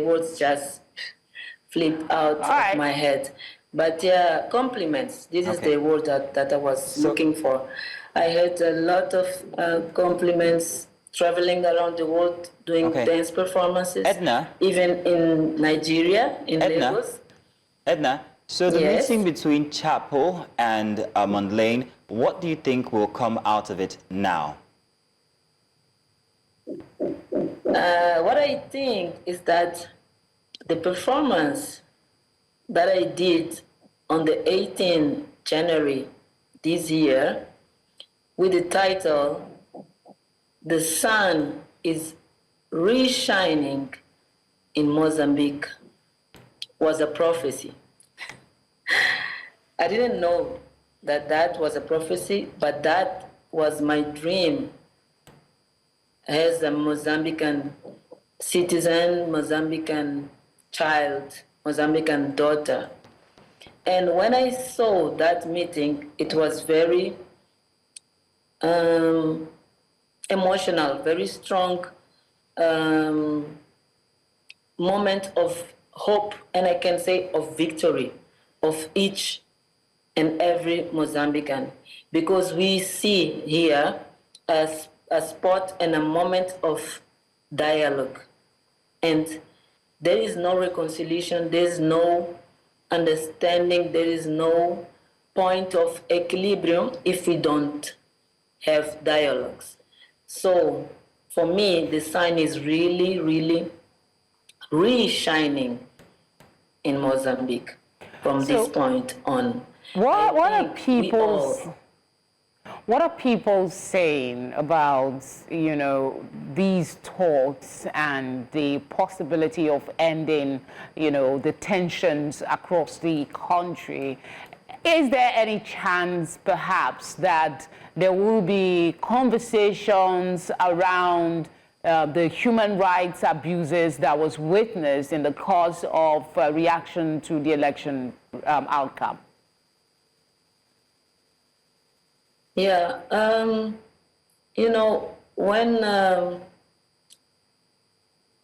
words just flip out of my head. But yeah, compliments. This is the word that I was looking for. I had a lot of compliments traveling around the world doing dance performances. Edna? Even in Nigeria, in Lagos. Edna, so the meeting between Chapo and Mondlane, what do you think will come out of it now? What I think is that the performance that I did on the 18th January this year with the title, "The Sun is Re-Shining in Mozambique," was a prophecy. I didn't know that was a prophecy, but that was my dream as a Mozambican citizen, Mozambican child, Mozambican daughter. And when I saw that meeting, it was very emotional, very strong moment of hope, and I can say of victory of each and every Mozambican, because we see here a spot and a moment of dialogue, and there is no reconciliation, there is no understanding, there is no point of equilibrium if we don't have dialogues. So for me, the sun is really re-shining in Mozambique from this point on. What are people saying about, these talks and the possibility of ending, the tensions across the country? Is there any chance, perhaps, that there will be conversations around the human rights abuses that was witnessed in the course of reaction to the election outcome? Yeah, when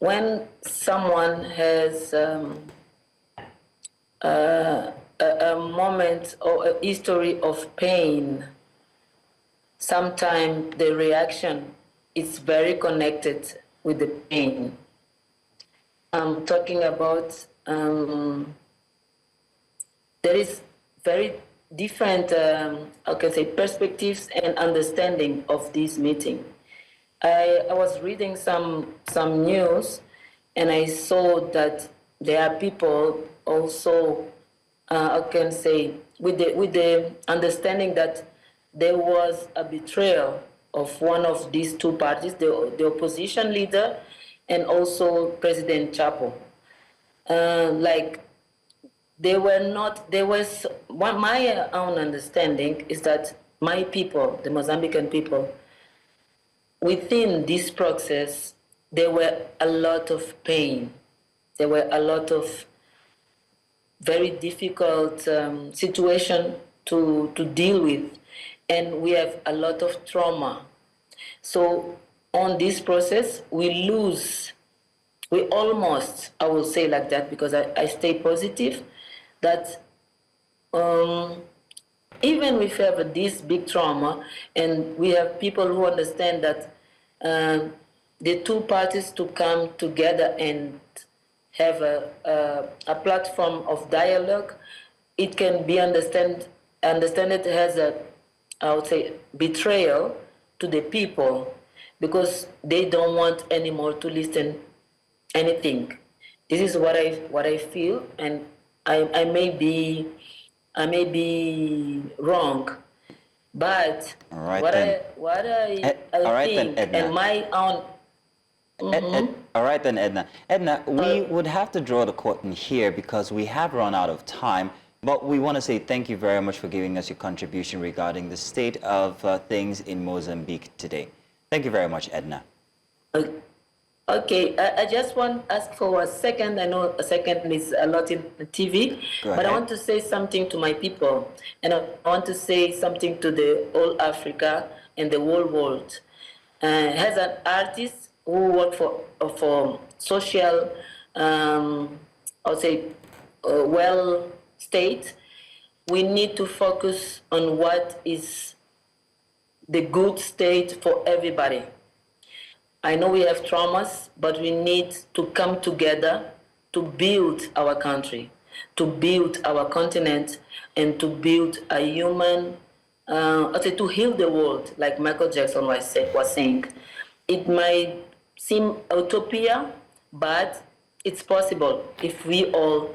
when someone has a moment or a history of pain, sometimes the reaction is very connected with the pain. I'm talking about, there is very different, perspectives and understanding of this meeting. I was reading some news, and I saw that there are people also, with the understanding that there was a betrayal of one of these two parties, the opposition leader and also President Chapo. My own understanding is that my people, the Mozambican people, within this process, there were a lot of pain. There were a lot of very difficult situation to deal with, and we have a lot of trauma. So on this process, we almost, I will say like that because I stay positive, that even if we have this big trauma, and we have people who understand that the two parties to come together and have a platform of dialogue, it can be understood as I would say, betrayal to the people, because they don't want anymore to listen anything. This is what I feel, and I may be wrong, but what I think, and my own. All right then, Edna. Edna, we would have to draw the curtain here because we have run out of time. But we want to say thank you very much for giving us your contribution regarding the state of things in Mozambique today. Thank you very much, Edna. Okay, I just want to ask for a second. I know a second is a lot in the TV, but I want to say something to my people, and I want to say something to the whole Africa and the whole world. As an artist who work for social, state, we need to focus on what is the good state for everybody. I know we have traumas, but we need to come together to build our country, to build our continent, and to build a human, to heal the world, like Michael Jackson was saying. It might seem utopia, but it's possible if we all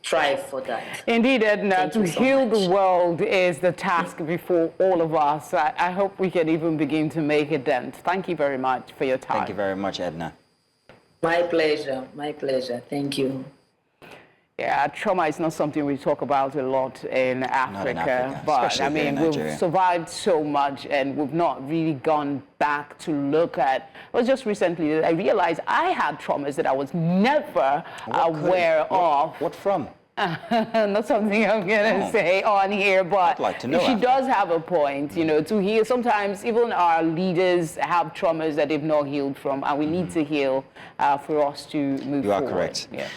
strive for that. Indeed, Edna, to heal the world is the task before all of us. I hope we can even begin to make a dent. Thank you very much for your time. Thank you very much, Edna. My pleasure. My pleasure. Thank you. Yeah, trauma is not something we talk about a lot in Africa, but I mean, we've survived so much and we've not really gone back to look at. It was just recently that I realized I had traumas that I was never aware of. What from? Not something I'm going to say on here, but I'd like to know she does have a point, you know, to heal. Sometimes even our leaders have traumas that they've not healed from, and we need to heal for us to move forward. You are correct. Yeah.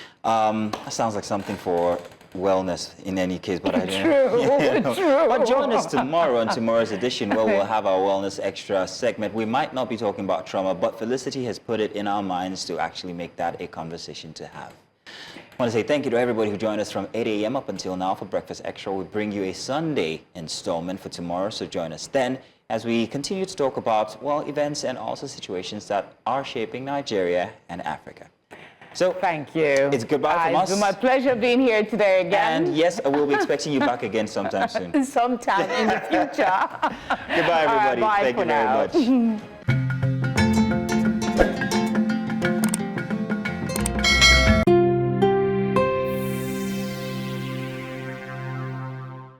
Sounds like something for wellness in any case, but I don't know. True. But join us tomorrow on tomorrow's edition where we'll have our Wellness Extra segment. We might not be talking about trauma, but Felicity has put it in our minds to actually make that a conversation to have. I want to say thank you to everybody who joined us from 8 a.m. up until now for Breakfast Extra. We bring you a Sunday installment for tomorrow, so join us then as we continue to talk about, well, events and also situations that are shaping Nigeria and Africa. So thank you. It's goodbye from us. It's been my pleasure being here today again. And yes, I will be expecting you back again sometime soon. Sometime in the future. Goodbye, everybody. Bye Thank you very much.